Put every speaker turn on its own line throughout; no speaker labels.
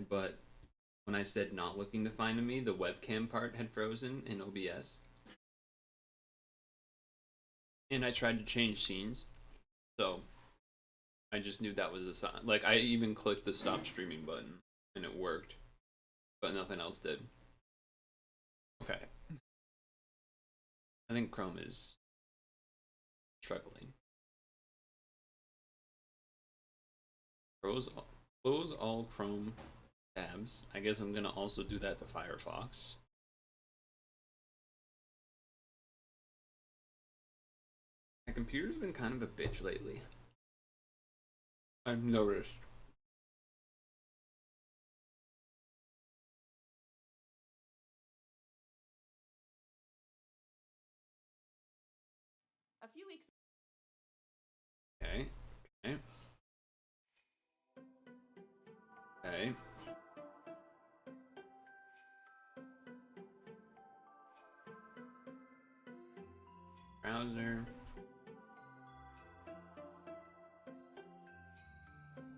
but when I said not looking to find me, the webcam part had frozen in OBS. And I tried to change scenes, so I just knew that was a sign. Like, I even clicked the stop streaming button, and it worked, but nothing else did. Okay. I think Chrome is struggling. Close all Chrome tabs. I guess I'm gonna also do that to Firefox. My computer's been kind of a bitch lately. I've noticed.
A few weeks.
Okay. Okay. Okay. Browser.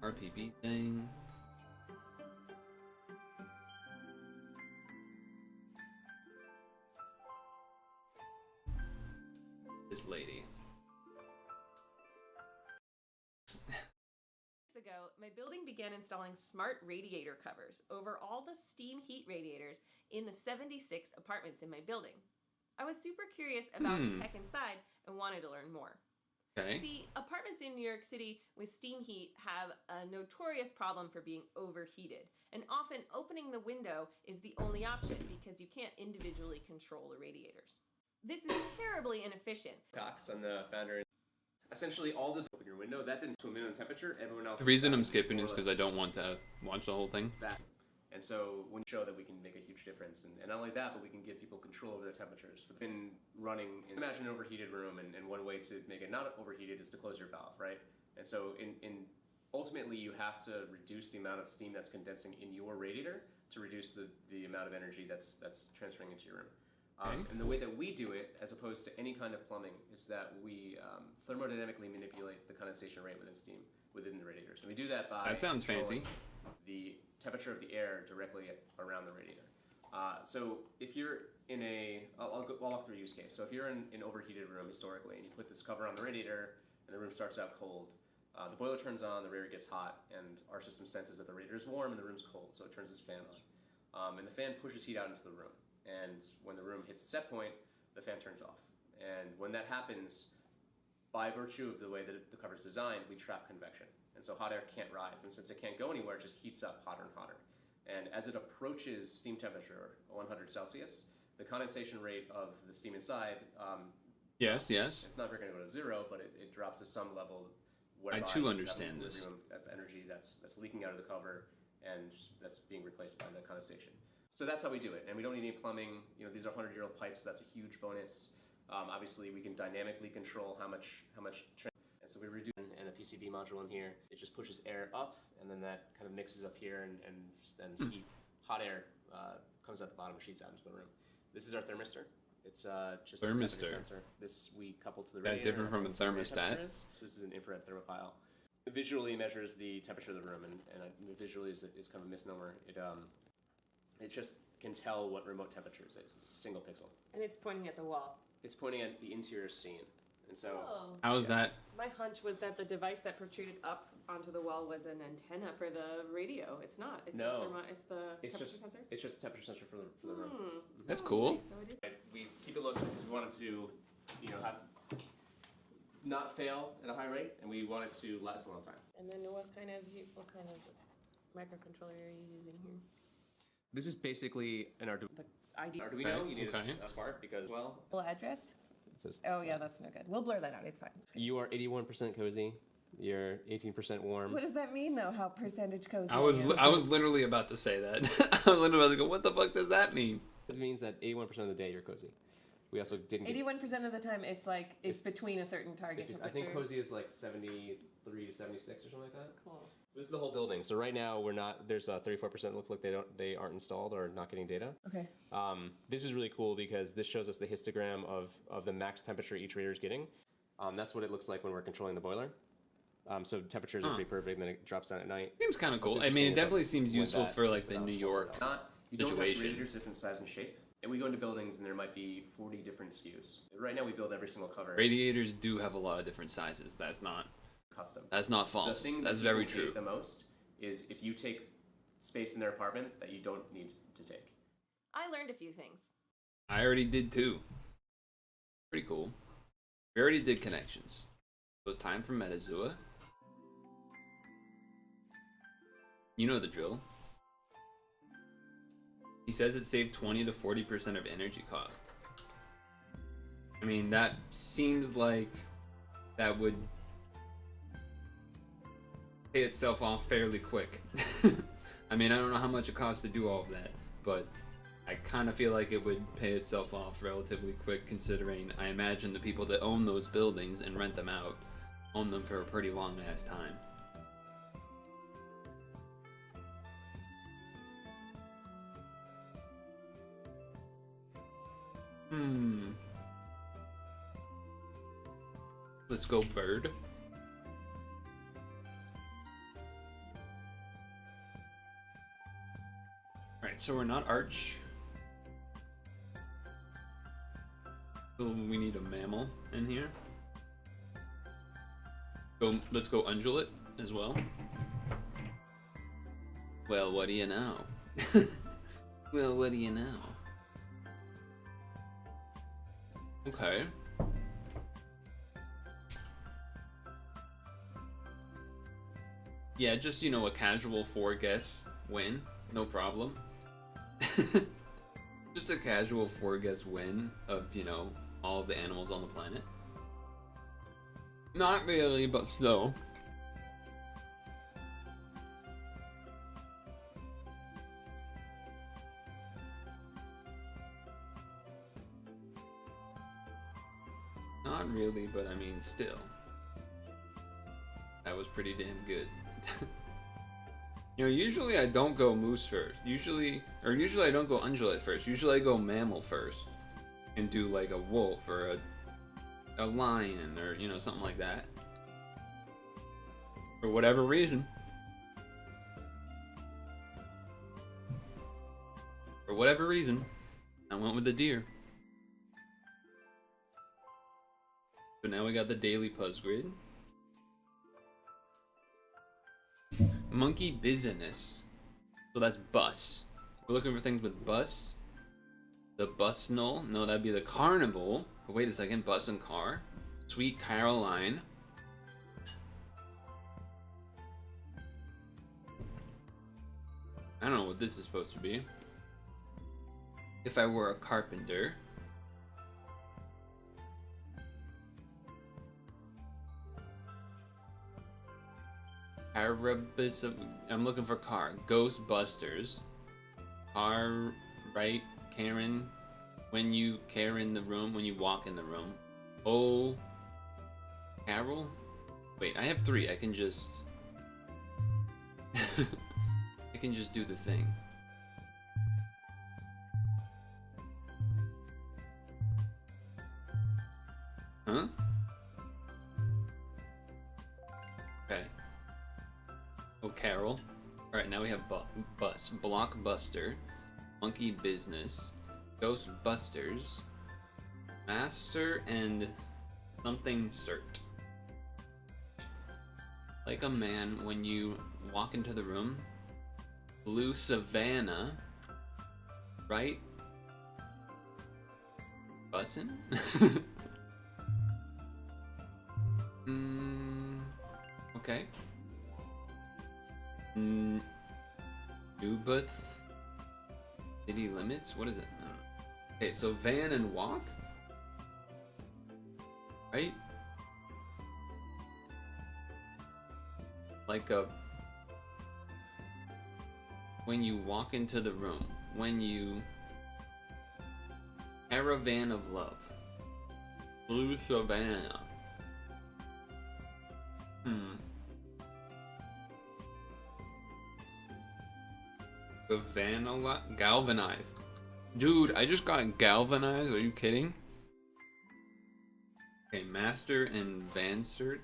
RPB thing. This lady.
Ago, my building began installing smart radiator covers over all the steam heat radiators in the 76 apartments in my building. I was super curious about the tech inside and wanted to learn more.
Okay.
See, apartments in New York City with steam heat have a notorious problem for being overheated, and often opening the window is the only option because you can't individually control the radiators. This is terribly inefficient.
Cox, I'm the founder. Essentially, all the open your window that didn't to a minimum temperature. Everyone else.
The reason I'm skipping is because I don't want to watch the whole thing.
And so when we show that we can make a huge difference, and not only that, but we can give people control over their temperatures. We've been running. Imagine an overheated room, and one way to make it not overheated is to close your valve, right? And so ultimately you have to reduce the amount of steam that's condensing in your radiator to reduce the amount of energy that's transferring into your room. And the way that we do it, as opposed to any kind of plumbing, is that we thermodynamically manipulate the condensation rate within the radiators. And we do that by
That sounds fancy.
The temperature of the air directly around the radiator. So if you're in I'll walk through a use case. So if you're in an overheated room historically, and you put this cover on the radiator, and the room starts out cold, the boiler turns on, the radiator gets hot, and our system senses that the radiator is warm and the room's cold, so it turns this fan on. And the fan pushes heat out into the room. And when the room hits the set point, the fan turns off. And when that happens, by virtue of the way that the cover is designed, we trap convection. And so hot air can't rise. And since it can't go anywhere, it just heats up hotter and hotter. And as it approaches steam temperature, 100 Celsius, the condensation rate of the steam inside,
yes.
It's not going to go to zero, but it drops to some level whereby
I too understand this.
Of energy that's leaking out of the cover and that's being replaced by the condensation. So that's how we do it, and we don't need any plumbing. These are 100-year-old pipes, so that's a huge bonus. Obviously, we can dynamically control how much, and so we reduce and a PCB module in here. It just pushes air up, and then that kind of mixes up here, and then hot air comes out the bottom and sheets out into the room. This is our thermistor. It's just
thermistor.
A temperature sensor. This we couple to the radiator.
Different from a thermostat.
So this is an infrared thermopile. It visually measures the temperature of the room, and visually is kind of a misnomer. It just can tell what remote temperature is. It's a single pixel.
And it's pointing at the wall.
It's pointing at the interior scene. And so...
How is that?
My hunch was that the device that protruded up onto the wall was an antenna for the radio. It's not. It's it's the temperature sensor?
It's just a temperature sensor for the room.
That's cool.
Okay, so it is.
We keep it low because we wanted to, not fail at a high rate, and we want it to last a long time.
And then what kind of microcontroller are you using here?
This is basically an Arduino.
The ID.
Arduino, you need a smart because,
Full address? Oh, yeah, that's no good. We'll blur that out. It's fine.
You are 81% cozy. You're 18% warm.
What does that mean, though? How percentage cozy?
I was literally about to say that. I was literally about to go, what the fuck does that mean?
It means that 81% of the day you're cozy. We also didn't.
81% of the time, it's between a certain target temperature.
I think cozy is like 73 to 76 or something like that.
Cool.
So this is the whole building. So right now we're not. There's 34% look like they aren't installed or not getting data.
Okay.
This is really cool because this shows us the histogram of the max temperature each radiator is getting. That's what it looks like when we're controlling the boiler. So temperatures are pretty perfect, and then it drops down at night.
Seems kind of
What's
cool. I mean,
interesting
it
is,
definitely
like,
seems
when
useful
that
for
takes
like the
about
New
4
York
hours. You don't have
situation.
radiators different size and shape. And we go into buildings and there might be 40 different SKUs. Right now we build every single cover
Radiators do have a lot of different sizes. That's not
custom.
false.
The thing
That's
that
very
people hate
true.
the most is if you take space in their apartment that you don't need to take.
I learned a few things.
I already did too. Pretty cool. We already did connections. So it's time for Metazua. You know the drill. He says it saved 20 to 40% of energy cost. I mean, that seems like that would pay itself off fairly quick. I mean, I don't know how much it costs to do all of that, but I kind of feel like it would pay itself off relatively quick, considering I imagine the people that own those buildings and rent them out own them for a pretty long ass time. Let's go bird. Alright, so we're not arch. So we need a mammal in here. Let's go undulate as well. Well, what do you know? Well, what do you know? Okay. Yeah, just, a casual 4-guess win. No problem. Just a casual 4-guess win of, all of the animals on the planet. Not really, but still. Not really, but I mean, still. That was pretty damn good. Usually I don't go moose first. Usually I don't go undulate first. Usually I go mammal first. And do like a wolf or a lion or, something like that. For whatever reason. For whatever reason, I went with the deer. So now we got the daily puzz grid. Monkey business. So that's bus. We're looking for things with bus. The bus null. No, that'd be the carnival. But wait a second. Bus and car. Sweet Caroline. I don't know what this is supposed to be. If I were a carpenter. I'm looking for car. Ghostbusters. Car, right, Karen. When you Karen the room, when you walk in the room. Oh, Carol? Wait, I have 3. I can just... I can just do the thing. Huh? Okay. Oh, Carol. Alright, now we have bus. Blockbuster. Monkey business. Ghostbusters. Master and something cert. Like a man when you walk into the room. Blue Savannah. Right? Bussin'? Okay. Newbuth city limits? What is it? I don't know. Okay, so van and walk? Right? Like a... when you walk into the room. When you... Caravan of love. Blue Savannah. Galvanized. Dude, I just got galvanized. Are you kidding? Okay, master and van cert.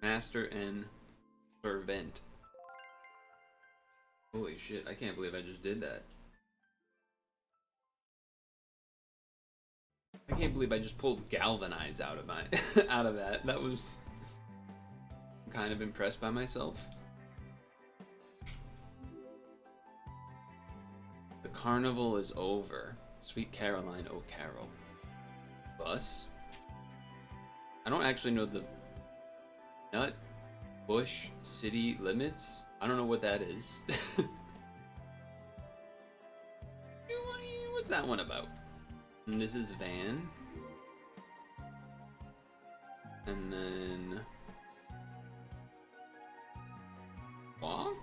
Master and servant. Holy shit, I can't believe I just did that. I can't believe I just pulled galvanize out of my out of that. That was I'm kind of impressed by myself. The carnival is over. Sweet Caroline, oh Carol. Bus? I don't actually know the Nut Bush city limits. I don't know what that is. What's that one about? And this is van. And then walk?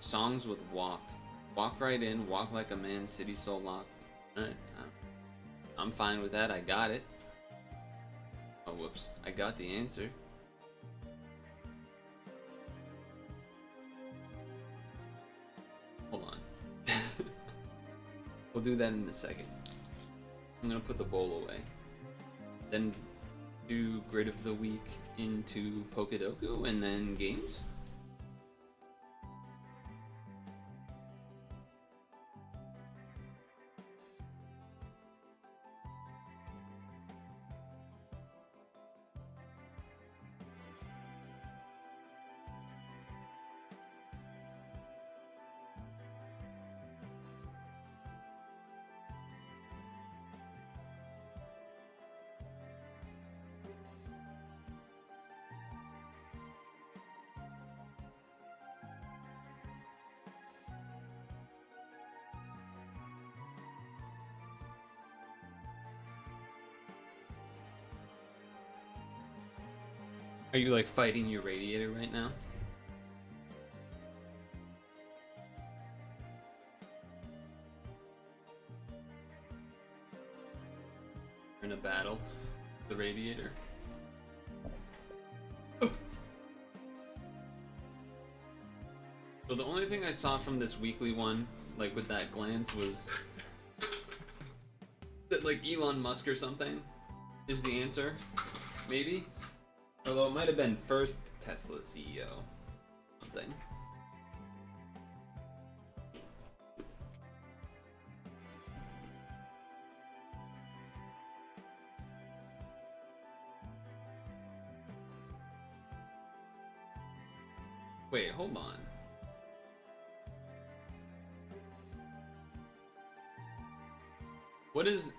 Songs with walk. Walk right in, walk like a man, city soul lock. Alright, I'm fine with that, I got it. Oh, whoops. I got the answer. Hold on. We'll do that in a second. I'm gonna put the bowl away. Then do grid of the week into Pokedoku and then games. Are you like fighting your radiator right now? You're in a battle with the radiator. So the only thing I saw from this weekly one, like with that glance, was that like Elon Musk or something is the answer. Maybe? Although it might have been first Tesla CEO. Something. Wait, hold on. What is...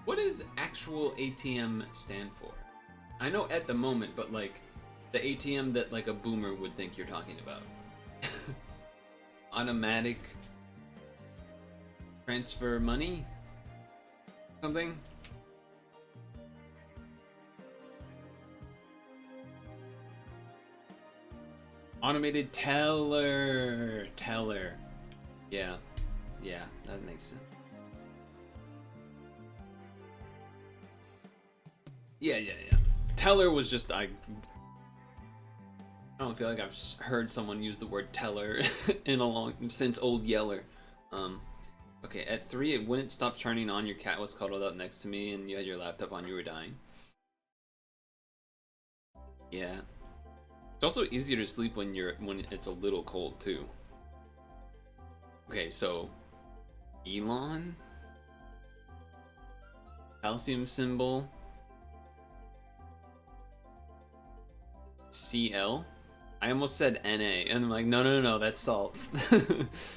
What does actual ATM stand for? I know at the moment, but like the ATM that like a boomer would think you're talking about. Automatic transfer money? Something? Automated teller. Teller. Yeah. Yeah, that makes sense. Yeah. Teller was just I don't feel like I've heard someone use the word teller in a long since Old Yeller. Okay, at 3 it wouldn't stop turning on. Your cat was cuddled up next to me, and you had your laptop on. You were dying. Yeah. It's also easier to sleep when it's a little cold too. Okay, so Elon, calcium symbol. CL? I almost said Na, and I'm like, no, that's salts.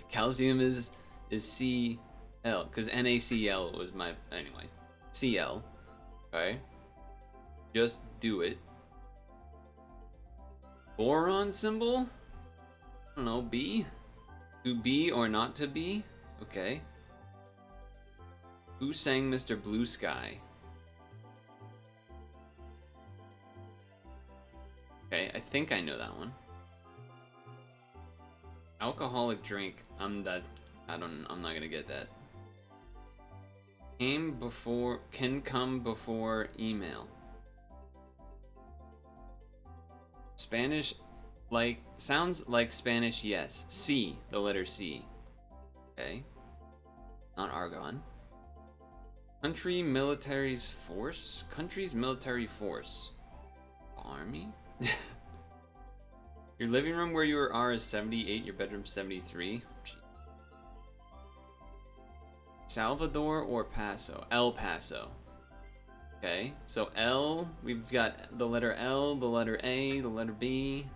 Calcium is CL, because NaCl was my, anyway. CL, okay? Just do it. Boron symbol? I don't know, B? To be or not to be? Okay. Who sang Mr. Blue Sky? Okay, I think I know that one. Alcoholic drink. I'm not gonna get that. Can come before email. Spanish, like, sounds like Spanish, yes. C, the letter C. Okay. Not Argon. Country military's force? Country's military force. Army? Your living room where you are is 78, your bedroom 73. Salvador or Paso? El Paso. Okay, so L, we've got the letter L, the letter A, the letter B.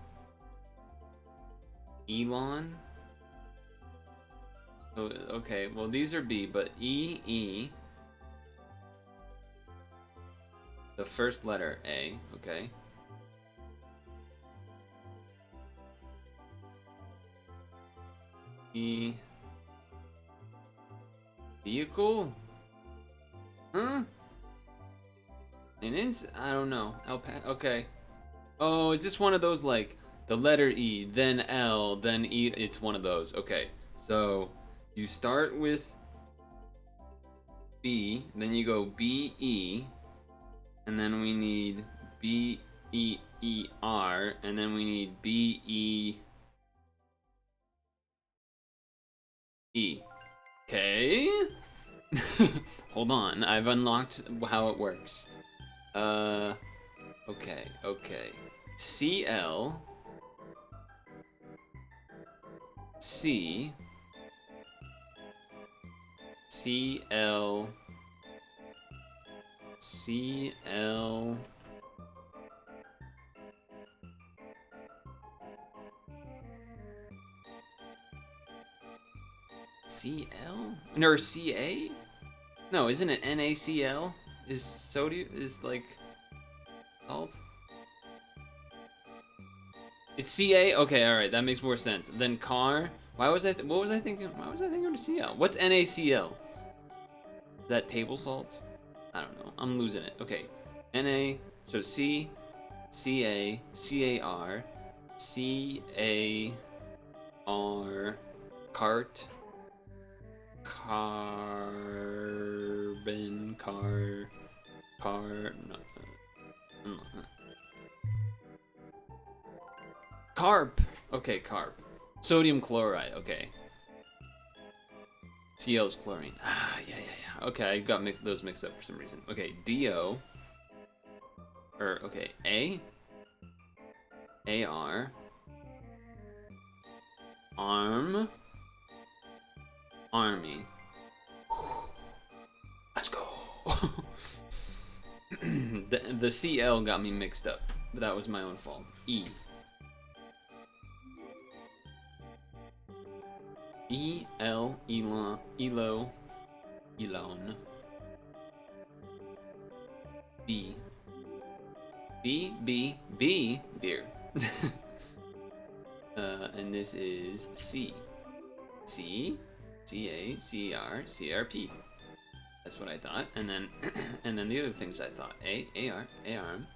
Elon. Oh, okay, well these are B, but E. The first letter A, okay. E. Vehicle? Huh? I don't know. Okay. Oh, is this one of those like the letter E, then L, then E? It's one of those. Okay. So you start with B, then you go B E, and then we need B E E R, and then we need B E E. Okay. Hold on, I've unlocked how it works. Okay. CL C CL CL CL? No, CA? No, isn't it NaCl? Is sodium is like salt? It's Ca? Okay, alright, that makes more sense. Then car. What was I thinking? Why was I thinking of Cl? What's NaCl? Is that table salt? I don't know. I'm losing it. Okay. Na, so C, Ca, Car, Car, cart, carbon, carp. Okay, carp. Sodium chloride. Okay. Cl is chlorine. Ah, yeah. Okay, I got those mixed up for some reason. Okay, Do. Okay, Ar. Arm. Army. Let's go. the CL got me mixed up, but that was my own fault. E. Elon. B. Beer. And this is C. CRP. That's what I thought. And then and then the other things I thought. Arm.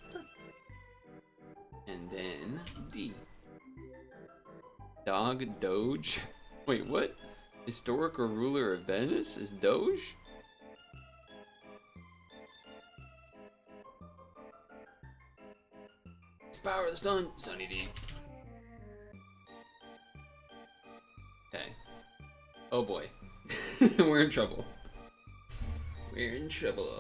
And then D. Dog, Doge. Wait, what? Historical ruler of Venice is Doge? It's power of the sun, Sunny D. Okay. Oh boy. We're in trouble. We're in trouble.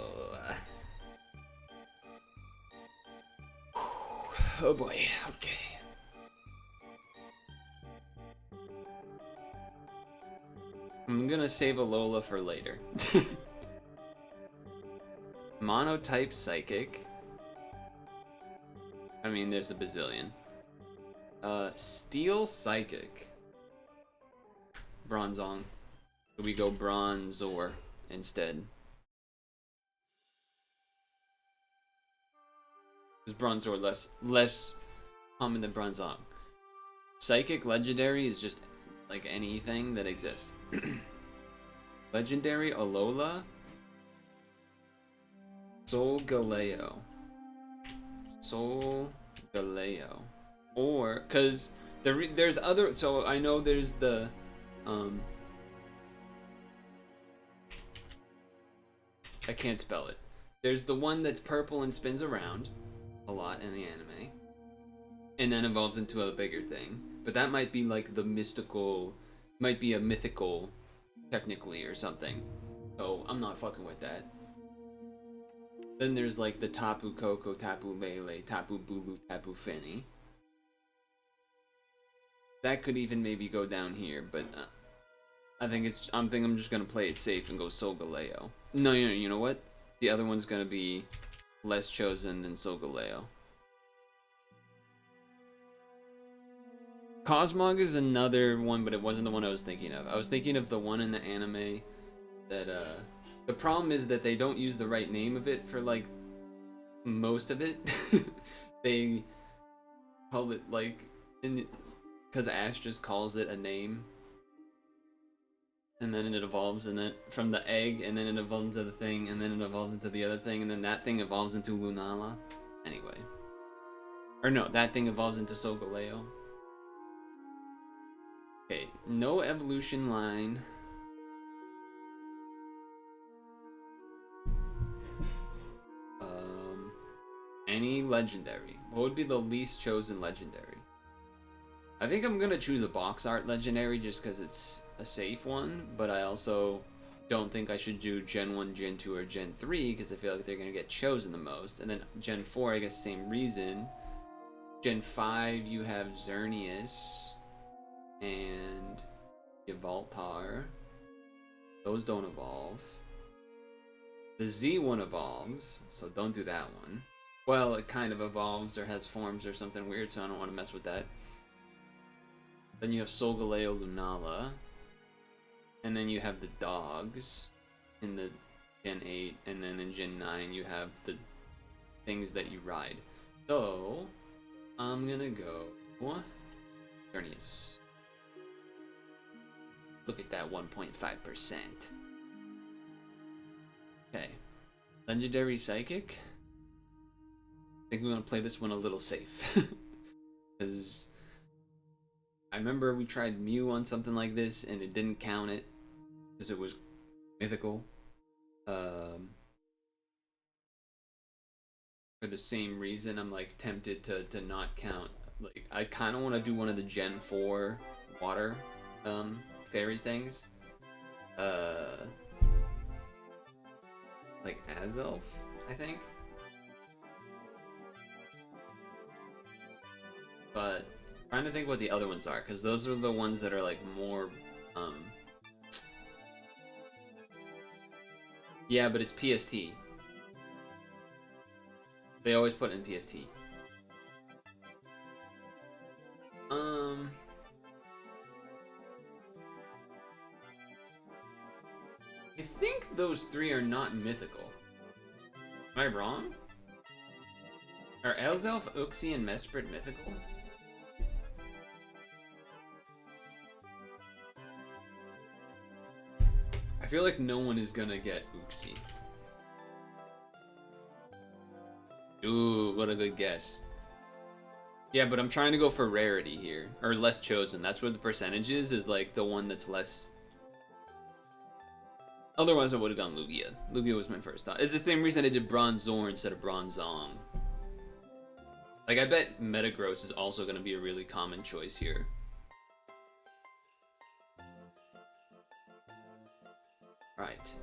Oh boy. Okay. I'm gonna save Alola for later. Monotype Psychic. I mean, there's a bazillion. Steel Psychic. Bronzong. So we go Bronzor instead. Is Bronzor less common than Bronzong? Psychic Legendary is just like anything that exists. Legendary Alola. Solgaleo. Or, cause there's other. So I know there's the I can't spell it. There's the one that's purple and spins around a lot in the anime, and then evolves into a bigger thing. But that might be like the mystical, might be a mythical technically, or something. So I'm not fucking with that. Then there's like the Tapu Koko, Tapu Lele, Tapu Bulu, Tapu Fini. That could even maybe go down here, but I think I'm just gonna play it safe and go Solgaleo. No, you know what? The other one's gonna be less chosen than Solgaleo. Cosmog is another one, but it wasn't the one I was thinking of. I was thinking of the one in the anime that the problem is that they don't use the right name of it for like most of it. They call it like because Ash just calls it a name, and then it evolves, and then from the egg, and then it evolves into the thing, and then it evolves into the other thing, and then that thing evolves into Lunala. Anyway, or no, that thing evolves into Solgaleo. Okay, no evolution line. Any legendary. What would be the least chosen legendary? I think I'm gonna choose a box art legendary just because it's a safe one, but I also don't think I should do Gen 1, Gen 2, or Gen 3 because I feel like they're gonna get chosen the most. And then Gen 4, I guess same reason. Gen 5, you have Xerneas and Yveltal. Those don't evolve. The Z one evolves, so don't do that one. Well, it kind of evolves or has forms or something weird, so I don't want to mess with that. Then you have Solgaleo Lunala. And then you have the dogs in the Gen 8. And then in Gen 9 you have the things that you ride. So, I'm gonna go Xerneas. Look at that 1.5%. Okay. Legendary Psychic. I think we're gonna play this one a little safe. Because I remember we tried Mew on something like this and it didn't count it. Because it was mythical. For the same reason, I'm like tempted to not count. Like I kind of want to do one of the Gen 4 water fairy things. Like Azelf, I think. But trying to think what the other ones are, because those are the ones that are like more yeah, but it's PST. They always put in PST. I think those three are not mythical. Am I wrong? Are Azelf, Uxie, and Mesprit mythical? I feel like no one is gonna get Uxie. Ooh, what a good guess. Yeah, but I'm trying to go for rarity here. Or less chosen. That's what the percentage is like the one that's less... Otherwise I would have gone Lugia. Lugia was my first thought. It's the same reason I did Bronzor instead of Bronzong. Like, I bet Metagross is also going to be a really common choice here. Right.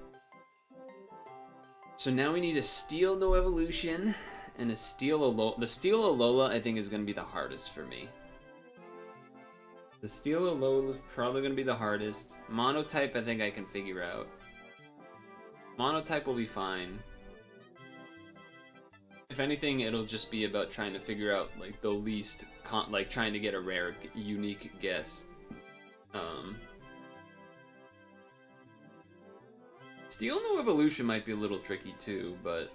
So now we need a Steel No Evolution and a Steel Alola. The Steel Alola, I think, is going to be the hardest for me. The Steel Alola is probably going to be the hardest. Monotype, I think I can figure out. Monotype will be fine. If anything, it'll just be about trying to figure out like the least, like trying to get a rare, unique guess. Steel No Evolution might be a little tricky too, but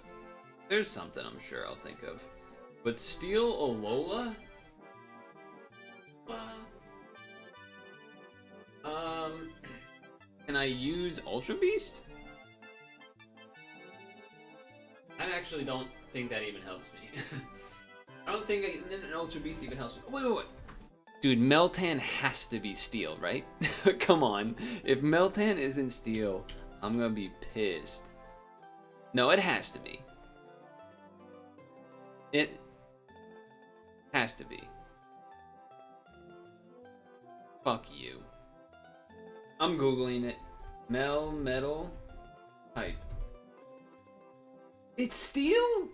there's something I'm sure I'll think of. But Steel Alola? Can I use Ultra Beast? I actually don't think that even helps me. I don't think an Ultra Beast even helps me. Wait. Dude, Meltan has to be Steel, right? Come on. If Meltan isn't Steel, I'm gonna be pissed. No, it has to be. It has to be. Fuck you. I'm Googling it. Metal type. It's steel?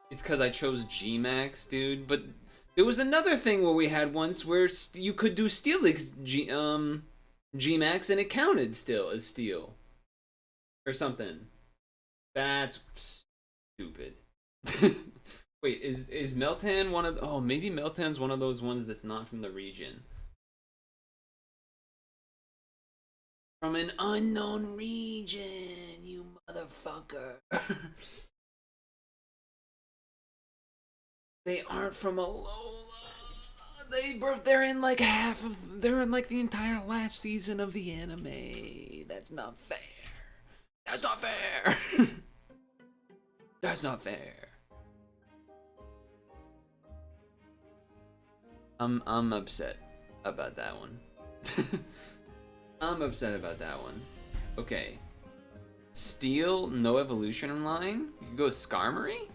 It's because I chose G-Max, dude. But there was another thing where we had once where you could do Steelix G-Max and it counted still as steel. Or something. That's stupid. Wait, is Meltan one of... Oh, maybe Meltan's one of those ones that's not from the region. From an unknown region, you motherfucker. They aren't from Alola. They're in like they're in like the entire last season of the anime. That's not fair. That's not fair. That's not fair. I'm upset about that one. I'm upset about that one. Okay. Steel, no evolution line? You can go Skarmory?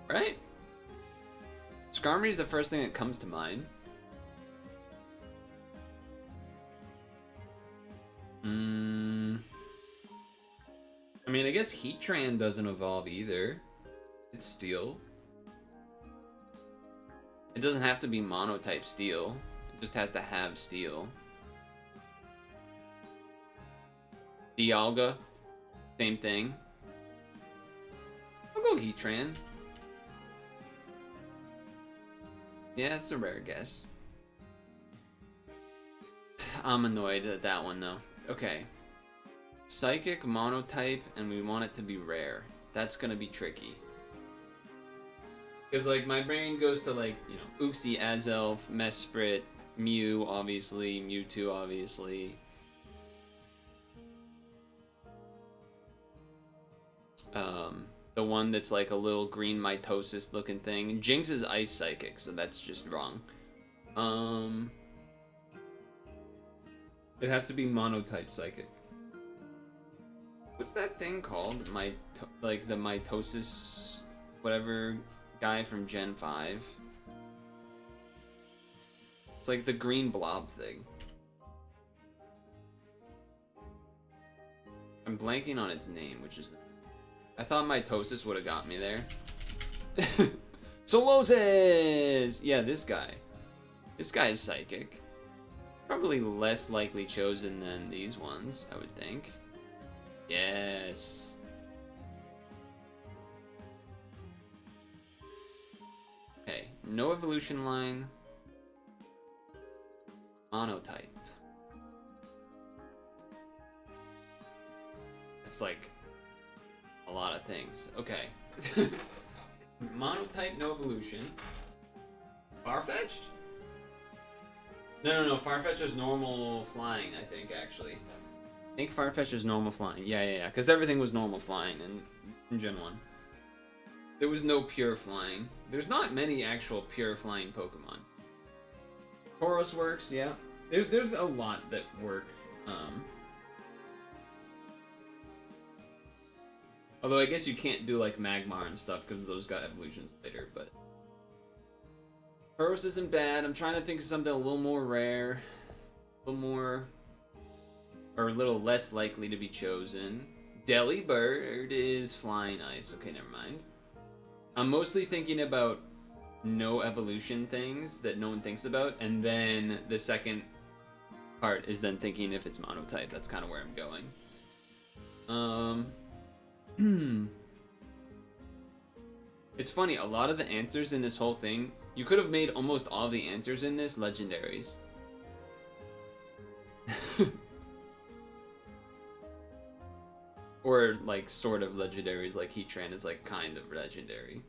Right? Skarmory is the first thing that comes to mind. I mean, I guess Heatran doesn't evolve either. It's steel. It doesn't have to be mono-type steel. It just has to have steel. Dialga, same thing. I'll go Heatran. Yeah, it's a rare guess. I'm annoyed at that one though. Okay. Psychic, monotype, and we want it to be rare. That's gonna be tricky. Because like my brain goes to like, you know, Uxie, Azelf, Mesprit, Mew, obviously, Mewtwo, obviously. The one that's like a little green mitosis looking thing. Jinx is ice psychic, so that's just wrong. It has to be monotype psychic. What's that thing called? Like the mitosis, whatever guy from Gen 5. It's like the green blob thing. I'm blanking on its name, which is... I thought mitosis would have got me there. Solosis! Yeah, this guy. This guy is psychic. Probably less likely chosen than these ones, I would think. Yes. Okay, no evolution line. Monotype. It's like a lot of things. Okay. Monotype, no evolution. Farfetch'd? No. Farfetch'd is normal flying, I think, actually. I think Farfetch'd is normal flying. Yeah. Because everything was normal flying in Gen 1. There was no pure flying. There's not many actual pure flying Pokemon. Tauros works, yeah. There's a lot that work. Although I guess you can't do like Magmar and stuff because those got evolutions later, but... Tauros isn't bad. I'm trying to think of something a little more rare. A little more... Or a little less likely to be chosen. Delibird is flying ice. Okay, never mind. I'm mostly thinking about no evolution things that no one thinks about, and then the second part is then thinking if it's monotype. That's kind of where I'm going. It's funny, a lot of the answers in this whole thing, you could have made almost all the answers in this legendaries. Or like sort of legendaries, like Heatran is like kind of legendary.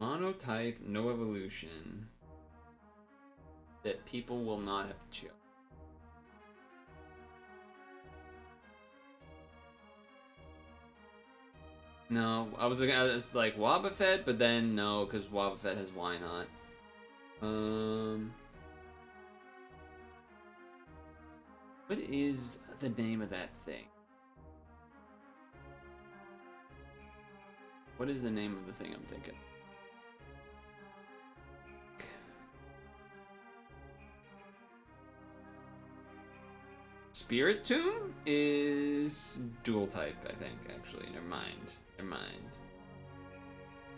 Monotype, no evolution. That people will not have to choose. No, I was like Wobbuffet, but then no, because Wobbuffet has why not. What is the name of that thing? What is the name of the thing I'm thinking? Spirit Tomb is dual type, I think, actually. Never mind. Never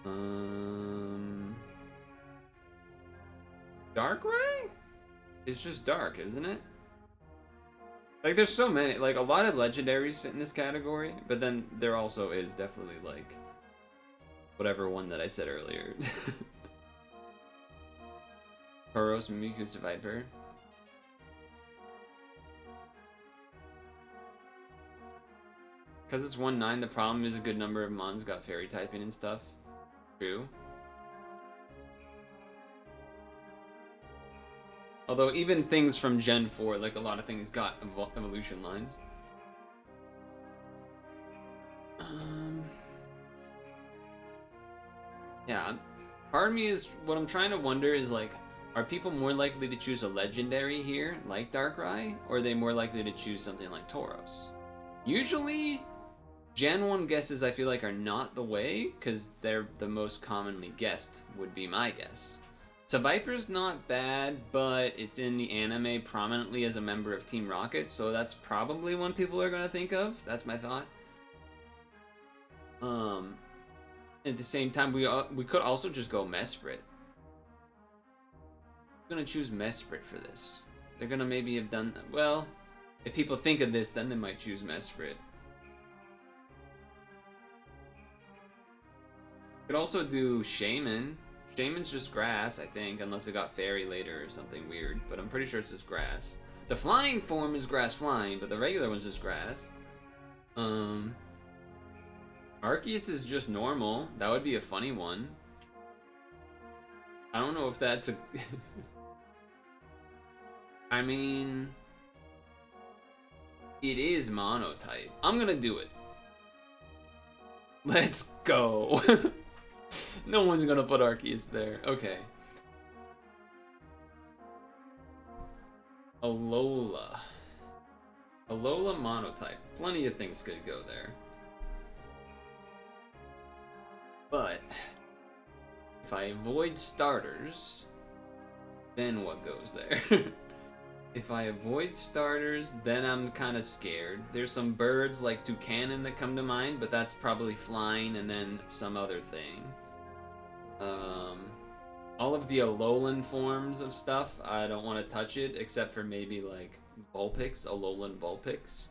mind. Dark Ray? It's just dark, isn't it? Like, there's so many. Like, a lot of legendaries fit in this category, but then there also is definitely, like, whatever one that I said earlier. Tauros, Mimikyu, Viper. Because it's 1/9, the problem is a good number of mons got fairy typing and stuff. True. Although even things from Gen 4, like a lot of things got evolution lines. Yeah, part of me is, what I'm trying to wonder is, like, are people more likely to choose a legendary here, like Darkrai, or are they more likely to choose something like Tauros? Usually, Gen 1 guesses I feel like are not the way, because they're the most commonly guessed, would be my guess. So Viper's not bad, but it's in the anime prominently as a member of Team Rocket, so that's probably one people are going to think of. That's my thought. At the same time, we could also just go Mesprit. I'm going to choose Mesprit for this. They're going to maybe have done... Well, if people think of this, then they might choose Mesprit. Could also do Shaman. Shaman's just grass, I think, unless it got fairy later or something weird. But I'm pretty sure it's just grass. The flying form is grass flying, but the regular one's just grass. Arceus is just normal. That would be a funny one. I don't know if that's a... I mean... It is monotype. I'm gonna do it. Let's go. No one's gonna put Arceus there. Okay. Alola. Alola monotype. Plenty of things could go there. But if I avoid starters, then what goes there? If I avoid starters, then I'm kind of scared. There's some birds like Toucanon that come to mind, but that's probably flying and then some other thing. All of the Alolan forms of stuff, I don't want to touch it, except for maybe like Vulpix, Alolan Vulpix.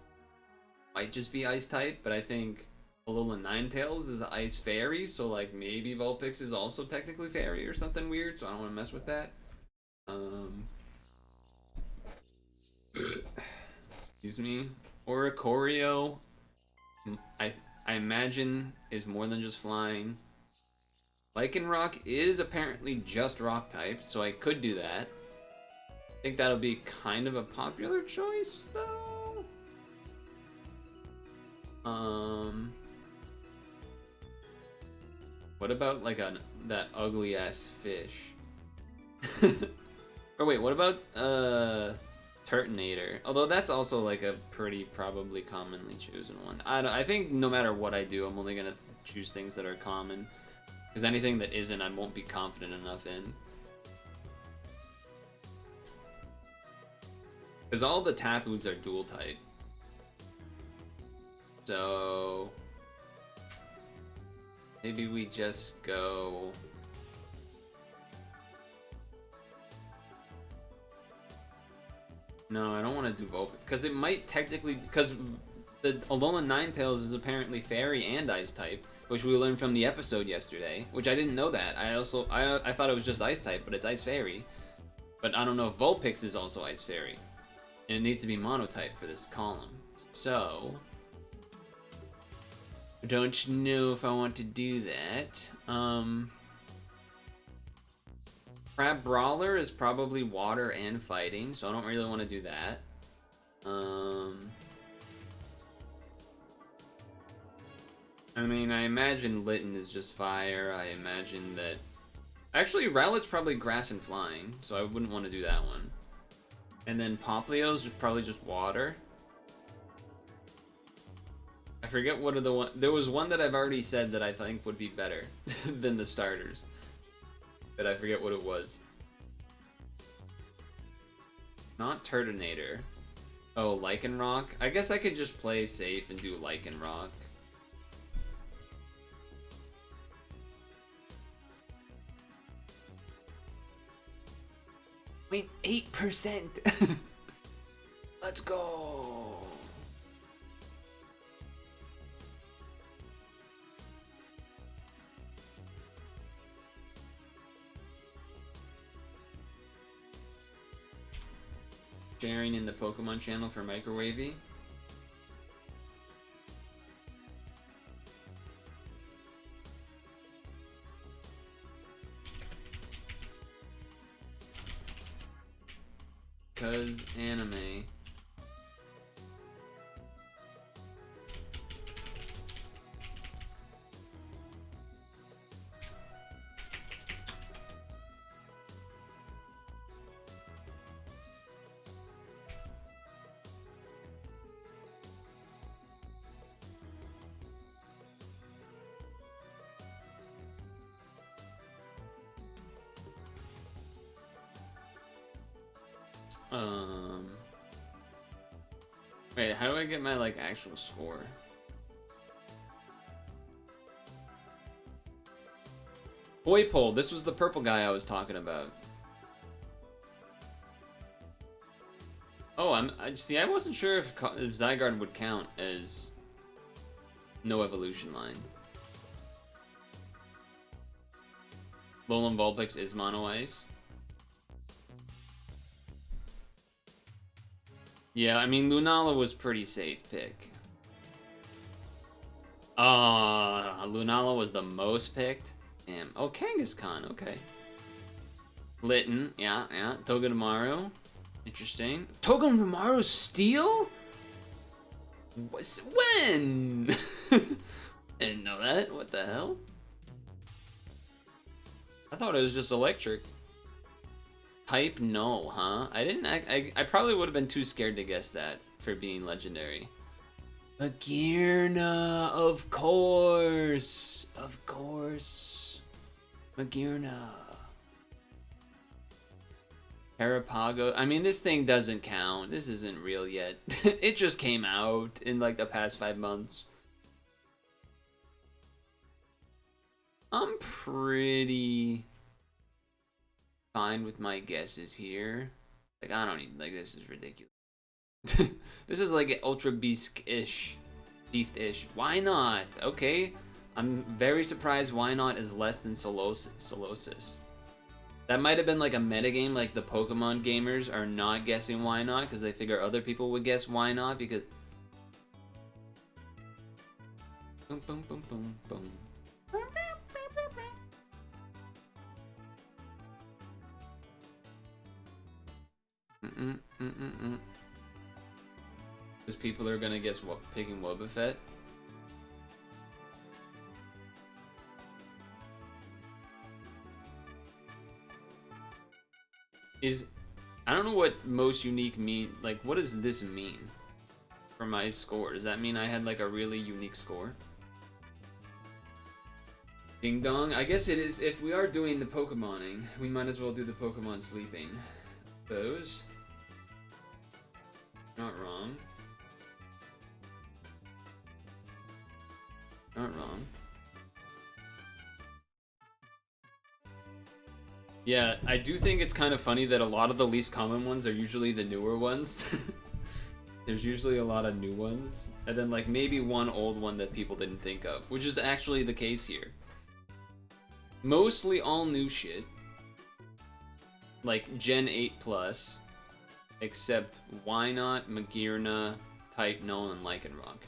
Might just be ice type, but I think Alolan Ninetales is an ice fairy, so like maybe Vulpix is also technically fairy or something weird, so I don't want to mess with that. Excuse me. Oricorio, I imagine, is more than just flying. Lycanroc is apparently just rock type, so I could do that. I think that'll be kind of a popular choice, though. What about like that ugly ass fish? Or wait, what about Turtonator? Although that's also like a pretty probably commonly chosen one. I think no matter what I do, I'm only gonna choose things that are common. Because anything that isn't, I won't be confident enough in. Because all the Tapus are dual type. So... maybe we just go... No, I don't want to do Vulpix. Because it might technically... Because the Alolan Ninetales is apparently Fairy and Ice type. Which we learned from the episode yesterday, which I didn't know that. I thought it was just Ice type, but it's Ice Fairy. But I don't know if Vulpix is also Ice Fairy. And it needs to be monotype for this column. So, I don't know if I want to do that. Crab Brawler is probably water and fighting, so I don't really want to do that. I mean, I imagine Litten is just fire. I imagine that... Actually, Rowlet's probably grass and flying, so I wouldn't want to do that one. And then Poplio's probably just water. I forget what are the one. There was one that I've already said that I think would be better than the starters. But I forget what it was. Not Turtonator. Oh, Lycanroc. I guess I could just play safe and do Lycanroc. Wait, 8%! Let's go! Sharing in the Pokemon channel for Microwavy. Cause anime. Wait, how do I get my, like, actual score? Boypole, this was the purple guy I was talking about. Oh, I wasn't sure if Zygarde would count as no evolution line. Alolan Vulpix is Mono Ice. Yeah, I mean, Lunala was pretty safe pick. Lunala was the most picked. Damn. Oh, Kangaskhan, okay. Litten, yeah. Togedemaru, interesting. Togedemaru Steel? When? Didn't know that. What the hell? I thought it was just electric. Type no, huh? I probably would have been too scared to guess that for being legendary. Magearna, of course. Of course. Magearna. Harapago. I mean, this thing doesn't count. This isn't real yet. It just came out in like the past 5 months. I'm pretty fine with my guesses here. Like, I don't even, like, this is ridiculous. This is like Ultra Beast-ish. Why not? Okay. I'm very surprised why not is less than Solosis. That might have been like a metagame, like the Pokemon gamers are not guessing why not because they figure other people would guess why not because... Boom, boom, boom, boom, boom. Because people are gonna guess what picking Wobbuffet. I don't know what most unique mean. Like, what does this mean for my score? Does that mean I had like a really unique score? Ding dong. I guess it is. If we are doing the Pokemoning, we might as well do the Pokemon sleeping. Those. Not wrong. Not wrong. Yeah, I do think it's kind of funny that a lot of the least common ones are usually the newer ones. There's usually a lot of new ones, and then like maybe one old one that people didn't think of, which is actually the case here. Mostly all new shit. Like Gen 8 plus, except Wynot, Magearna, Type Null, and Lycanroc.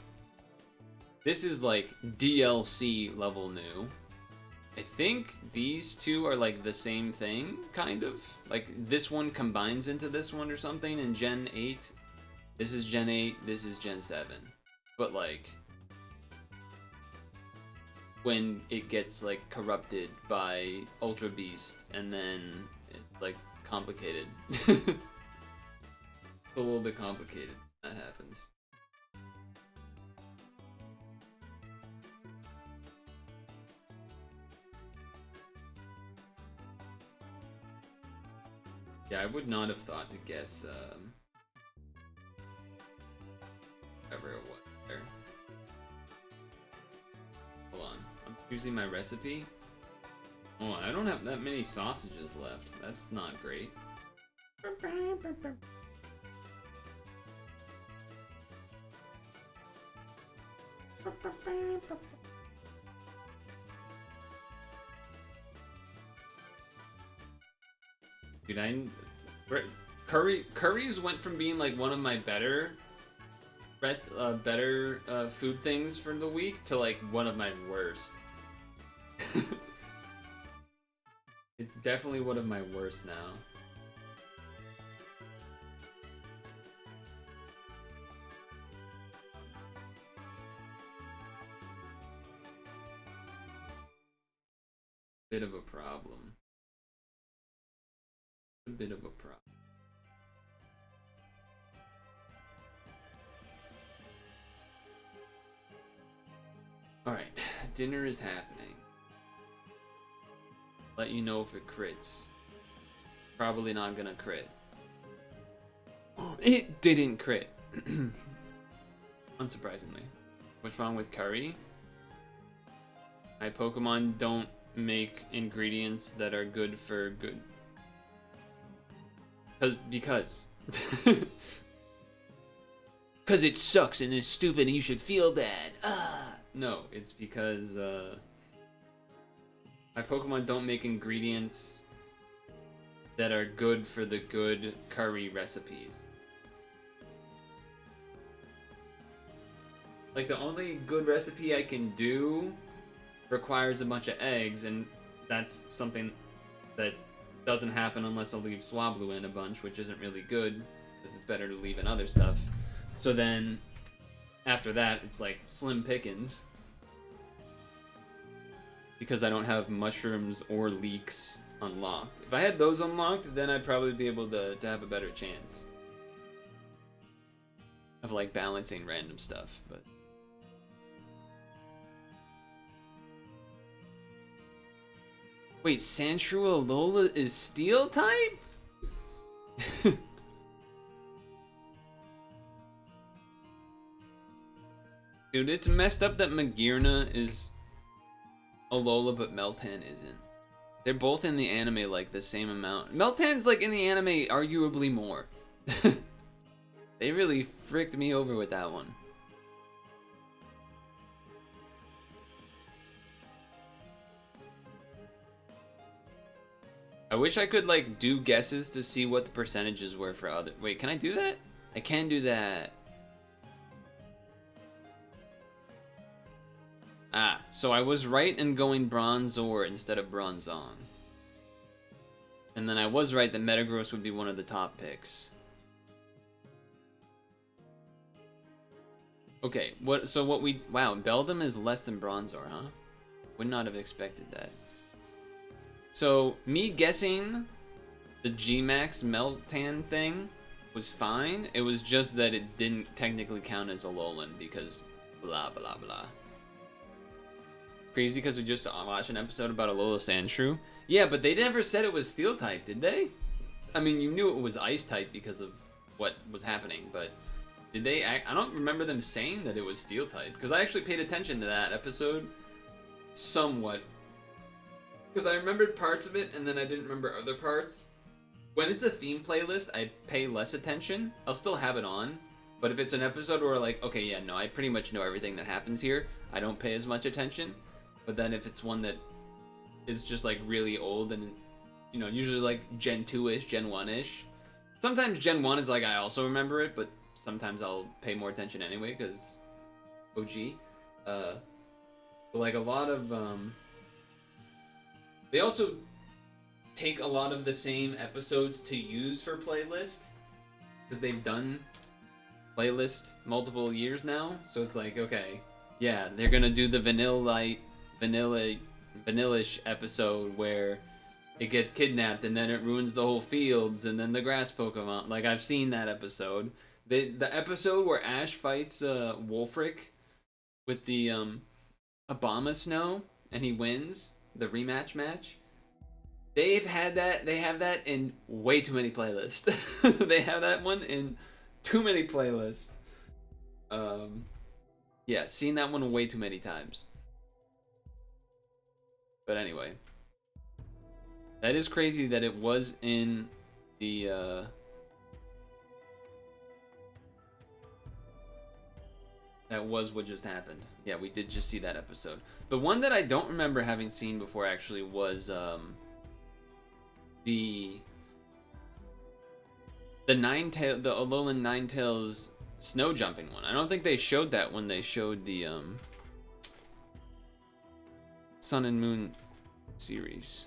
This is like DLC level new. I think these two are like the same thing, kind of. Like this one combines into this one or something in Gen 8. This is Gen 8, this is Gen 7. But like, when it gets like corrupted by Ultra Beast and then it's like complicated. It's a little bit complicated when that happens. Yeah, I would not have thought to guess, whatever it was there. Hold on. I'm choosing my recipe. Oh, I don't have that many sausages left. That's not great. Dude, curries went from being like one of my better food things for the week to like one of my worst. It's definitely one of my worst now. Bit of a problem. A bit of a problem. Alright, dinner is happening. Let you know if it crits. Probably not gonna crit. It didn't crit. Unsurprisingly. What's wrong with curry? My Pokemon don't make ingredients that are good for good. Because. Because it sucks and it's stupid and you should feel bad. No, it's because my Pokemon don't make ingredients that are good for the good curry recipes. Like, the only good recipe I can do requires a bunch of eggs, and that's something that doesn't happen unless I leave Swablu in a bunch, which isn't really good, because it's better to leave in other stuff. So then, after that, it's like slim pickings. Because I don't have mushrooms or leeks unlocked. If I had those unlocked, then I'd probably be able to have a better chance of like balancing random stuff, but wait, Sandshrew Alola is steel type? Dude, it's messed up that Magearna is Alola, but Meltan isn't. They're both in the anime like the same amount. Meltan's like in the anime arguably more. They really fricked me over with that one. I wish I could like do guesses to see what the percentages were for other. Wait, can I do that? I can do that. Ah, so I was right in going Bronzor instead of Bronzong. And then I was right that Metagross would be one of the top picks. Okay, wow, Beldum is less than Bronzor, huh? Would not have expected that. So, me guessing the Gmax Meltan thing was fine. It was just that it didn't technically count as Alolan because blah blah blah. Crazy because we just watched an episode about Alola Sandshrew. Yeah, but they never said it was Steel type, did they? I mean, you knew it was Ice type because of what was happening, but did they? I don't remember them saying that it was Steel type because I actually paid attention to that episode somewhat. Because I remembered parts of it and then I didn't remember other parts. When it's a theme playlist, I pay less attention. I'll still have it on, but if it's an episode where like, okay, yeah, no, I pretty much know everything that happens here, I don't pay as much attention. But then if it's one that is just like really old and, you know, usually like Gen 2-ish, Gen 1-ish. Sometimes Gen 1 is like I also remember it, but sometimes I'll pay more attention anyway because OG. But like a lot of, they also take a lot of the same episodes to use for playlist because they've done playlist multiple years now. So it's like, okay, yeah, they're gonna do the vanilla-ish episode where it gets kidnapped and then it ruins the whole fields and then the grass Pokemon. Like I've seen that episode. The episode where Ash fights Wolfric with the Obama Snow and he wins the rematch match. They have that in way too many playlists. They have that one in too many playlists. Yeah, seen that one way too many times. But anyway, that is crazy that it was in the that was what just happened. Yeah, we did just see that episode. The one that I don't remember having seen before actually was the Alolan Ninetales snow jumping one. I don't think they showed that when they showed the Sun and Moon series.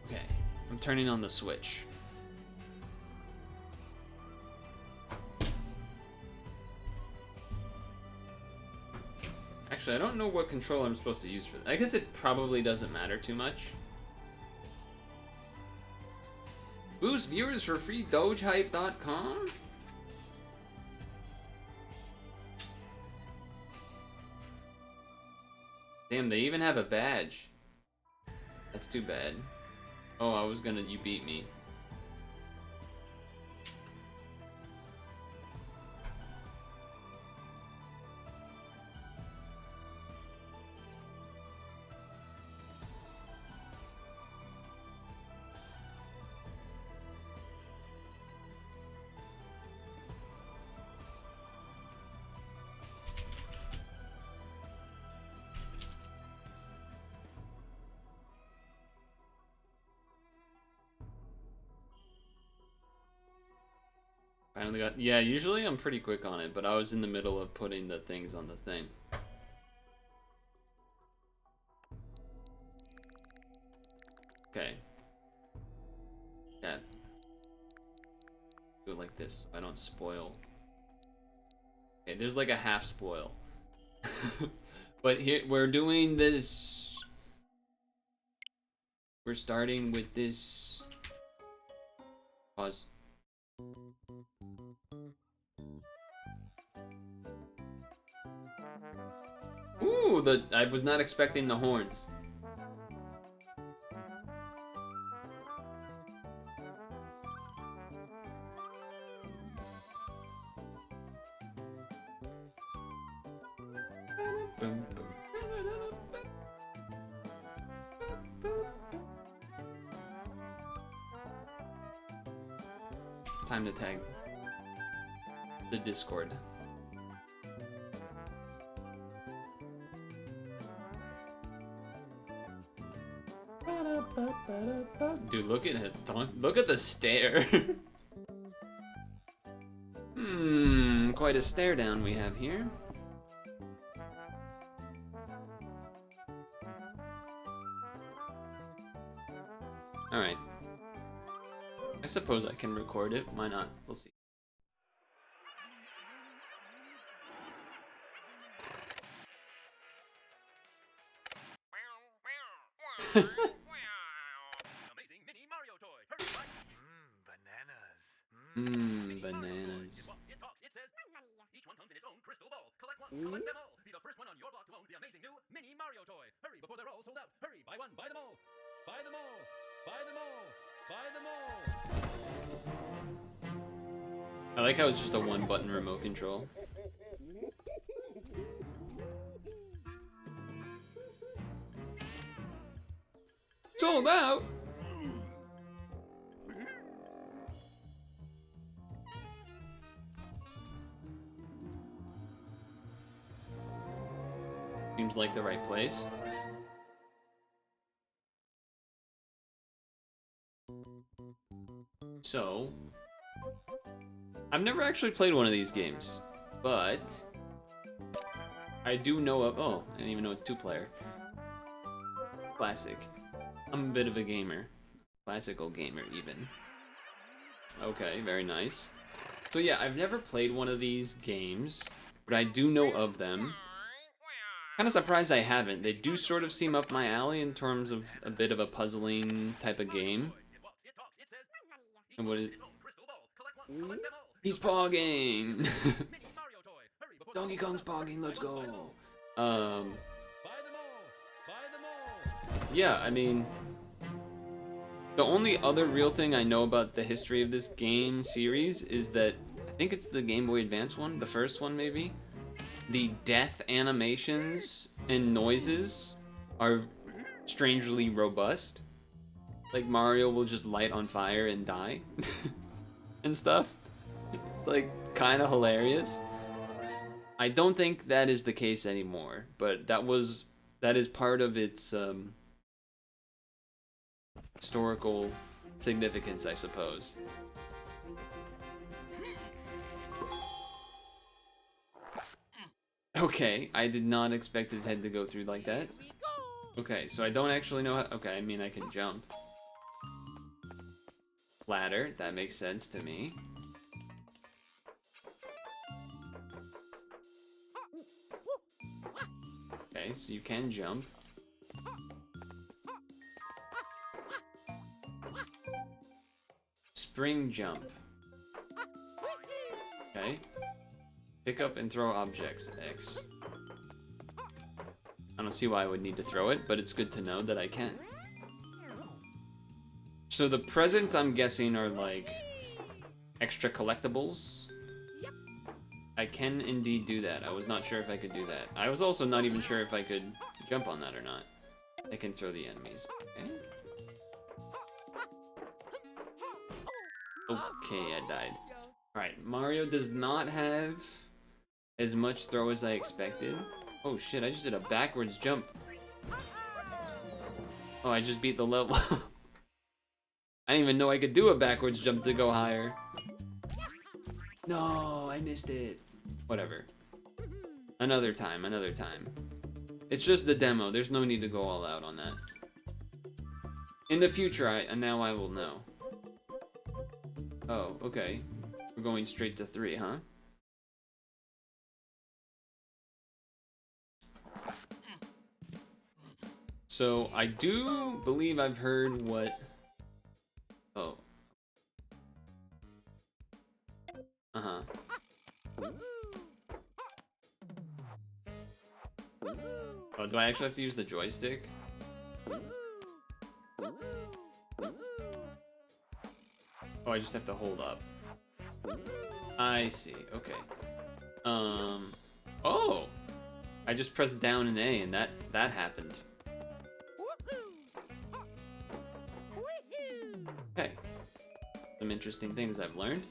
Okay, I'm turning on the Switch. Actually, I don't know what controller I'm supposed to use for that. I guess it probably doesn't matter too much. Boost viewers for free dogehype.com? Damn, they even have a badge. That's too bad. Oh, I was gonna, you beat me. Finally got, yeah, usually I'm pretty quick on it, but I was in the middle of putting the things on the thing. Okay. Yeah. Do it like this so I don't spoil. Okay, there's like a half spoil. But here, we're doing this. We're starting with this. Pause. Ooh, I was not expecting the horns. Time to tag the Discord. Dude, look at it. Look at the stare. Quite a stare down we have here. Alright. I suppose I can record it. Why not? We'll see.
Amazing mini Mario toy. Bananas.
Bananas.
It talks. It says, each one comes in its own crystal ball. Collect one, collect them all. Be the first one on your block to own the amazing new mini Mario toy. Hurry before they're all sold out. Hurry, buy one, buy them all. Buy them all. Buy them all. Buy them all.
I like how it's just a one-button remote control. Sold out! Seems like the right place. So, I've never actually played one of these games, but I do know of. Oh, I didn't even know it's 2-player. Classic. I'm a bit of a gamer. Classical gamer, even. Okay, very nice. So yeah, I've never played one of these games, but I do know of them. Kind of surprised I haven't. They do sort of seem up my alley in terms of a bit of a puzzling type of game. And what is... He's pogging! Donkey Kong's pogging, let's go! Yeah, I mean... The only other real thing I know about the history of this game series is that... I think it's the Game Boy Advance one, the first one maybe? The death animations and noises are strangely robust. Like Mario will just light on fire and die and stuff. It's like kind of hilarious. I don't think that is the case anymore, but that is part of its historical significance, I suppose. Okay, I did not expect his head to go through like that. Okay, so I don't actually know how... Okay, I mean, I can jump. Ladder, that makes sense to me. Okay, so you can jump. Spring jump. Okay. Pick up and throw objects, X. I don't see why I would need to throw it, but it's good to know that I can. So the presents, I'm guessing, are like extra collectibles. I can indeed do that. I was not sure if I could do that. I was also not even sure if I could jump on that or not. I can throw the enemies. Okay. Okay, I died. Alright, Mario does not have as much throw as I expected. Oh shit, I just did a backwards jump. Oh, I just beat the level. I didn't even know I could do a backwards jump to go higher. No, I missed it. Whatever. Another time, another time. It's just the demo. There's no need to go all out on that. In the future, now I will know. Oh, okay. We're going straight to 3, huh? So, I do believe I've heard what... Oh. Uh-huh. Oh, do I actually have to use the joystick? Oh, I just have to hold up. I see, okay. Oh! I just pressed down and A and that happened. Okay. Some interesting things I've learned.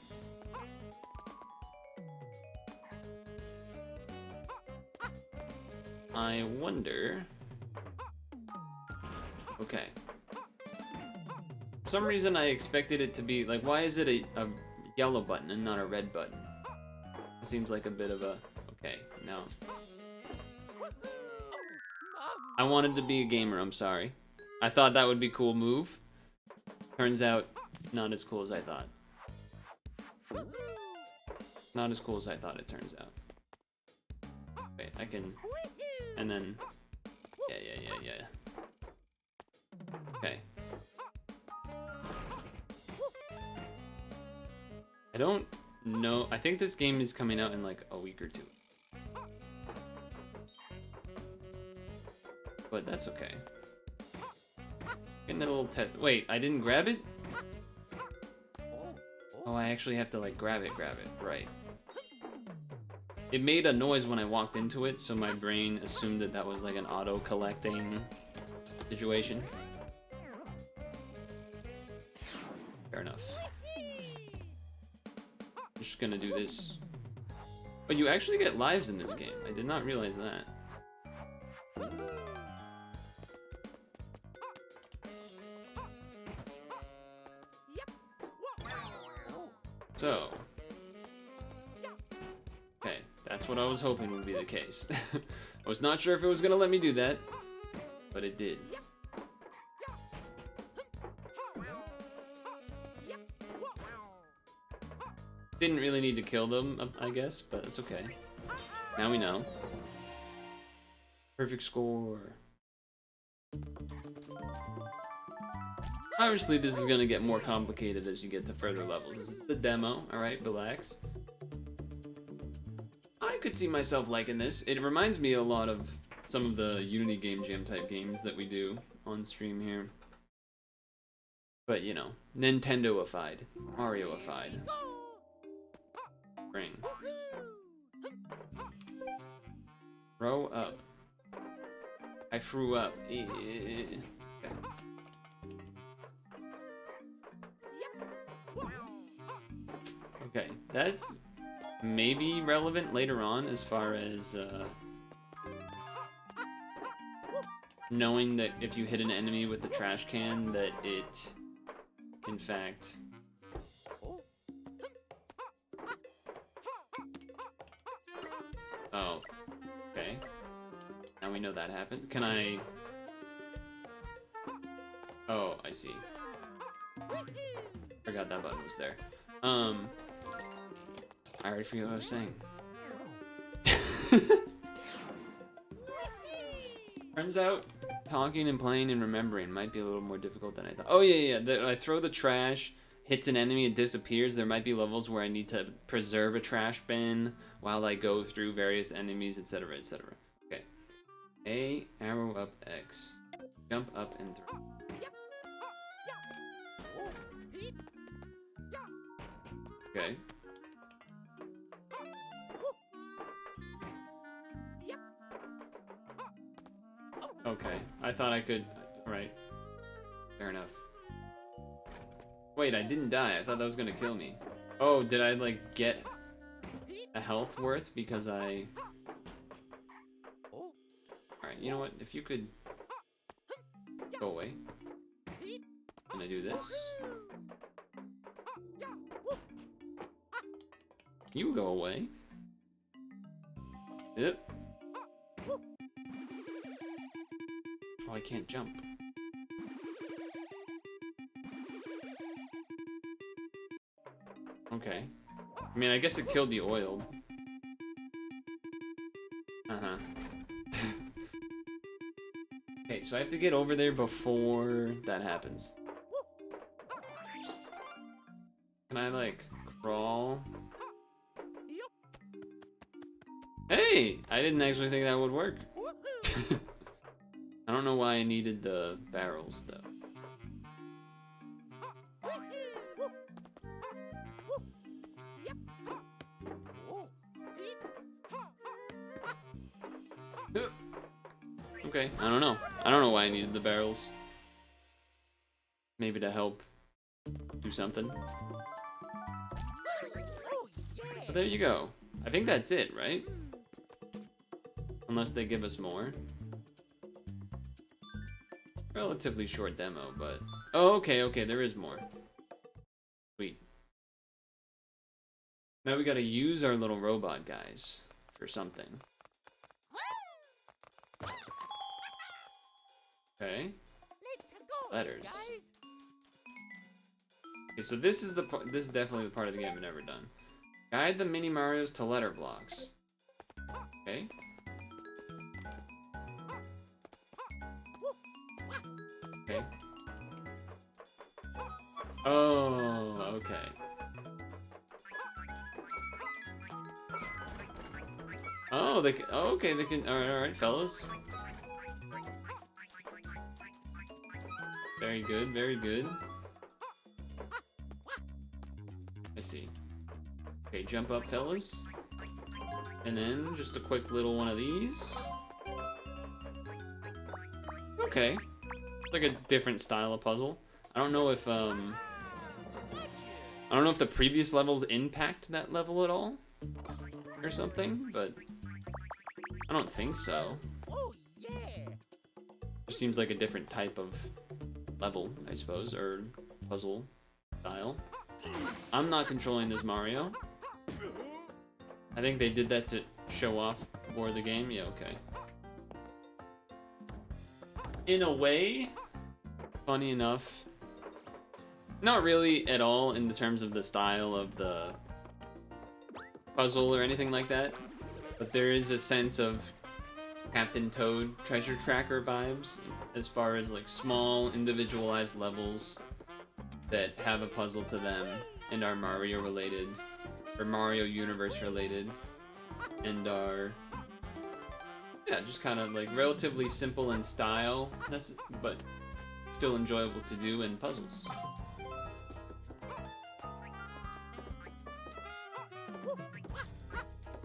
I wonder... Okay. For some reason I expected it to be... Like, why is it a yellow button and not a red button? It seems like a bit of a... Okay, no. I wanted to be a gamer, I'm sorry. I thought that would be a cool move. Turns out, not as cool as I thought. Not as cool as I thought, it turns out. Wait, I can... And then... Yeah. Okay. I don't know... I think this game is coming out in like a week or two. But that's okay. Getting a little wait, I didn't grab it? Oh, I actually have to like grab it, right. It made a noise when I walked into it, so my brain assumed that that was like an auto-collecting situation. Fair enough. I'm just gonna do this. But you actually get lives in this game. I did not realize that. So, okay, that's what what I was hoping would be the case. I was not sure if it was gonna let me do that, but it did. Didn't really need to kill them, I guess, but it's okay. Now we know. Perfect score. Obviously, this is gonna get more complicated as you get to further levels. This is the demo, alright? Relax. I could see myself liking this. It reminds me a lot of some of the Unity Game Jam type games that we do on stream here. But, you know, Nintendo-ified. Mario-ified. Ring. Throw up. I threw up. Okay. Okay, that's maybe relevant later on as far as knowing that if you hit an enemy with the trash can that it, in fact... Oh, okay. Now we know that happened. Can I... Oh, I see. Forgot that button was there. I already forget what I was saying. Turns out, talking and playing and remembering might be a little more difficult than I thought. Oh yeah. I throw the trash, hits an enemy, and disappears. There might be levels where I need to preserve a trash bin while I go through various enemies, etc., etc. Okay. A, arrow up, X. Jump up and through. Okay. Okay, I thought I could... Alright. Fair enough. Wait, I didn't die. I thought that was gonna kill me. Oh, did I, like, get a health worth because I... Alright, you know what? If you could... Go away. Can I do this? You go away. Yep. Oh, I can't jump. Okay. I mean, I guess it killed the oil. Uh-huh. Okay, so I have to get over there before that happens. Can I, like, crawl? Hey! I didn't actually think that would work. I don't know why I needed the barrels, though. Okay, I don't know. I don't know why I needed the barrels. Maybe to help do something. But there you go. I think that's it, right? Unless they give us more. Relatively short demo, but... Oh, okay, there is more. Sweet. Now we gotta use our little robot guys for something. Okay. Letters. Okay, so this is this is definitely the part of the game I've never done. Guide the mini Marios to letter blocks. Okay. Okay. Oh, okay. Oh, they can. Oh, okay, they can. All right, fellas. Very good, very good. I see. Okay, jump up, fellas. And then just a quick little one of these. Okay. It's like a different style of puzzle. I don't know if the previous levels impact that level at all or something, but I don't think so. It seems like a different type of level, I suppose, or puzzle style. I'm not controlling this Mario. I think they did that to... show off more of the game? Yeah, okay. In a way, funny enough, not really at all in the terms of the style of the puzzle or anything like that, but there is a sense of Captain Toad Treasure Tracker vibes as far as like small individualized levels that have a puzzle to them and are Mario related or Mario universe related and are just kind of like relatively simple in style, but still enjoyable to do in puzzles.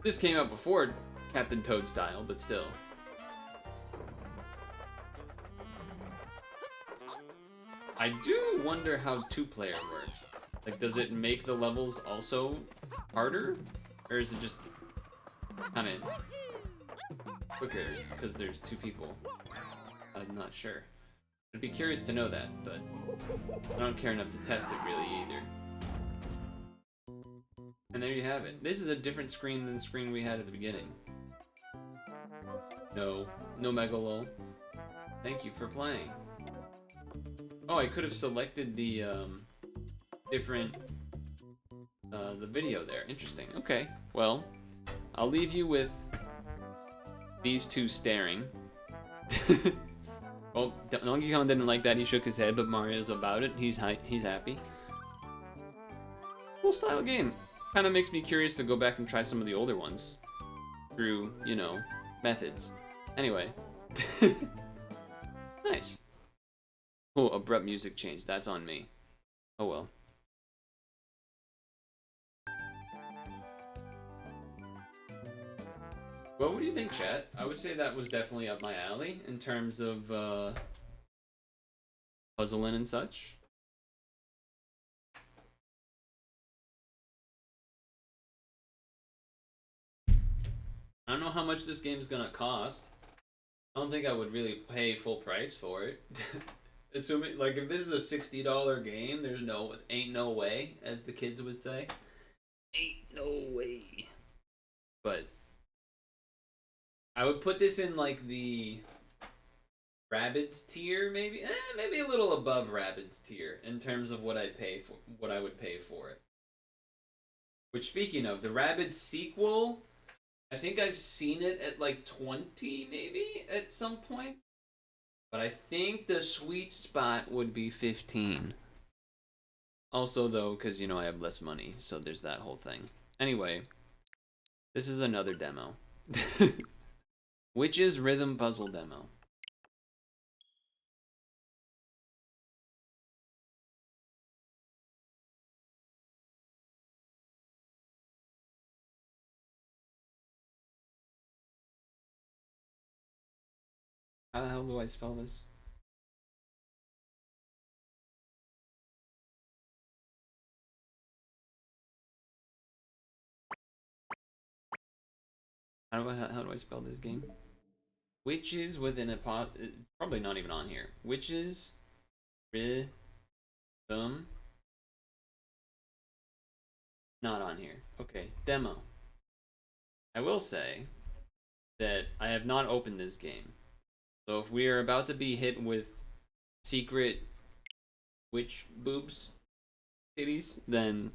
This came out before Captain Toad style, but still. I do wonder how 2-player works. Like, does it make the levels also harder? Or is it just kind of quicker because there's 2 people? I'm not sure. I'd be curious to know that, but I don't care enough to test it really either. And there you have it. This is a different screen than the screen we had at the beginning. No Megalol. Thank you for playing. Oh, I could have selected the different the video there. Interesting. Okay. Well, I'll leave you with these two staring. Well, Donkey Kong didn't like that. He shook his head, but Mario's about it. He's happy. Cool style game. Kind of makes me curious to go back and try some of the older ones through, you know, methods. Anyway. Nice. Oh, abrupt music change. That's on me. Oh well. What do you think, chat? I would say that was definitely up my alley in terms of puzzling and such. I don't know how much this game is gonna cost. I don't think I would really pay full price for it. Assuming, like, if this is a $60 game, ain't no way, as the kids would say. Ain't no way. But I would put this in, like, the Rabbids tier, maybe? Maybe a little above Rabbids tier in terms of what I would pay for it. Which, speaking of, the Rabbids sequel, I think I've seen it at like 20 maybe at some point. But I think the sweet spot would be 15. Also though, because you know I have less money, so there's that whole thing. Anyway, this is another demo. Witch's Rhythm Puzzle demo. How the hell do I spell this? How do I spell this game? Witches within a pot. It's probably not even on here. Witches Rhythm. Not on here. Okay, demo. I will say that I have not opened this game. So if we are about to be hit with secret witch boobs titties, then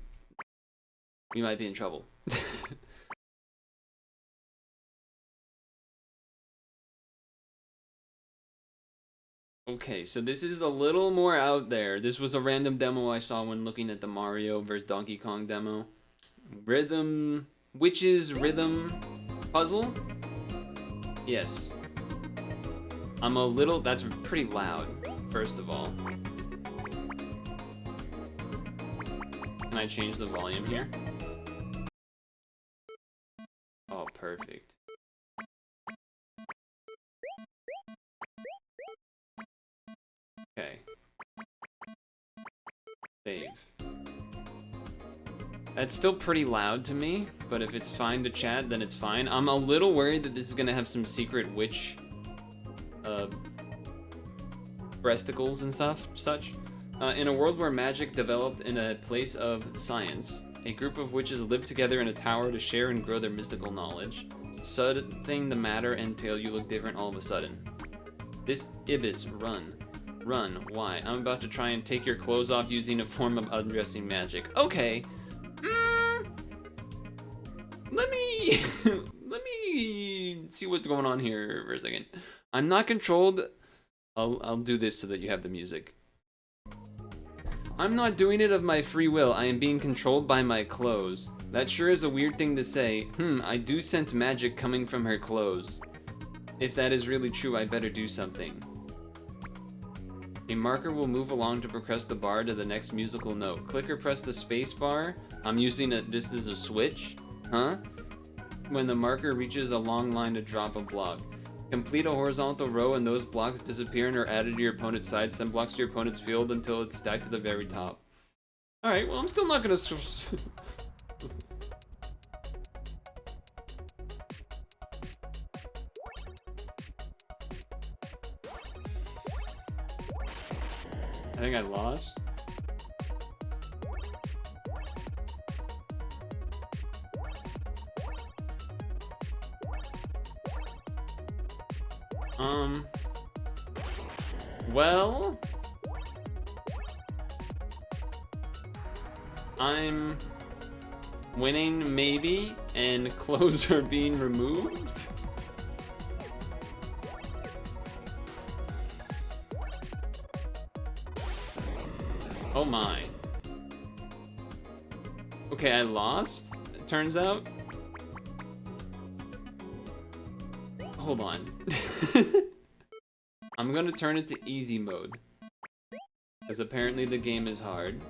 we might be in trouble. Okay, so this is a little more out there. This was a random demo I saw when looking at the Mario vs. Donkey Kong demo. Witch's Rhythm Puzzle? Yes. That's pretty loud, first of all. Can I change the volume here? Oh, perfect. Okay. Save. That's still pretty loud to me, but if it's fine to chat, then it's fine. I'm a little worried that this is gonna have some secret witch breasticles and such. In a world where magic developed in a place of science, a group of witches live together in a tower to share and grow their mystical knowledge. something the matter until you look different all of a sudden. This Ibis, run. Run. Why? I'm about to try and take your clothes off using a form of undressing magic. Okay. Let me let me see what's going on here for a second. I'm not controlled. I'll do this so that you have the music. I'm not doing it of my free will. I am being controlled by my clothes. That sure is a weird thing to say. I do sense magic coming from her clothes. If that is really true, I better do something. A marker will move along to progress the bar to the next musical note. Click or press the space bar. I'm using this is a switch. Huh? When the marker reaches a long line to drop a block. Complete a horizontal row and those blocks disappear and are added to your opponent's side. Send blocks to your opponent's field until it's stacked to the very top. Alright, well I'm still not gonna... I think I lost. Well, I'm winning maybe, and clothes are being removed. Oh my. Okay, I lost, it turns out. Hold on. I'm gonna turn it to easy mode, because apparently the game is hard.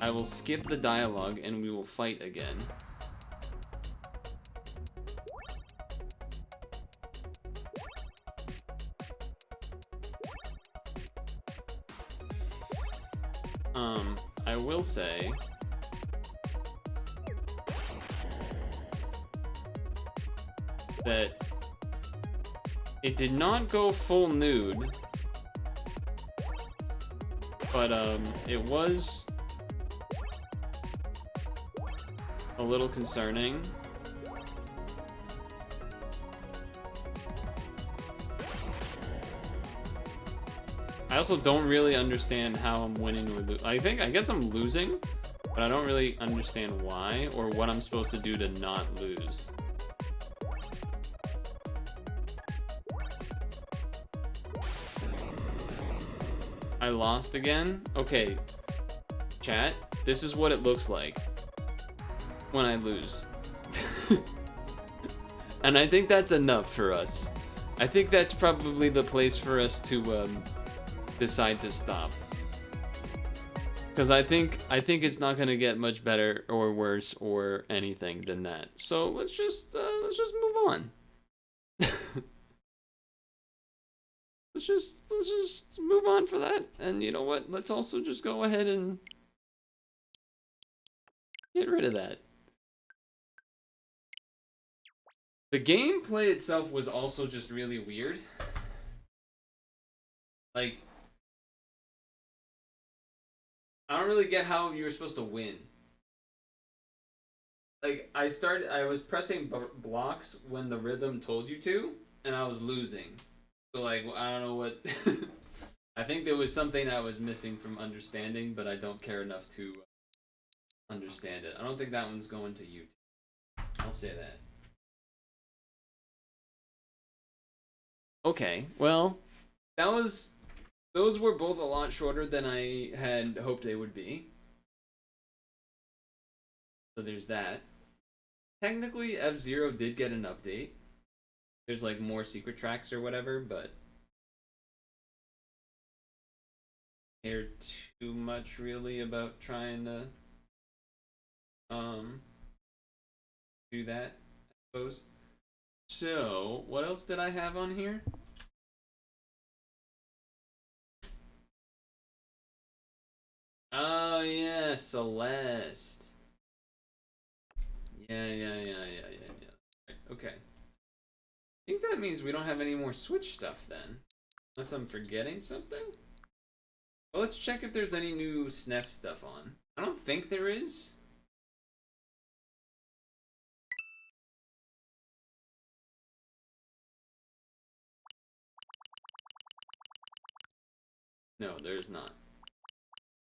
I will skip the dialogue and we will fight again. I will say that it did not go full nude, but it was a little concerning. I also don't really understand how I'm winning or losing. I guess I'm losing, but I don't really understand why or what I'm supposed to do to not lose. I lost again? Okay, chat, this is what it looks like when I lose. And I think that's enough for us. I think that's probably the place for us to decide to stop. Because I think it's not gonna get much better or worse or anything than that. So let's just move on. Let's just move on for that. And you know what? Let's also just go ahead and get rid of that. The gameplay itself was also just really weird. Like, I don't really get how you were supposed to win. Like, I was pressing blocks when the rhythm told you to, and I was losing. So, like, I don't know what... I think there was something I was missing from understanding, but I don't care enough to understand it. I don't think that one's going to YouTube. I'll say that. Okay, well, those were both a lot shorter than I had hoped they would be. So there's that. Technically, F-Zero did get an update. There's like more secret tracks or whatever, but I don't care too much really about trying to do that, I suppose. So, what else did I have on here? Oh yeah, Celeste. Yeah. Okay. I think that means we don't have any more Switch stuff then. Unless I'm forgetting something? Well, let's check if there's any new SNES stuff on. I don't think there is. No, there's not.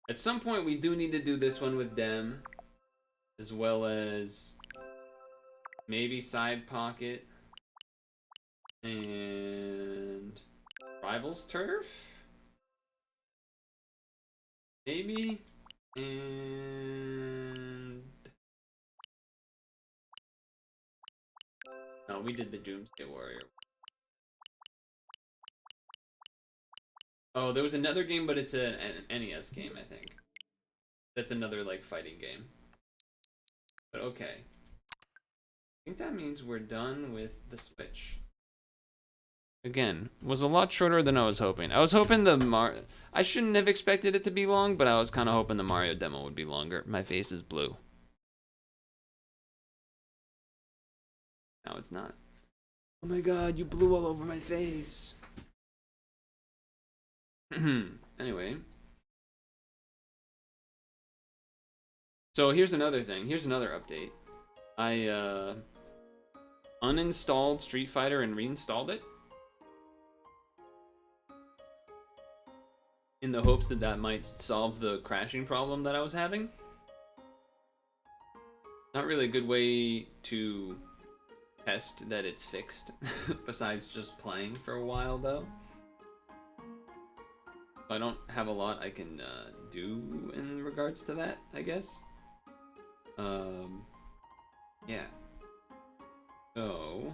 At some point, we do need to do this one with them, as well as maybe Side Pocket and Rivals Turf, maybe, and no, we did the Doomsday Warrior. Oh, there was another game, but it's an NES game, I think. That's another, like, fighting game. But okay. I think that means we're done with the Switch. Again, was a lot shorter than I was hoping. I was hoping I shouldn't have expected it to be long, but I was kind of hoping the Mario demo would be longer. My face is blue. Now it's not. Oh my god, you blew all over my face. Anyway. So here's another thing. Here's another update. I uninstalled Street Fighter and reinstalled it, in the hopes that that might solve the crashing problem that I was having. Not really a good way to test that it's fixed, besides just playing for a while though. I don't have a lot I can do in regards to that, I guess. Yeah. So...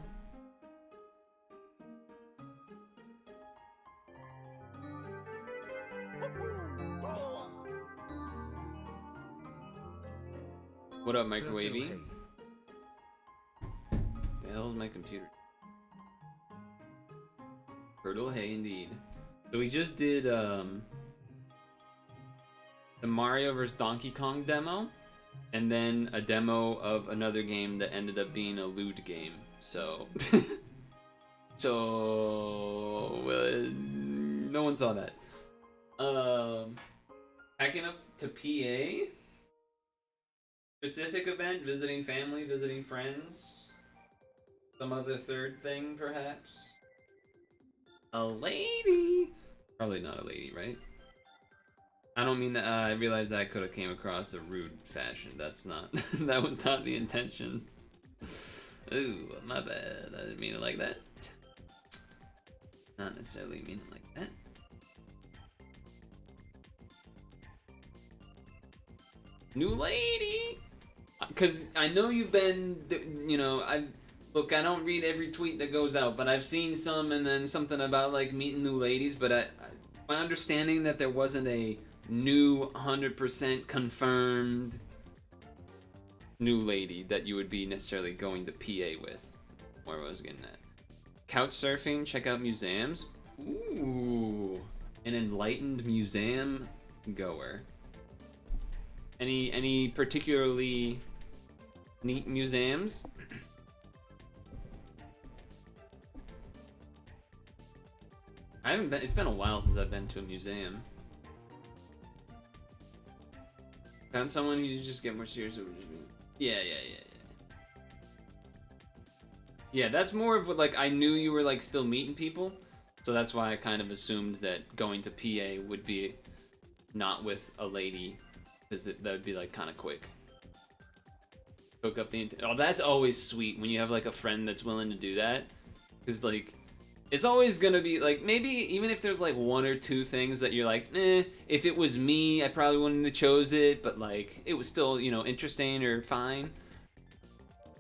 What up, Microwavy? The hell is my computer? Purtle, hey, indeed. So we just did the Mario vs. Donkey Kong demo, and then a demo of another game that ended up being a lewd game. So, no one saw that. Packing up to PA. Specific event, visiting family, visiting friends. Some other third thing, perhaps. A lady. Probably not a lady, right? I don't mean that. I realized that I could have came across a rude fashion. That's not. That was not the intention. Ooh, my bad. I didn't mean it like that. Not necessarily mean it like that. New lady. Because I know you've been, you know, I don't read every tweet that goes out, but I've seen some, and then something about like meeting new ladies. But my understanding that there wasn't a new 100% confirmed new lady that you would be necessarily going to PA with. Where I was getting at. Couch surfing. Check out museums. Ooh, an enlightened museum goer. Any particularly neat museums? I haven't been. It's been a while since I've been to a museum. Found someone who you just get more serious. Yeah. Yeah, that's more of what, like, I knew you were like still meeting people, so that's why I kind of assumed that going to PA would be not with a lady, because that would be like kind of quick. Hook up the oh, that's always sweet when you have like a friend that's willing to do that, because like it's always gonna be like, maybe even if there's like one or two things that you're like, if it was me I probably wouldn't have chose it, but like it was still, you know, interesting or fine.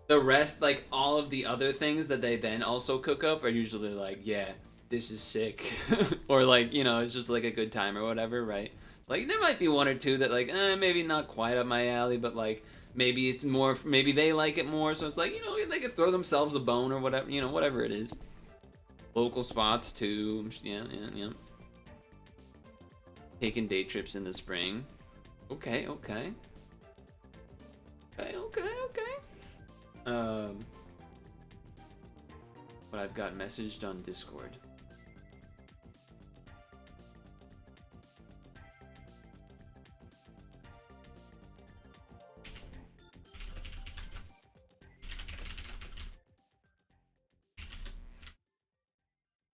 The rest, like all of the other things that they then also cook up, are usually like, yeah, this is sick. Or like, you know, it's just like a good time or whatever, right? It's like there might be one or two that like, maybe not quite up my alley, but like maybe it's more, maybe they like it more, so it's like, you know, they could throw themselves a bone or whatever, you know, whatever it is. Local spots too, yeah. Taking day trips in the spring. Okay. But I've got messaged on Discord.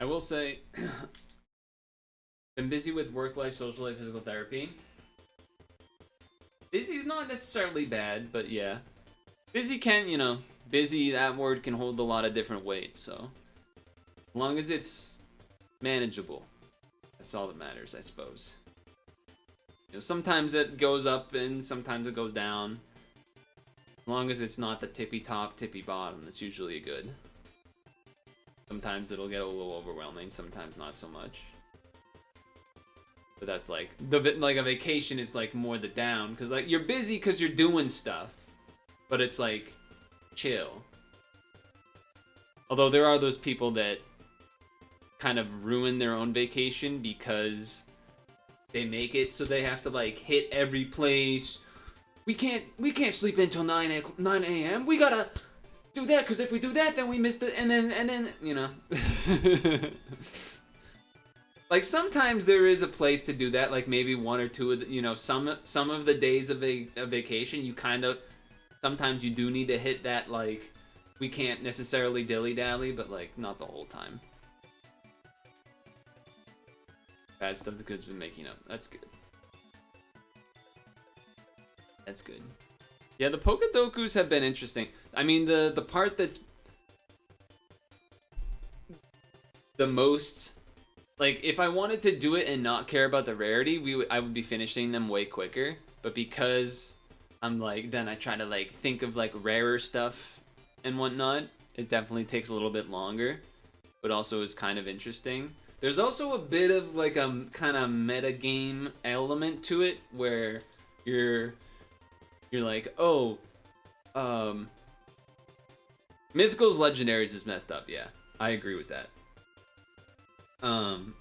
I will say, Been busy with work life, social life, physical therapy. Busy's not necessarily bad, but yeah. Busy can, you know, busy, that word can hold a lot of different weight, so. As long as it's manageable. That's all that matters, I suppose. You know, sometimes it goes up and sometimes it goes down. As long as it's not the tippy top, tippy bottom, that's usually good. Sometimes it'll get a little overwhelming, sometimes not so much. But that's like a vacation is like more the down, because like you're busy because you're doing stuff, but it's like chill. Although there are those people that kind of ruin their own vacation because they make it so they have to like hit every place. We can't sleep until 9 a.m. We gotta do that because if we do that, then we miss the and then you know. Like sometimes there is a place to do that. Like maybe one or two of the, you know, some of the days of a vacation you kind of sometimes you do need to hit that, like we can't necessarily dilly dally, but like not the whole time. Bad stuff the kid's been making up. That's good. That's good. Yeah, the Pokedokus have been interesting. I mean, the part that's the most, like, if I wanted to do it and not care about the rarity, I would be finishing them way quicker. But because I'm like, then I try to like think of like rarer stuff and whatnot, it definitely takes a little bit longer, but also is kind of interesting. There's also a bit of like a kind of metagame element to it where you're like, oh, Mythicals Legendaries is messed up, yeah. I agree with that.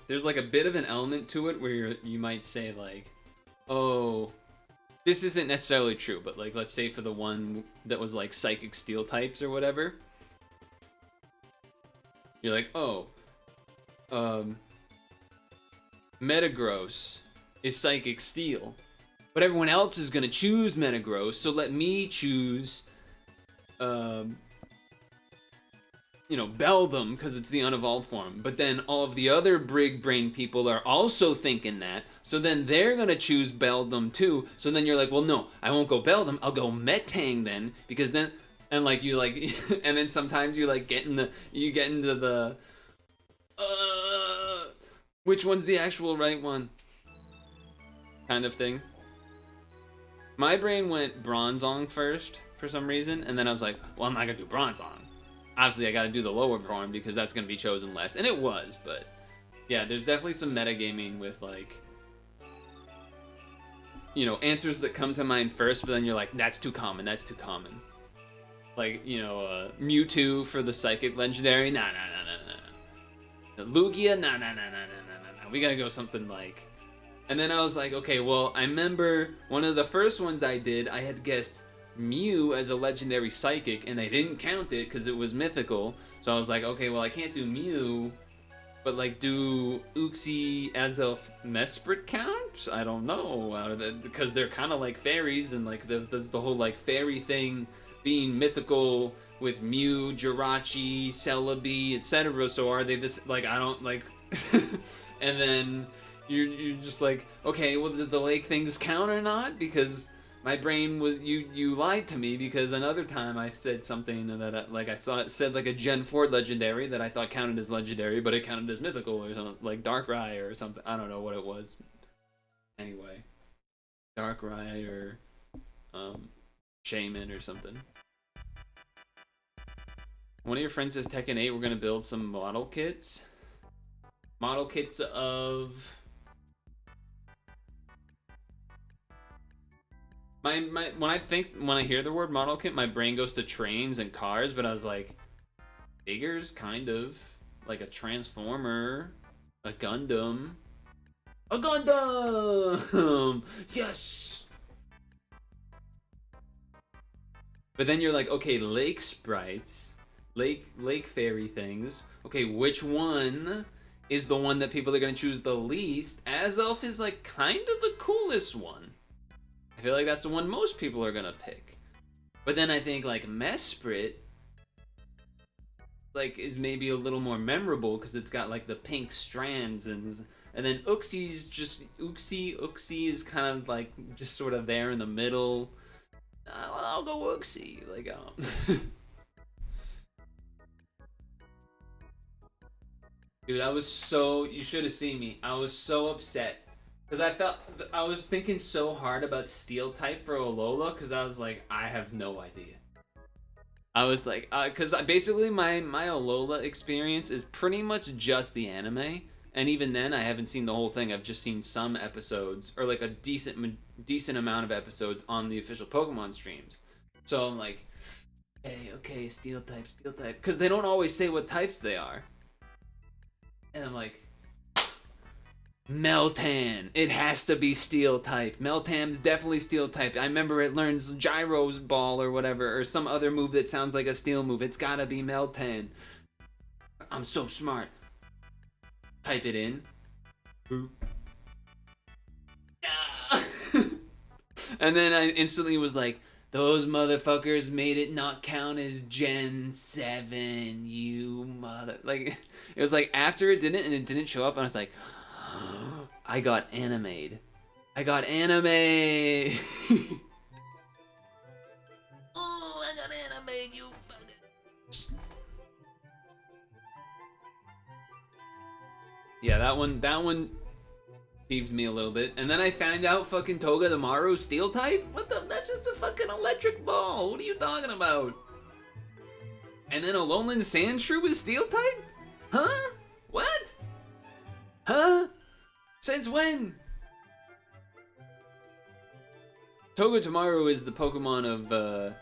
There's like a bit of an element to it where you might say like, oh, this isn't necessarily true, but like let's say for the one that was like Psychic Steel types or whatever, you're like, oh, Metagross is Psychic Steel, but everyone else is gonna choose Metagross, so let me choose, you know, Beldum, because it's the unevolved form. But then all of the other big brain people are also thinking that, so then they're gonna choose Beldum too. So then you're like, well, no, I won't go Beldum, I'll go Metang then, because then, and like you like, and then sometimes you like get into the, which one's the actual right one? Kind of thing. My brain went Bronzong first for some reason, and then I was like, well, I'm not gonna do Bronzong. Obviously, I gotta do the lower form because that's gonna be chosen less, and it was, but yeah, there's definitely some metagaming with like, you know, answers that come to mind first, but then you're like, that's too common, that's too common. Like, you know, Mewtwo for the Psychic Legendary, nah. Lugia, nah. We gotta go something like. And then I was like, okay, well, I remember one of the first ones I did, I had guessed Mew as a legendary psychic, and they didn't count it because it was mythical. So I was like, okay, well, I can't do Mew, but like, do Uxie as a Mesprit count? I don't know, because they're kind of like fairies, and like there's the whole like fairy thing being mythical with Mew, Jirachi, Celebi, etc. So are they this, like, I don't like. And then you're just like, okay, well, did the lake things count or not? Because my brain was, you lied to me, because another time I said something that like I saw it said like a Gen 4 legendary that I thought counted as legendary, but it counted as mythical or something, like Darkrai or something. I don't know what it was. Anyway, Darkrai or Shaman or something. One of your friends says Tekken 8, we're gonna build some model kits. Model kits of when I hear the word model kit, my brain goes to trains and cars, but I was like, figures, kind of like a Transformer, a Gundam, yes. But then you're like, okay, lake sprites, lake fairy things. Okay, which one is the one that people are gonna choose the least? Azelf is like kind of the coolest one. I feel like that's the one most people are gonna pick. But then I think like Mesprit like is maybe a little more memorable because it's got like the pink strands, and And then Uxie's just Uxie is kind of like just sort of there in the middle. I'll go Uxie. Like, dude, you should have seen me. I was so upset. Because I was thinking so hard about Steel type for Alola, because I was like, I have no idea. I was like, because basically my Alola experience is pretty much just the anime. And even then, I haven't seen the whole thing. I've just seen some episodes, or like a decent amount of episodes on the official Pokemon streams. So I'm like, hey, okay, Steel type. Because they don't always say what types they are. And I'm like, Meltan. It has to be Steel type. Meltan's definitely Steel type. I remember it learns Gyro's Ball or whatever, or some other move that sounds like a Steel move. It's gotta be Meltan. I'm so smart. Type it in. Boop. And then I instantly was like, those motherfuckers made it not count as Gen 7, you mother... Like, it was like after it didn't, and it didn't show up, and I was like, I got animated. I got anime. Oh, I got animated, you fucking... Yeah, that one peeved me a little bit. And then I found out fucking Togedemaru's Steel type? What the? That's just a fucking electric ball. What are you talking about? And then Alolan Sandshrew is Steel type? Huh? What? Huh? Since when? Togedemaru is the Pokemon of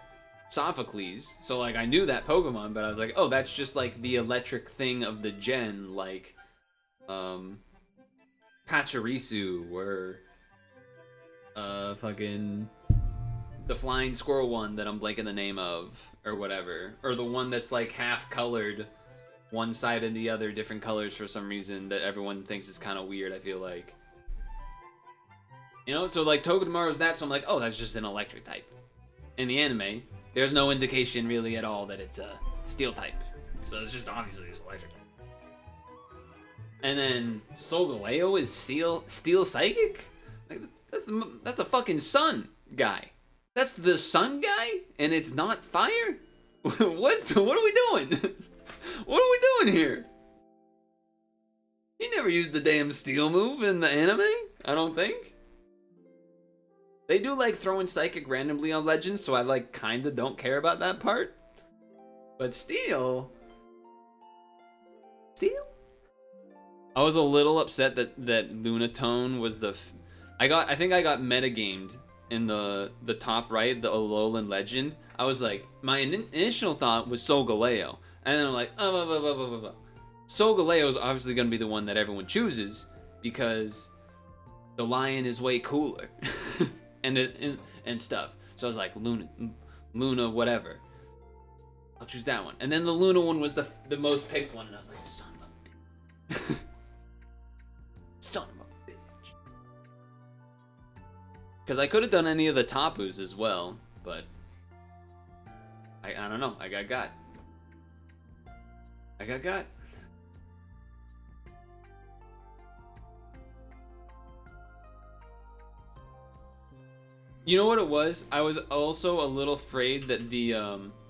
Sophocles. So like I knew that Pokemon, but I was like, oh, that's just like the electric thing of the gen, like Pachirisu or fucking the flying squirrel one that I'm blanking the name of or whatever, or the one that's like half colored, one side and the other different colors for some reason that everyone thinks is kind of weird. I feel like, you know, so like Togedemaru's that, so I'm like, oh, that's just an electric type. In the anime, there's no indication really at all that it's a Steel type, so it's just obviously it's electric. And then Solgaleo is Steel Psychic? Like, that's a fucking sun guy. That's the sun guy? And it's not fire? What are we doing? What are we doing here? He never used the damn Steel move in the anime, I don't think. They do like throwing Psychic randomly on Legends, so I like kinda don't care about that part. But Steel? I was a little upset that Lunatone was the... I think I got metagamed in the top right, the Alolan Legend. I was like, my initial thought was Solgaleo. And then I'm like, Solgaleo is obviously going to be the one that everyone chooses because the lion is way cooler. and stuff. So I was like, Luna, whatever. I'll choose that one. And then the Luna one was the most picked one, and I was like, son of a bitch. Son of a bitch. Because I could have done any of the Tapus as well, but I don't know. I got. You know what it was? I was also a little afraid that the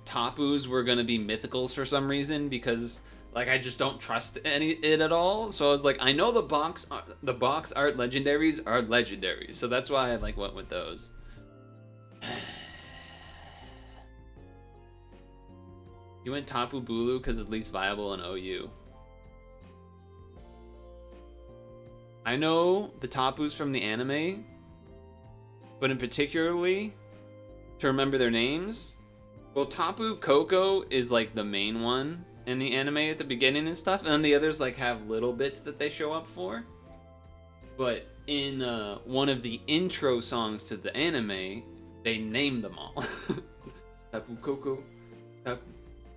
Tapus were gonna be mythicals for some reason, because like I just don't trust it at all. So I was like, I know the box art legendaries are legendaries, so that's why I like went with those. You went Tapu Bulu because it's least viable in OU. I know the Tapus from the anime, but in particularly to remember their names. Well, Tapu Koko is like the main one in the anime at the beginning and stuff, and then the others like have little bits that they show up for. But in one of the intro songs to the anime, they name them all. Tapu Koko,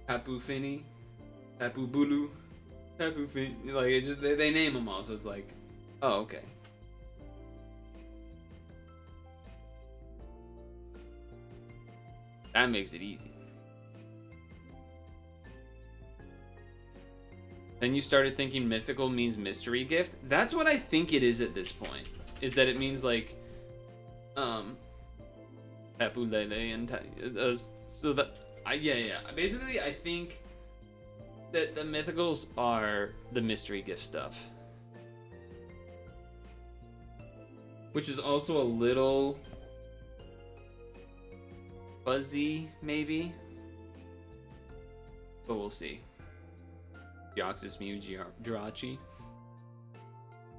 Tapu Fini, Tapu Bulu, Tapu Fini. Like it just they name them all, so it's like, oh okay. That makes it easy. Then you started thinking mythical means mystery gift. That's what I think it is at this point. Is that it means like, Tapu Lele and so that yeah. Basically, I think that the mythicals are the mystery gift stuff, which is also a little fuzzy, maybe. But we'll see. Deoxys Mew Jirachi.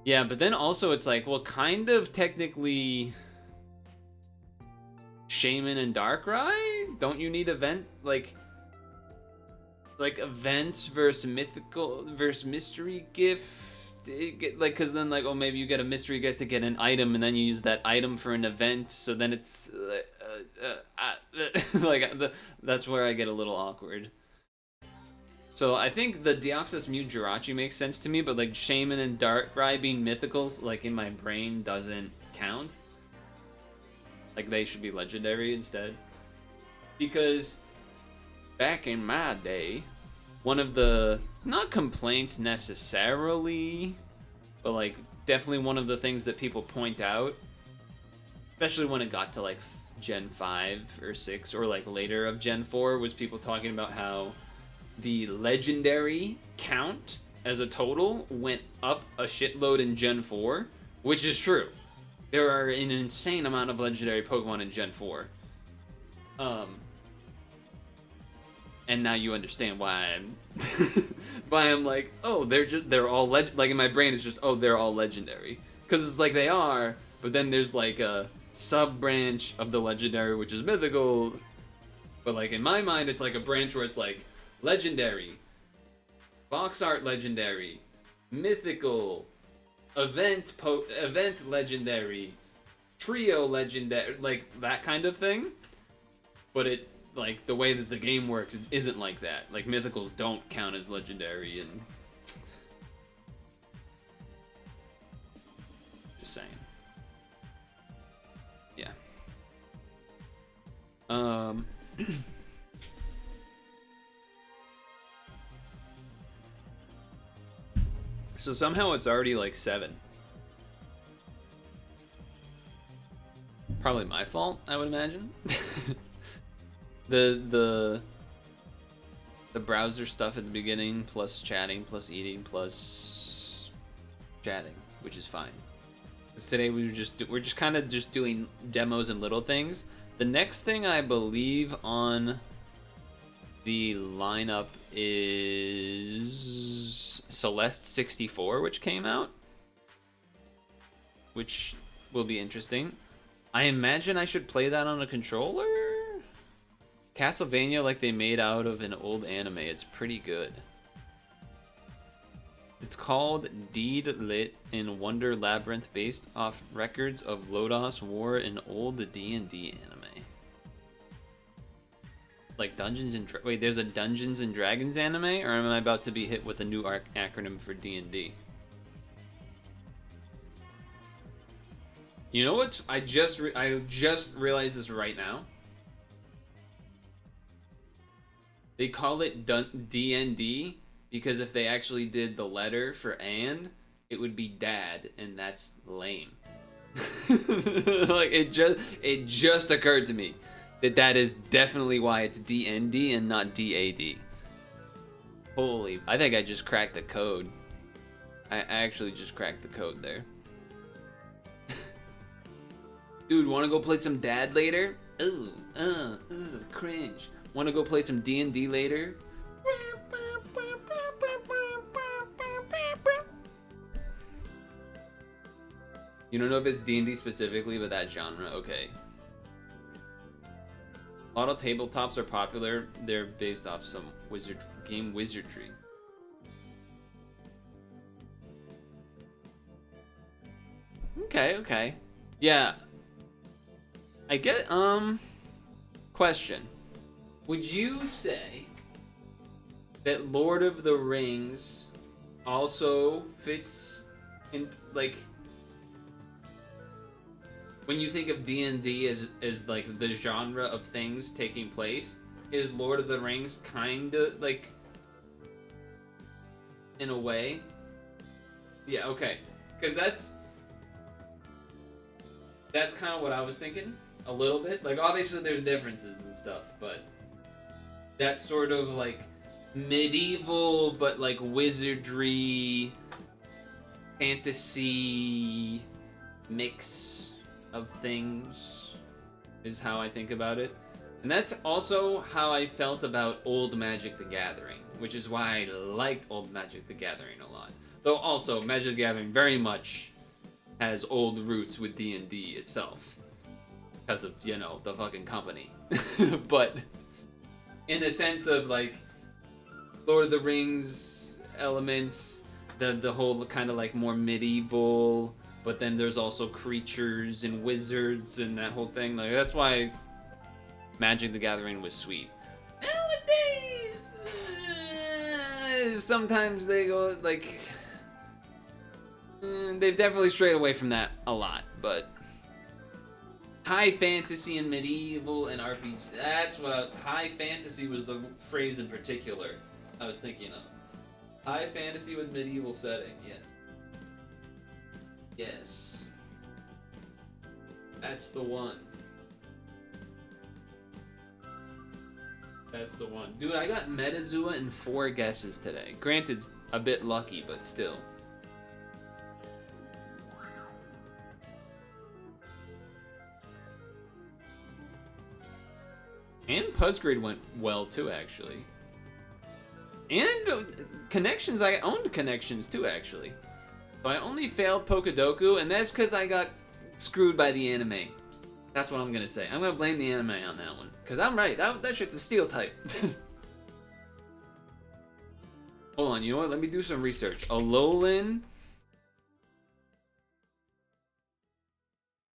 Yeah, but then also it's like, well, kind of technically Shaman and Darkrai? Don't you need events like events versus mythical versus mystery gift? Like, cause then like, oh, maybe you get a mystery gift to get an item, and then you use that item for an event. So then it's that's where I get a little awkward. So I think the Deoxys Mew Jirachi makes sense to me, but like Shaman and Darkrai being mythicals, like in my brain doesn't count. Like they should be legendary instead. Because back in my day, one of the, not complaints necessarily, but like definitely one of the things that people point out, especially when it got to like Gen 5 or 6 or like later of Gen 4, was people talking about how the legendary count as a total went up a shitload in Gen 4, which is true. There are an insane amount of legendary Pokemon in Gen 4. And now you understand why I'm like, oh, they're all like in my brain it's just, oh, they're all legendary. Cuz it's like they are, but then there's like a sub branch of the legendary which is mythical. But like in my mind it's like a branch where it's like legendary, box art legendary, mythical, event legendary, trio legendary, like that kind of thing. But it, like, the way that the game works isn't like that. Like mythicals don't count as legendary, and just saying. Yeah. So somehow it's already like 7. Probably my fault, I would imagine. the browser stuff at the beginning, plus chatting, plus eating, plus chatting, which is fine. 'Cause today we're just kind of just doing demos and little things. The next thing I believe on the lineup is Celeste 64, which came out, which will be interesting. I imagine I should play that on a controller. Castlevania, like they made out of an old anime, it's pretty good. It's called Deed Lit in Wonder Labyrinth, based off records of Lodos War, an old D&D anime. Like Dungeons and wait, there's a Dungeons and Dragons anime, or am I about to be hit with a new acronym for D&D? You know what's? I just realized this right now. They call it D&D because if they actually did the letter for and, it would be dad, and that's lame. Like it just occurred to me that is definitely why it's D&D and not DAD. Holy, I think I just cracked the code. I actually just cracked the code there. Dude, wanna go play some dad later? Ooh, cringe. Wanna go play some D&D later? You don't know if it's D&D specifically, but that genre, okay. A lot of tabletops are popular. They're based off some game wizardry. Okay. Yeah. I get, question. Would you say that Lord of the Rings also fits in, like, when you think of D&D as like the genre of things taking place, is Lord of the Rings kind of like, in a way. Yeah, okay. Because that's kind of what I was thinking a little bit. Like, obviously there's differences and stuff, but that sort of like medieval but like wizardry fantasy mix of things is how I think about it. And that's also how I felt about Old Magic the Gathering, which is why I liked Old Magic the Gathering a lot. Though also Magic the Gathering very much has old roots with D&D itself because of, you know, the fucking company. But in the sense of like Lord of the Rings elements, the whole kind of like more medieval, but then there's also creatures and wizards and that whole thing. Like, that's why Magic the Gathering was sweet. Nowadays, sometimes they go like they've definitely strayed away from that a lot, but high fantasy and medieval and RPG, that's what high fantasy was the phrase in particular I was thinking of. High fantasy with medieval setting, yes. Yes. That's the one. That's the one. Dude, I got Metazua in 4 guesses today. Granted, a bit lucky, but still. And Puzzgrade went well too, actually. And Connections, I owned Connections too, actually. So I only failed Pokedoku, and that's because I got screwed by the anime. That's what I'm gonna say. I'm gonna blame the anime on that one. Because I'm right, that shit's a steel type. Hold on, you know what? Let me do some research. Alolan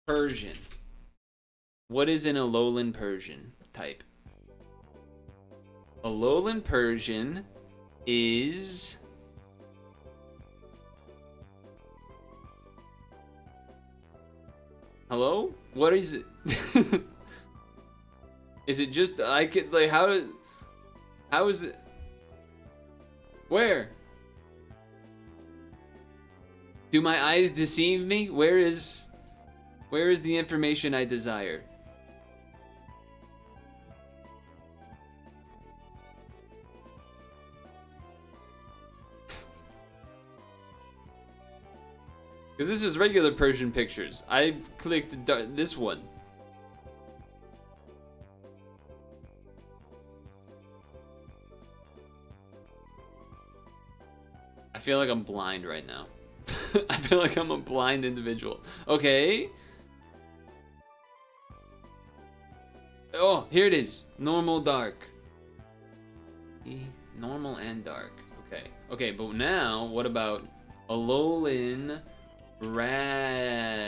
Persian. What is an Alolan Persian type? Alolan Persian is... Hello? What is it? Is it just I could like how is it? Where? Do my eyes deceive me? Where is the information I desire? Because this is regular Persian pictures. I clicked this one. I feel like I'm blind right now. I feel like I'm a blind individual. Okay. Oh, here it is. Normal, dark. Normal and dark. Okay. Okay, but now, what about Alolan Eradicate?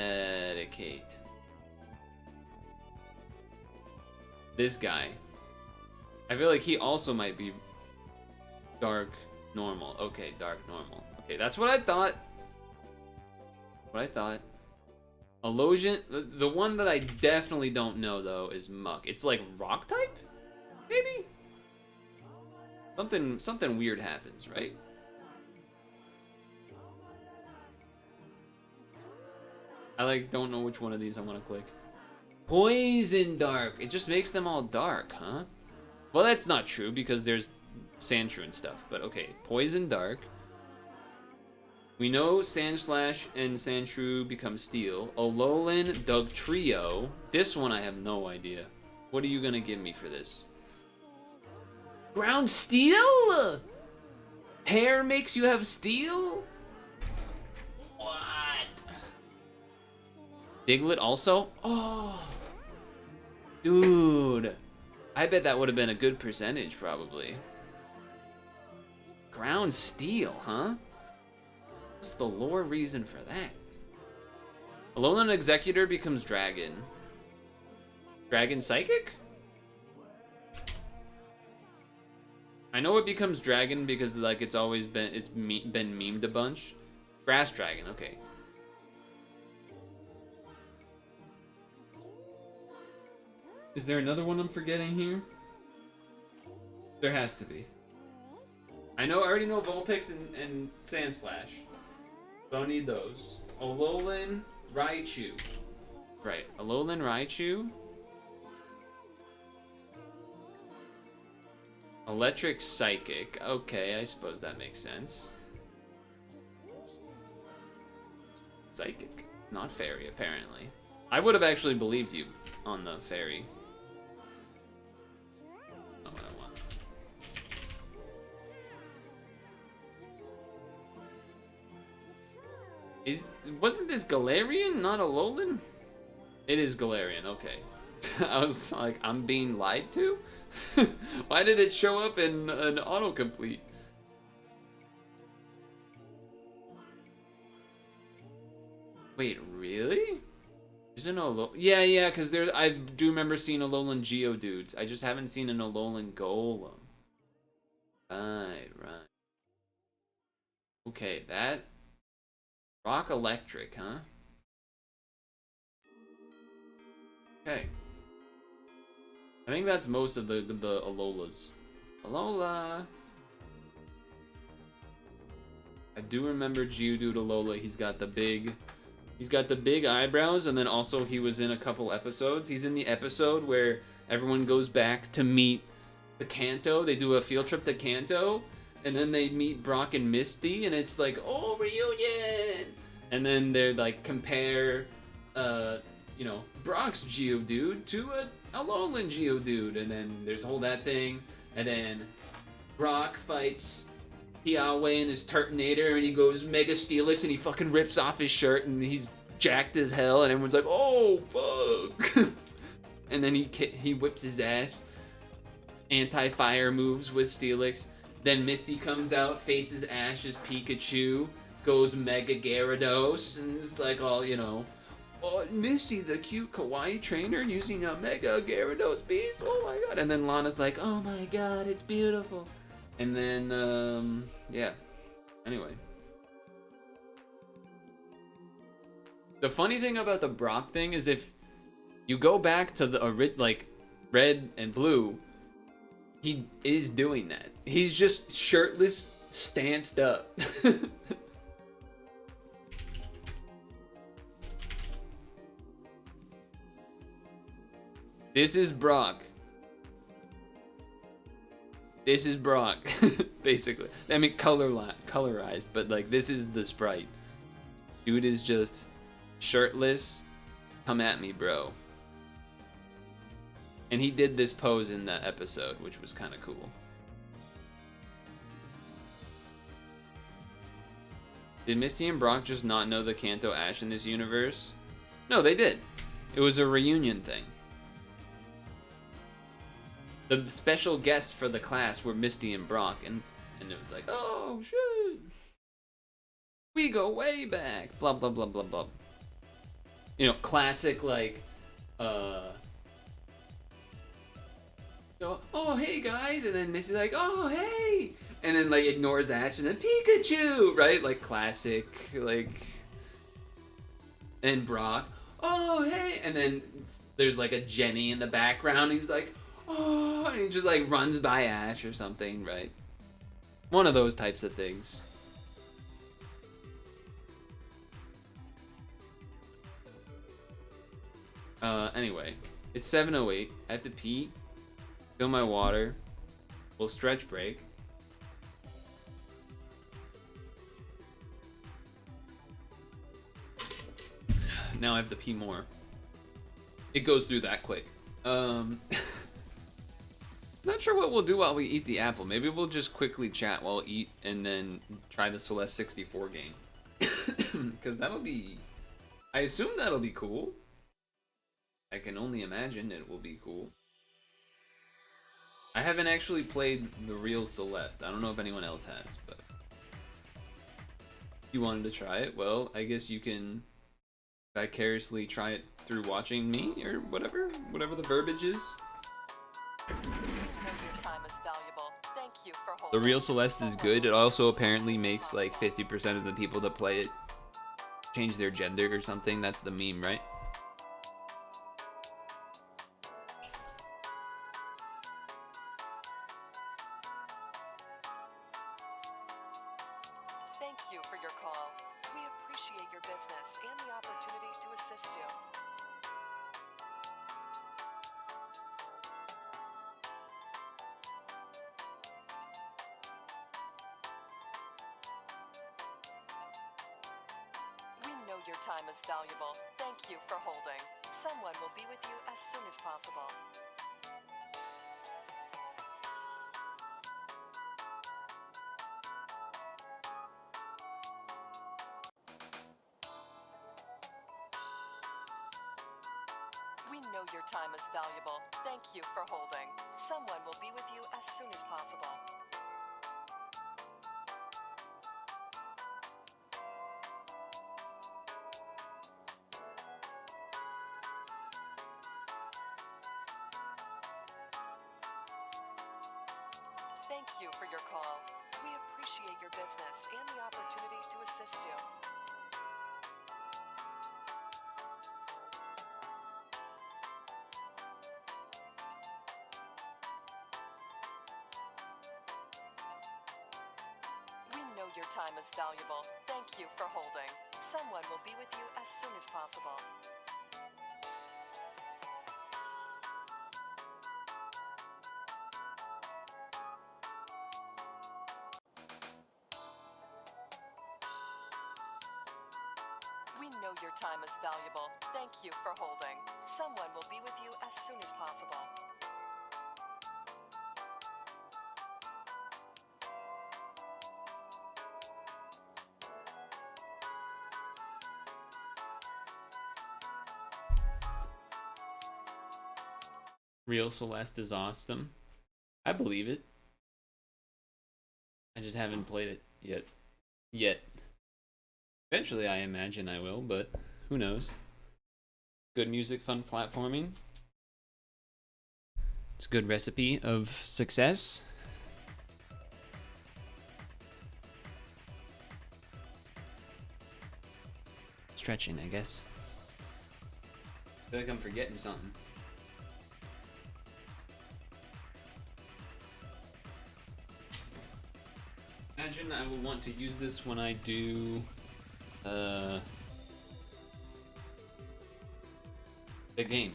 This guy. I feel like he also might be dark normal. Okay, dark normal. Okay, that's what I thought. Alolan, the one that I definitely don't know though is Muck. It's like rock type? Maybe? Something weird happens, right? I like don't know which one of these I want to click. Poison dark. It just makes them all dark, huh? Well, that's not true because there's Sandshrew and stuff, but okay. Poison dark. We know Sandslash and Sandshrew become steel. Alolan Dugtrio. This one I have no idea. What are you gonna give me for this? Ground steel? Hair makes you have steel? What? Diglett also? Oh. Dude. I bet that would have been a good percentage, probably. Ground steel, huh? What's the lore reason for that? Alolan Executor becomes Dragon. Dragon Psychic? I know it becomes Dragon because like it's always been been memed a bunch. Grass Dragon, okay. Is there another one I'm forgetting here? There has to be. I already know Vulpix and Sandslash. Don't need those. Alolan Raichu. Right, Alolan Raichu. Electric Psychic. Okay, I suppose that makes sense. Psychic. Not Fairy, apparently. I would have actually believed you on the Fairy. Not what I want. Wasn't this Galarian, not Alolan? It is Galarian, okay. I was like, I'm being lied to? Why did it show up in an autocomplete? Wait, really? There's an Alolan... Yeah, because I do remember seeing Alolan Geodudes. I just haven't seen an Alolan Golem. Right. Okay, that... Rock Electric, huh? Okay. I think that's most of the Alolas. Alola! I do remember Geodude Alola. He's got the big eyebrows, and then also he was in a couple episodes. He's in the episode where everyone goes back to meet the Kanto. They do a field trip to Kanto, and then they meet Brock and Misty, and it's like, oh, reunion! And then they're like, compare, Brock's Geodude to a Alolan Geodude, and then there's a whole that thing, and then Brock fights Yahweh and his Turtonator, and he goes Mega Steelix, and he fucking rips off his shirt, and he's jacked as hell, and everyone's like, oh, fuck! And then he whips his ass, anti-fire moves with Steelix, then Misty comes out, faces Ash as Pikachu, goes Mega Gyarados, and it's like all, oh, Misty, the cute kawaii trainer using a Mega Gyarados beast, oh my god, and then Lana's like, oh my god, it's beautiful. And then, yeah. Anyway. The funny thing about the Brock thing is if you go back to the red and blue, he is doing that. He's just shirtless, stanced up. This is Brock. This is Brock, basically. I mean, colorized, but like this is the sprite. Dude is just shirtless. Come at me, bro. And he did this pose in the episode, which was kind of cool. Did Misty and Brock just not know the Kanto Ash in this universe? No, they did. It was a reunion thing. The special guests for the class were Misty and Brock, and it was like, oh, shit. We go way back. Blah, blah, blah, blah, blah. Classic, like, so, oh, hey, guys. And then Misty's like, oh, hey. And then, like, ignores Ash, and then Pikachu, right? Like, classic, like. And Brock, oh, hey. And then there's, like, a Jenny in the background. And he's like, oh, and he just like runs by Ash or something, right? One of those types of things. Anyway, it's 7:08. I have to pee, fill my water. We'll stretch break. Now I have to pee more. It goes through that quick. Not sure what we'll do while we eat the apple. Maybe we'll just quickly chat while we eat and then try the Celeste 64 game. Because that'll be... I assume that'll be cool. I can only imagine it will be cool. I haven't actually played the real Celeste. I don't know if anyone else has, but... If you wanted to try it, well, I guess you can vicariously try it through watching me, or whatever the verbiage is. The real Celeste is good. It also apparently makes like 50% of the people that play it change their gender or something. That's the meme, right?
Thank you for your call. We appreciate your business and the opportunity to assist you. We know your time is valuable. Thank you for holding. Someone will be with you as soon as possible. We know your time is valuable. Thank you for holding. Someone will be with you as soon as possible. Thank you for your call. We appreciate your business and the opportunity to assist you. We know your time is valuable. Thank you for holding. Someone will be with you as soon as possible. We know your time is valuable. Thank you for holding. Someone will be with you as soon as possible.
Real Celeste is awesome. I believe it. I just haven't played it yet. Eventually, I imagine I will, but who knows? Good music, fun platforming. It's a good recipe of success. Stretching, I guess. I feel like I'm forgetting something. Imagine I will want to use this when I do the game.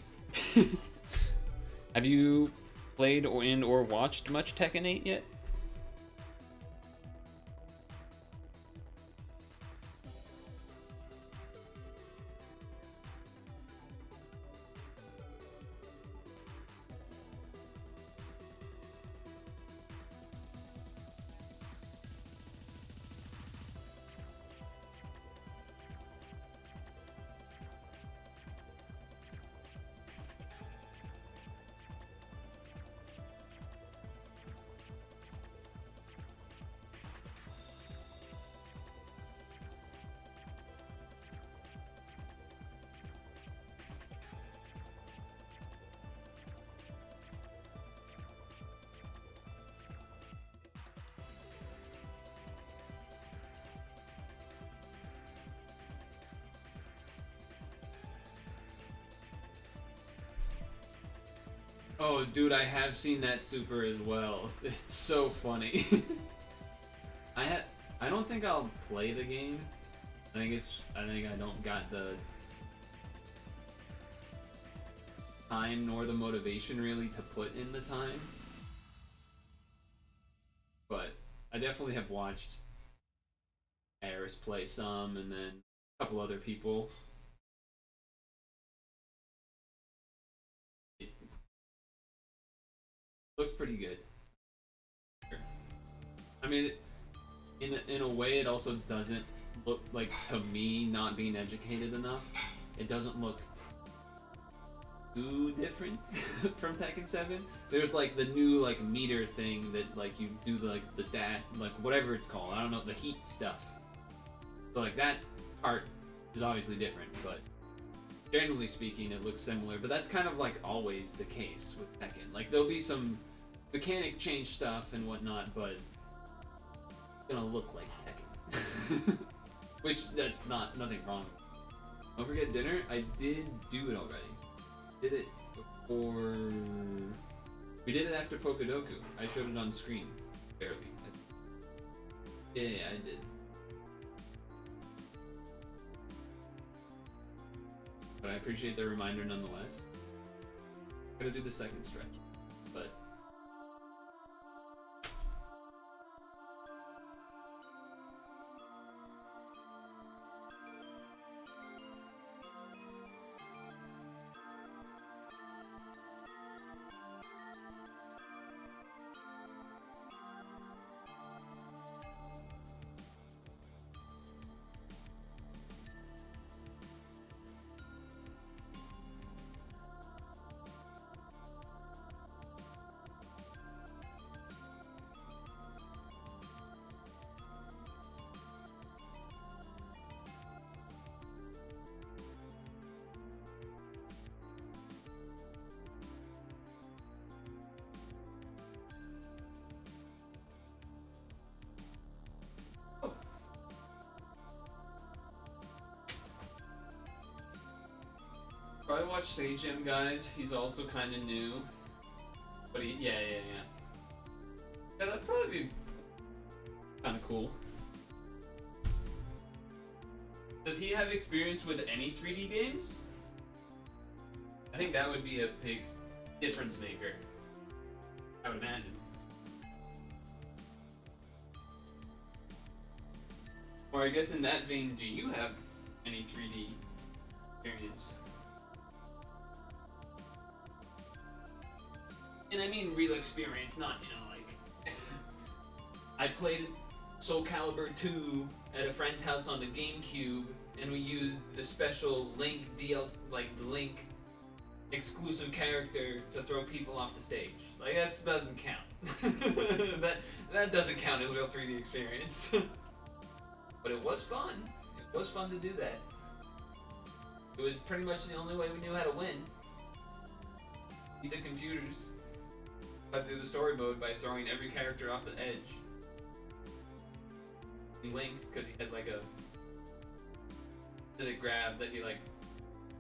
Have you played or watched much Tekken 8 yet? Oh, dude, I have seen that super as well. It's so funny. I don't think I'll play the game. I think I don't got the time nor the motivation really to put in the time. But I definitely have watched Eris play some, and then a couple other people. Looks pretty good. I mean, in a way, it also doesn't look like, to me, not being educated enough, it doesn't look too different from Tekken 7. There's like the new like meter thing that like you do like the dash, like whatever it's called. I don't know, the heat stuff. So like that part is obviously different, but generally speaking, it looks similar. But that's kind of like always the case with Tekken. Like there'll be some mechanic change stuff and whatnot, but it's gonna look like Tekken. Which that's nothing wrong. Don't forget dinner. I did do it already. Did it before. We did it after Pokedoku. I showed it on screen, barely. Yeah, I did. but I appreciate the reminder nonetheless. Gotta do the second stretch, but I watch Sage Him, guys. He's also kind of new, but yeah. Yeah, that'd probably be kind of cool. Does he have experience with any 3D games? I think that would be a big difference maker. I would imagine. Or I guess in that vein, do you have any 3D experience? And I mean real experience, not, like... I played Soul Calibur 2 at a friend's house on the GameCube, and we used the special Link DLC, like the Link exclusive character to throw people off the stage. Like, that doesn't count. that doesn't count as real 3D experience. But it was fun. It was fun to do that. It was pretty much the only way we knew how to win. Beat the computers. Had to do the story mode by throwing every character off the edge. Link, because he had like a grab that he like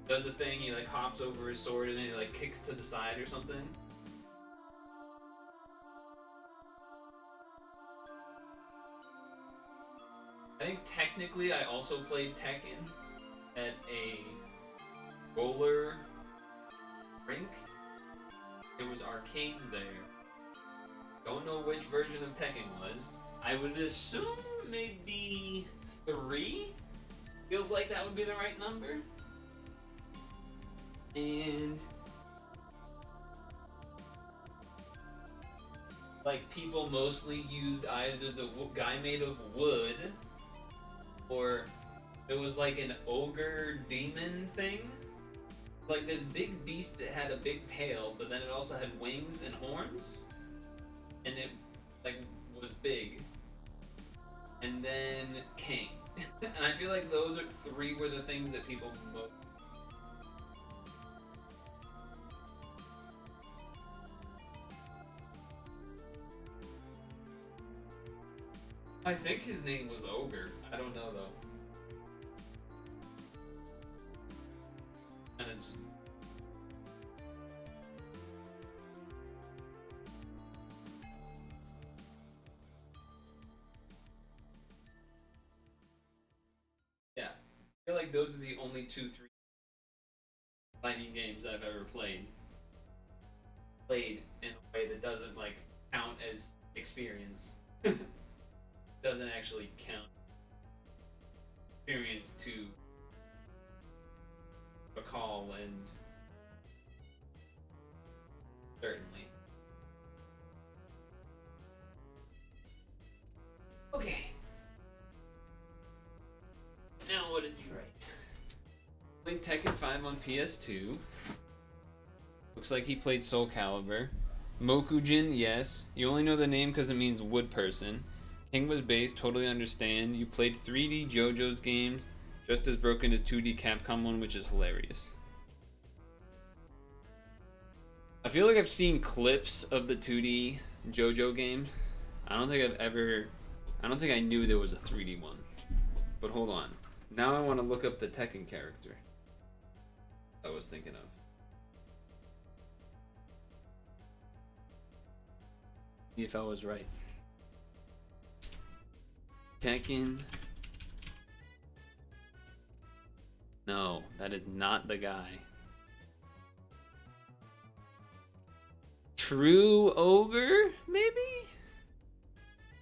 does a thing, he like hops over his sword and then he like kicks to the side or something. I think technically I also played Tekken at a roller rink. There was arcades there. Don't know which version of Tekken was. I would assume maybe 3? Feels like that would be the right number. And like people mostly used either the guy made of wood or it was like an ogre demon thing. Like this big beast that had a big tail, but then it also had wings and horns, and it like was big. And then king, and I feel like those 3 were the things that people most. I think his name was Ogre. I don't know though. And it's yeah. I feel like those are the only 2-3 fighting games I've ever played. Played in a way that doesn't like count as experience. Doesn't actually count experience to recall and certainly. Okay. Now what did you write? Played Tekken 5 on PS2. Looks like he played Soul Calibur. Mokujin, yes. You only know the name because it means wood person. King was based, totally understand. You played 3D JoJo's games, just as broken as 2D Capcom one, which is hilarious. I feel like I've seen clips of the 2D JoJo game. I don't think I knew there was a 3D one. But hold on. Now I want to look up the Tekken character I was thinking of. See if I was right. Tekken No, that is not the guy. True ogre, maybe?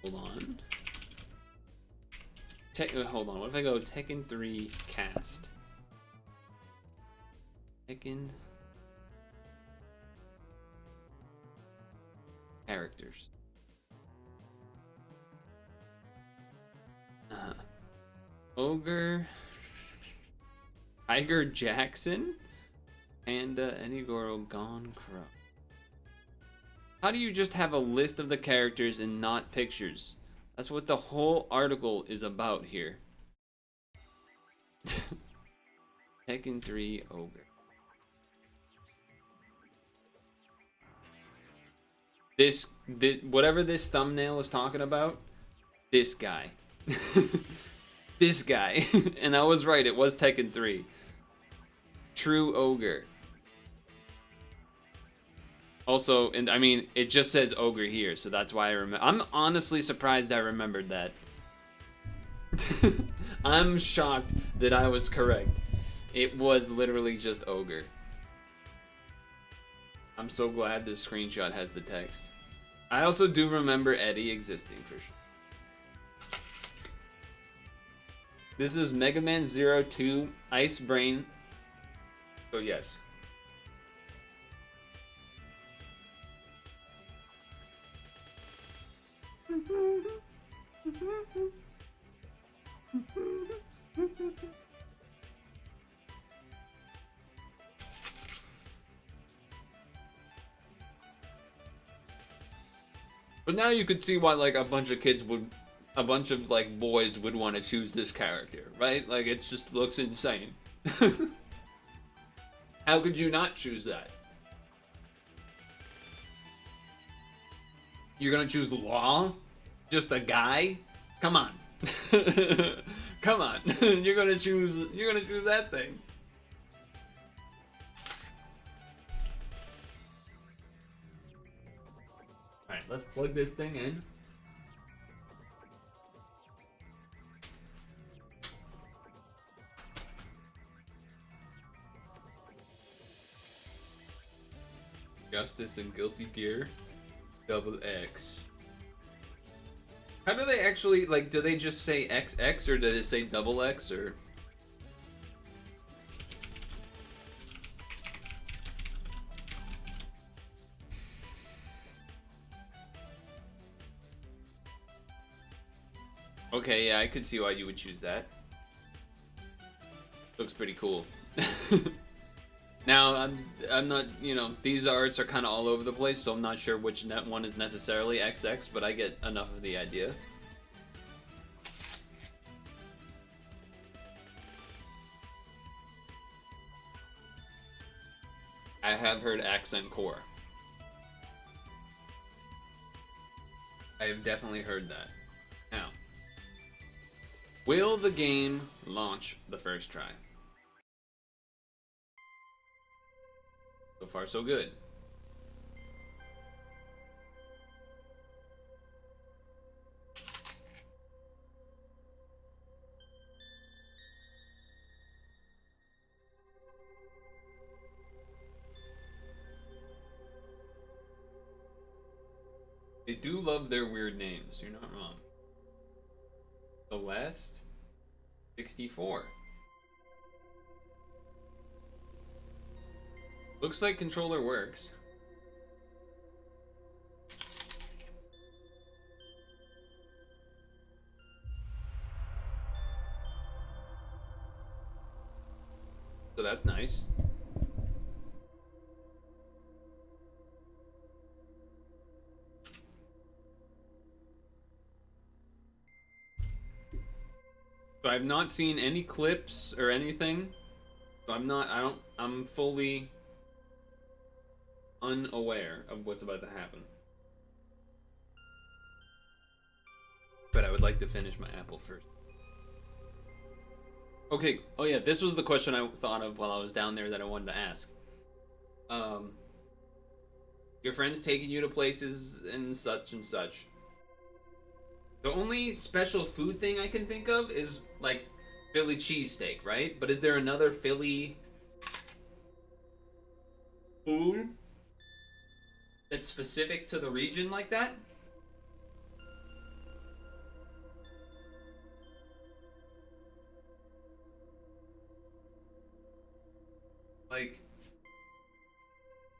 Hold on. Hold on. What if I go Tekken 3 cast? Tekken characters. Ogre. Tiger Jackson. Panda Enigoro Gone Crow. How do you just have a list of the characters and not pictures? That's what the whole article is about here. Tekken 3 Ogre. This whatever this thumbnail is talking about, this guy. This guy. And I was right, it was Tekken 3. True Ogre. Also, and I mean, it just says ogre here, so that's why I remember. I'm honestly surprised I remembered that. I'm shocked that I was correct. It was literally just ogre. I'm so glad this screenshot has the text. I also do remember Eddie existing for sure. This is Mega Man 02 Ice Brain. So yes. But now you could see why like a bunch of like boys would want to choose this character, right? Like it just looks insane. How could you not choose that? You're gonna choose Law? Just a guy? Come on. Come on. You're gonna choose that thing. Alright, let's plug this thing in. Justice and Guilty Gear. Double X. How do they actually, like, do they just say XX or do they say double X or? Okay, yeah, I could see why you would choose that. Looks pretty cool. Now, I'm not, you know, these arts are kind of all over the place, so I'm not sure which one is necessarily XX, but I get enough of the idea. I have heard accent core. I have definitely heard that. Now, will the game launch the first try? So far, so good. They do love their weird names, you're not wrong. Celeste, 64. Looks like controller works. So that's nice. So I've not seen any clips or anything. So I'm fully unaware of what's about to happen. But I would like to finish my apple first. Okay, oh yeah, this was the question I thought of while I was down there that I wanted to ask. Your friends taking you to places and such and such. The only special food thing I can think of is, like, Philly cheesesteak, right? But is there another Philly food that's specific to the region like that? Like,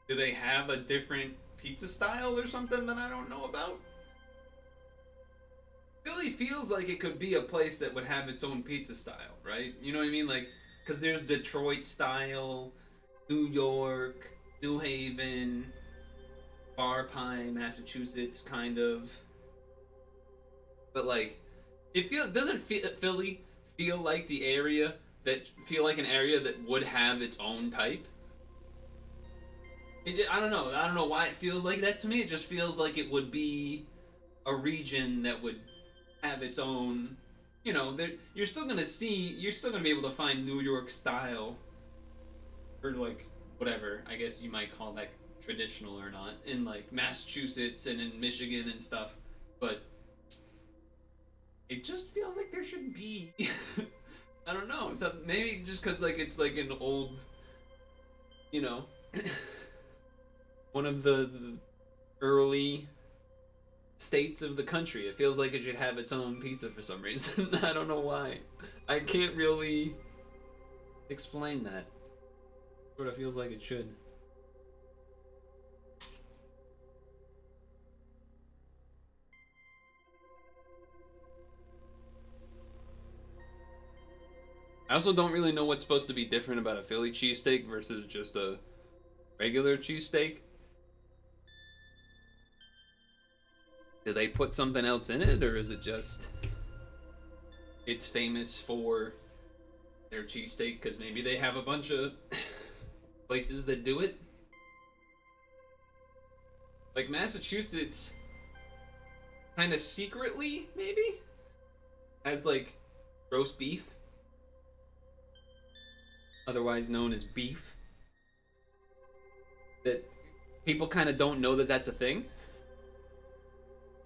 do they have a different pizza style or something that I don't know about? Philly feels like it could be a place that would have its own pizza style, right? You know what I mean? Like, because there's Detroit style, New York, New Haven, Bar Pine, Massachusetts, kind of. But like, Philly feel like the area that feel like an area that would have its own type? I don't know. I don't know why it feels like that to me. It just feels like it would be a region that would have its own. You know, you're still gonna be able to find New York style, or like whatever. I guess you might call that traditional or not in like Massachusetts and in Michigan and stuff, but it just feels like there should be. I don't know. So maybe just because like it's like an old, you know, one of the early states of the country. It feels like it should have its own pizza for some reason. I don't know why. I can't really explain that. Sort of feels like it should. I also don't really know what's supposed to be different about a Philly cheesesteak versus just a regular cheesesteak. Do they put something else in it, or is it just it's famous for their cheesesteak because maybe they have a bunch of places that do it? Like Massachusetts, kind of secretly, maybe, has like roast beef, otherwise known as beef, that people kind of don't know that that's a thing.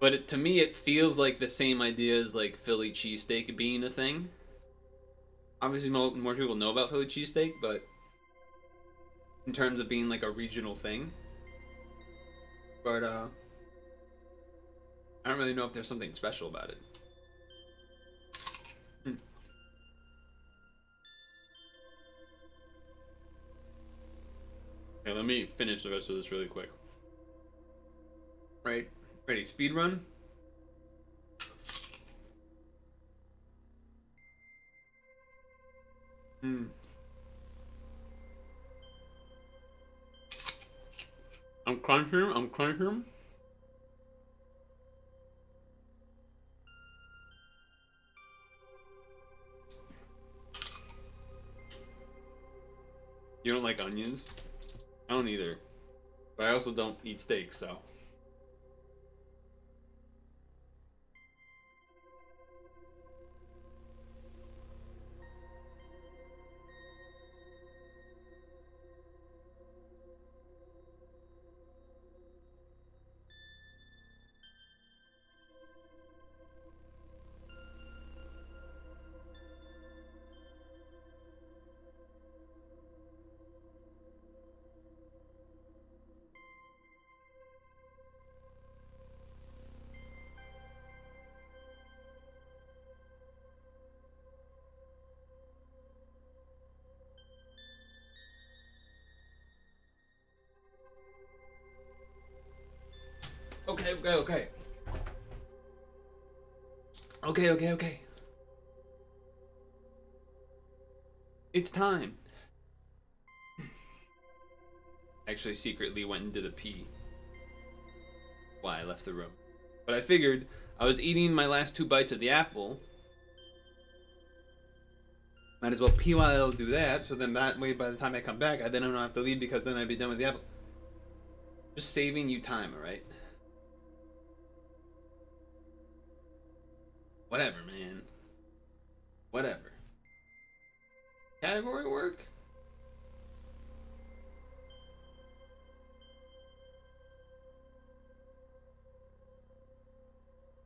But to me, it feels like the same idea as like Philly cheesesteak being a thing. Obviously, more people know about Philly cheesesteak, but in terms of being like a regional thing. But I don't really know if there's something special about it. Okay, let me finish the rest of this really quick. Right, ready? Speed run. I'm crunching. You don't like onions? I don't either. But I also don't eat steak, so. Okay. Okay. It's time. Actually, secretly went and did a pee. Why I left the room. But I figured I was eating my last 2 bites of the apple. Might as well pee while I'll do that, so then that way by the time I come back, I don't have to leave because then I'd be done with the apple. Just saving you time, alright? Whatever, man. Whatever. Category work?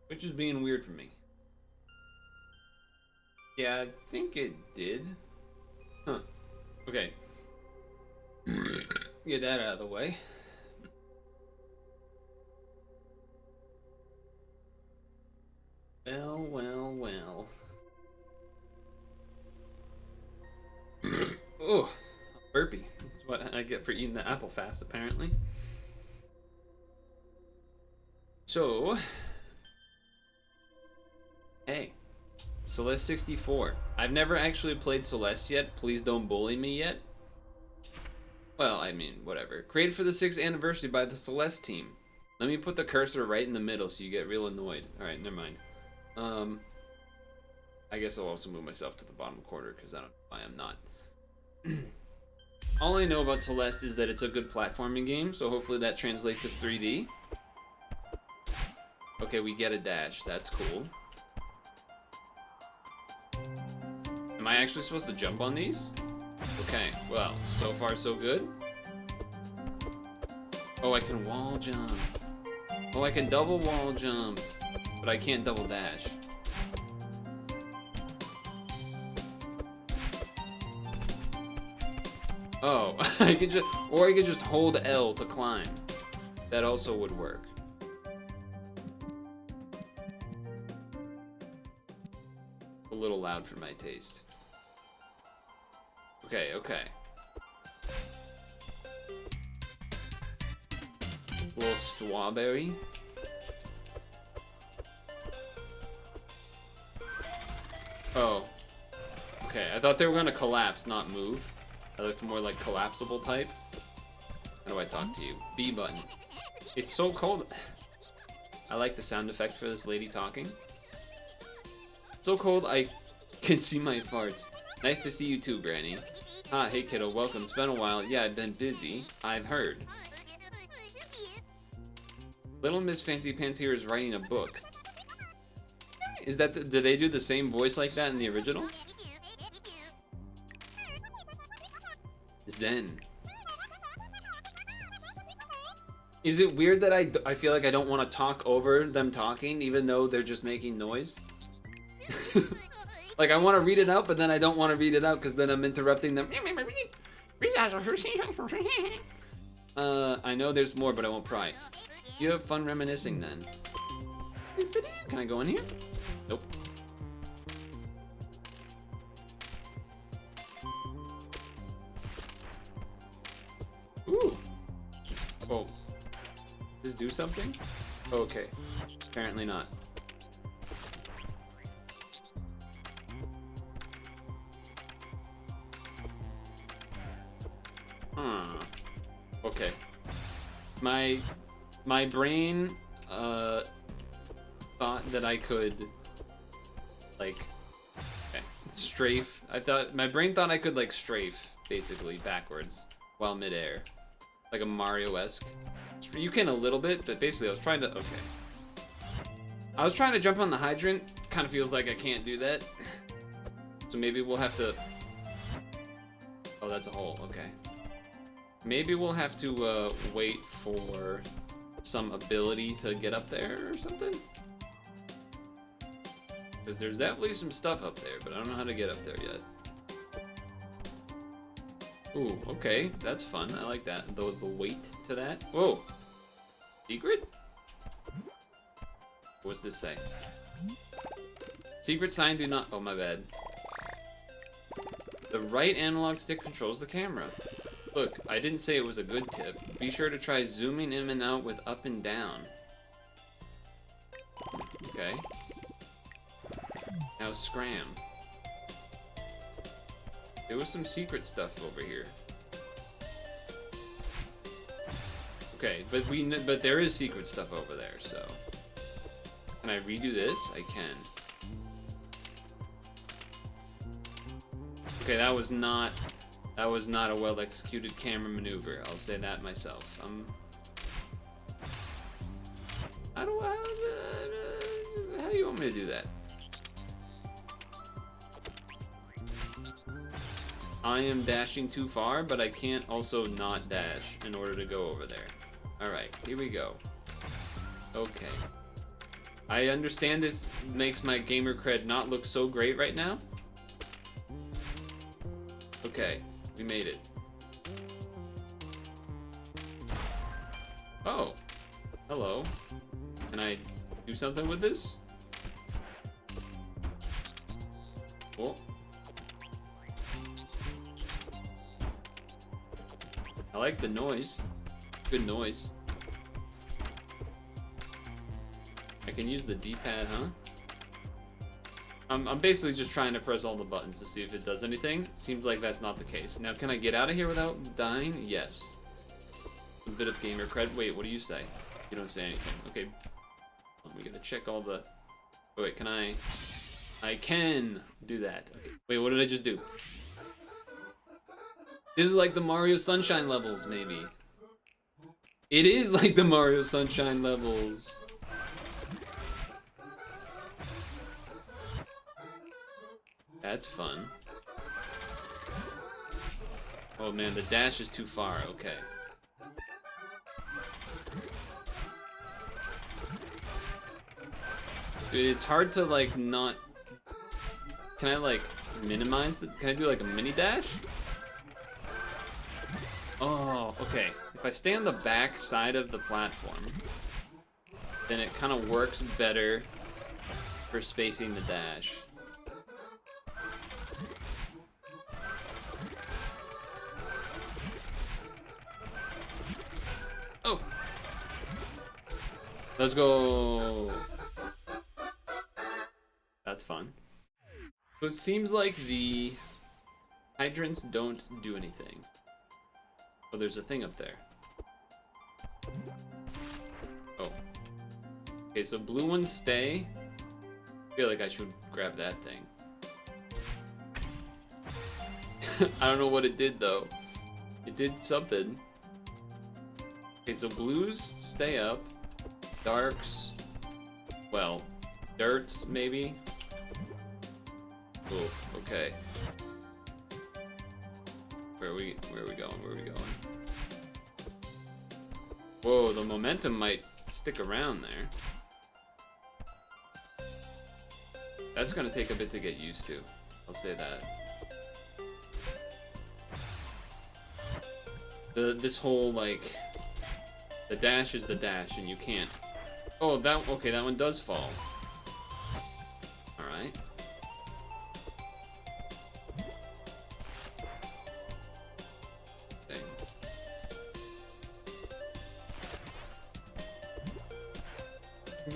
Which is being weird for me. Yeah, I think it did. Huh. Okay. Get that out of the way. Well, well, well. Oh, burpee. That's what I get for eating the apple fast, apparently. So, hey, Celeste 64. I've never actually played Celeste yet. Please don't bully me yet. Well, I mean, whatever. Created for the 6th anniversary by the Celeste team. Let me put the cursor right in the middle so you get real annoyed. Alright, never mind. I guess I'll also move myself to the bottom corner because I don't know why I'm not. All I know about Celeste is that it's a good platforming game, so hopefully that translates to 3D. Okay, we get a dash. That's cool. Am I actually supposed to jump on these? Okay, well, so far so good. Oh, I can wall jump. Oh, I can double wall jump. But I can't double dash. Oh, I could just hold L to climb. That also would work. A little loud for my taste. Okay, okay. Little strawberry. Oh. Okay, I thought they were gonna collapse, not move. I looked more like collapsible type. How do I talk to you? B button. It's so cold. I like the sound effect for this lady talking. So cold I can see my farts. Nice to see you too, Granny. Ah, hey kiddo, welcome. It's been a while. Yeah, I've been busy. I've heard. Little Miss Fancy Pants here is writing a book. Is that did they do the same voice like that in the original? Zen. Is it weird that I feel like I don't want to talk over them talking, even though they're just making noise? Like, I want to read it out, but then I don't want to read it out because then I'm interrupting them. I know there's more, but I won't pry. You have fun reminiscing then. Can I go in here? Nope. Ooh. Oh. Does this do something? Okay. Apparently not. Okay. My brain thought that I could like strafe. My brain thought I could like strafe basically backwards while midair. Like a Mario-esque. You can a little bit, but basically I was trying to I was trying to jump on the hydrant. Kind of feels like I can't do that. So maybe we'll have to Oh, that's a hole. Okay. Maybe we'll have to wait for some ability to get up there or something. Because there's definitely some stuff up there, but I don't know how to get up there yet. Ooh, okay, that's fun. I like that. The weight to that. Whoa! Secret? What's this say? Secret sign do not... Oh, my bad. The right analog stick controls the camera. Look, I didn't say it was a good tip. Be sure to try zooming in and out with up and down. Okay. Now scram. There was some secret stuff over here. Okay, but there is secret stuff over there, so. Can I redo this? I can. Okay, that was not a well-executed camera maneuver. I'll say that myself. How do you want me to do that? I am dashing too far, but I can't also not dash in order to go over there. Alright, here we go. Okay. I understand this makes my gamer cred not look so great right now, Okay, we made it. Oh, hello. Can I do something with this? Cool. I like the noise. Good noise. I can use the D-pad, huh? I'm basically just trying to press all the buttons to see if it does anything. Seems like that's not the case. Now, can I get out of here without dying? Yes. A bit of gamer cred. Wait, what do you say? You don't say anything. Okay. We gotta check all the... Oh, wait, can I can do that. Okay. Wait, what did I just do? This is like the Mario Sunshine levels, maybe. It is like the Mario Sunshine levels. That's fun. Oh man, the dash is too far. Okay. Dude, it's hard to like not... Can I like minimize the... Can I do like a mini dash? Oh, okay. If I stay on the back side of the platform, then it kind of works better for spacing the dash. Oh! Let's go! That's fun. So it seems like the hydrants don't do anything. Oh, there's a thing up there. Oh. Okay, so blue ones stay. I feel like I should grab that thing. I don't know what it did though. It did something. Okay, so blues stay up. Darks, well, dirts maybe. Oh, okay. Where are we going? Where are we going? Whoa, the momentum might stick around there. That's gonna take a bit to get used to. I'll say that. This whole like, the dash is the dash, and you can't. Oh, okay, that one does fall. All right. Okay.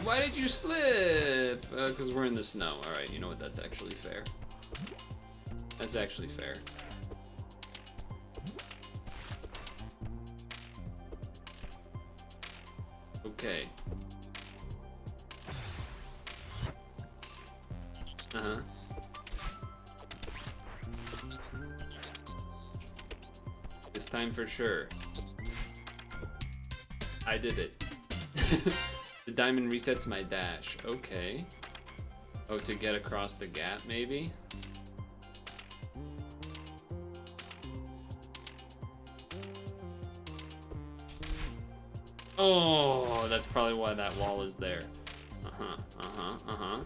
Why did you slip? Because we're in the snow. All right, you know what? That's actually fair. That's actually fair. Okay. Uh-huh. This time for sure. I did it. The diamond resets my dash. Okay. Oh, to get across the gap, maybe? Oh, that's probably why that wall is there. Uh-huh, uh-huh, uh-huh.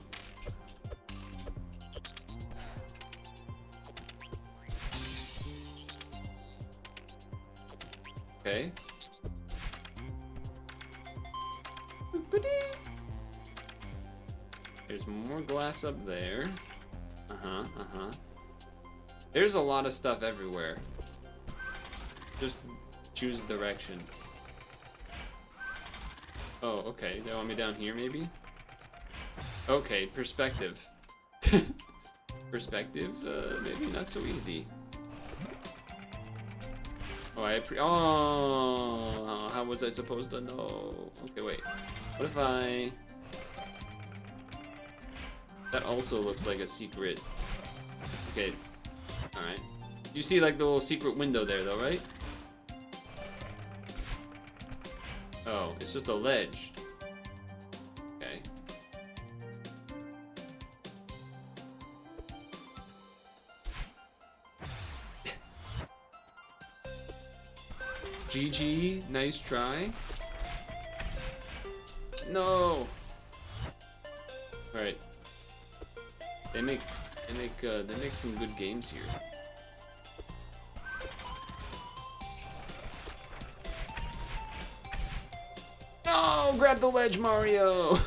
Okay. There's more glass up there. Uh-huh, uh-huh. There's a lot of stuff everywhere. Just choose direction. Oh, okay. They want me down here, maybe? Okay, perspective. Perspective, maybe not so easy. Oh, oh, how was I supposed to know? Okay, wait. What if I... That also looks like a secret. Okay. Alright. You see, like, the little secret window there, though, right? Oh, it's just a ledge. Okay. GG, nice try. No. All right. They make some good games here. No, grab the ledge, Mario.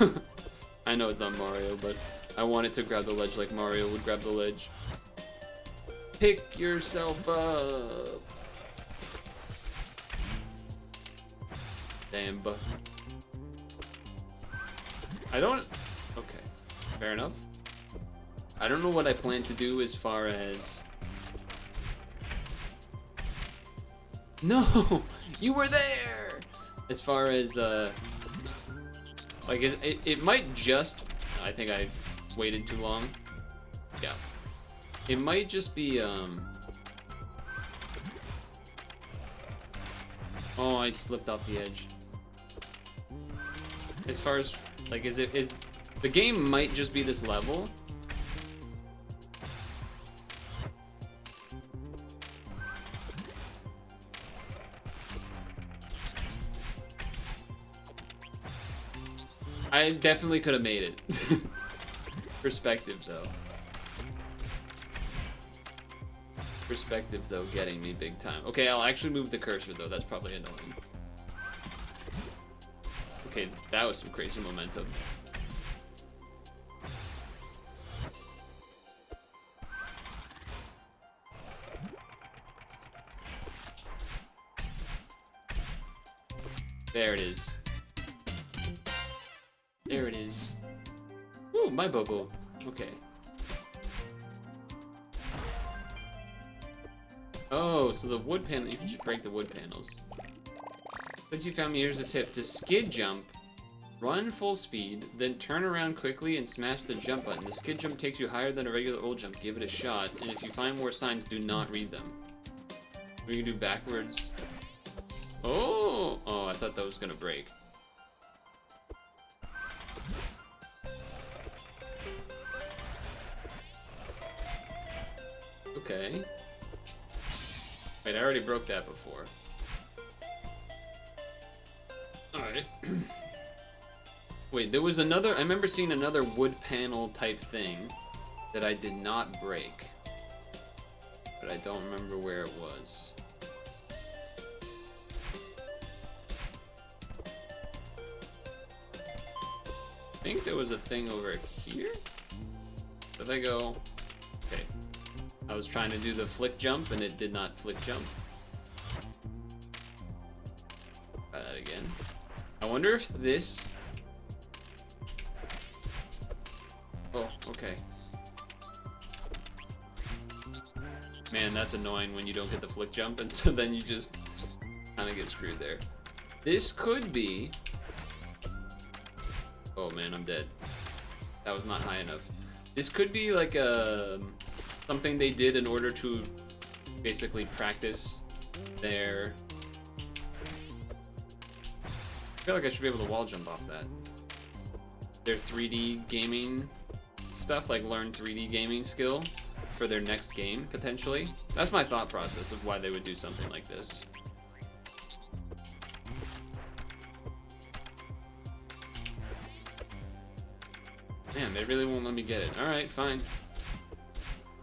I know it's not Mario, but I wanted to grab the ledge like Mario would grab the ledge. Pick yourself up. Damn, but I don't. Okay, fair enough. I don't know what I plan to do as far as. No, you were there. As far as like it might just. I think I waited too long. Yeah, it might just be Oh, I slipped off the edge. As far as like, is the game might just be this level? I definitely could have made it. Perspective though. Perspective though, getting me big time. Okay, I'll actually move the cursor though. That's probably annoying. Okay, that was some crazy momentum. There it is. There it is. Ooh, my Bobo. Okay. Oh, so the wood panel, you can just break the wood panels. Since you found me, here's a tip. To skid jump, run full speed, then turn around quickly and smash the jump button. The skid jump takes you higher than a regular old jump. Give it a shot, and if you find more signs, do not read them. We can do backwards. Oh! Oh, I thought that was gonna break. Okay. Wait, I already broke that before. Alright. Wait, there was another... I remember seeing another wood panel type thing that I did not break. But I don't remember where it was. I think there was a thing over here? Did I go... Okay. I was trying to do the flick jump and it did not flick jump. Try that again. I wonder if this... Oh, okay. Man, that's annoying when you don't get the flick jump and so then you just kind of get screwed there. This could be... Oh man, I'm dead. That was not high enough. This could be like a... something they did in order to basically practice their... I feel like I should be able to wall jump off that. Their 3D gaming stuff, like learn 3D gaming skill for their next game, potentially. That's my thought process of why they would do something like this. Man, they really won't let me get it. Alright, fine.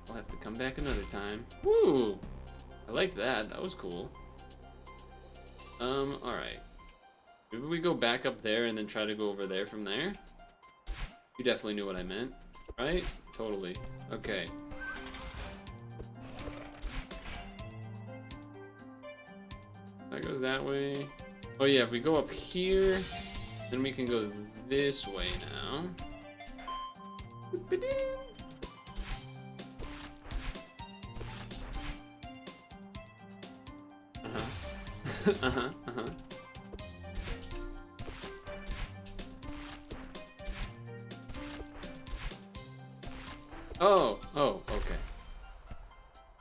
I'll have to come back another time. Woo! I like that. That was cool. Alright. Maybe we go back up there and then try to go over there from there? You definitely knew what I meant, right? Totally. Okay. That goes that way. Oh yeah, if we go up here, then we can go this way now. Uh-huh. Oh, okay.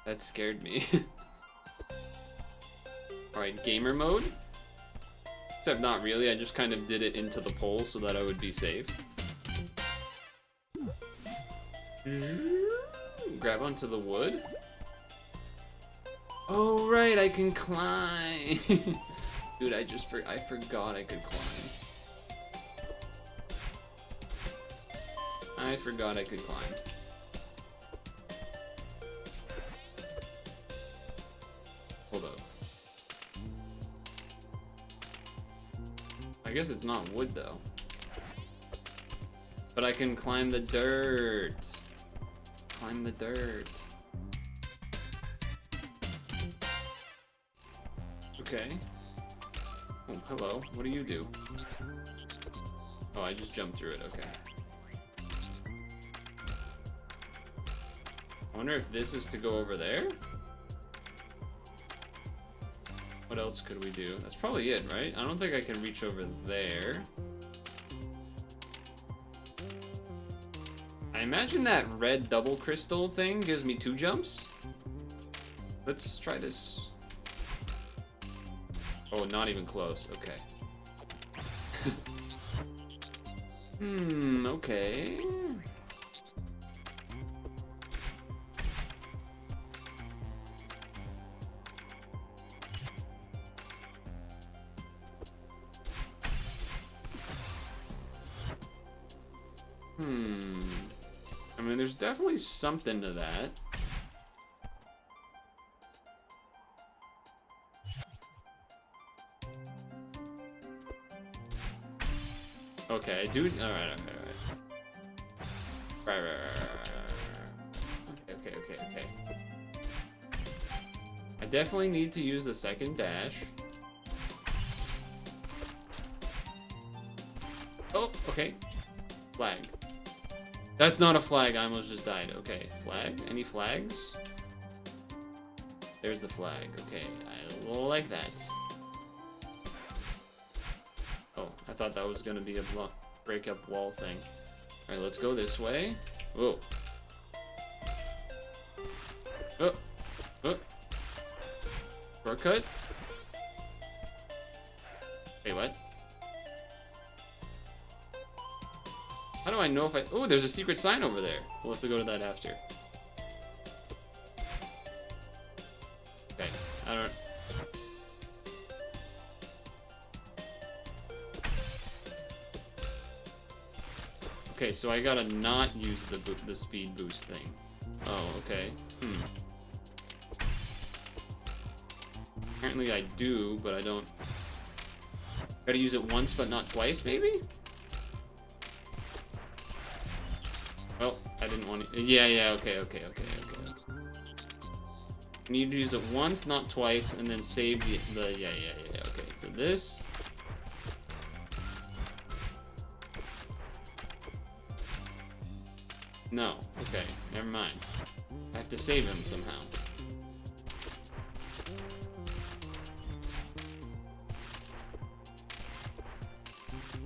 That scared me. Alright, gamer mode. Except not really, I just kind of did it into the pole so that I would be safe. Grab onto the wood. Oh right, I can climb. Dude, I forgot I could climb. I forgot I could climb. Hold up. I guess it's not wood though. But I can climb the dirt. Climb the dirt. Okay. Oh, hello. What do you do? Oh, I just jumped through it. Okay. I wonder if this is to go over there? What else could we do? That's probably it, right? I don't think I can reach over there. I imagine that red double crystal thing gives me 2 jumps. Let's try this. Oh, not even close. Okay. Okay. I mean, there's definitely something to that. Okay, I do. Alright. Right. Okay. I definitely need to use the second dash. Oh, okay. Flag. That's not a flag, I almost just died. Okay, flag? Any flags? There's the flag. Okay, I like that. Oh, I thought that was gonna be a break up wall thing. Alright, let's go this way. Whoa. Oh. Shortcut? Wait, what? How do I know if I... Oh, there's a secret sign over there. We'll have to go to that after. Okay, I don't... Okay, so I gotta not use the speed boost thing. Oh, okay. Apparently I do, but I don't... Gotta use it once, but not twice, maybe? Oh, I didn't want to... Yeah, okay. I need to use it once, not twice, and then save the... Yeah, okay, so this... No, okay, never mind. I have to save him somehow.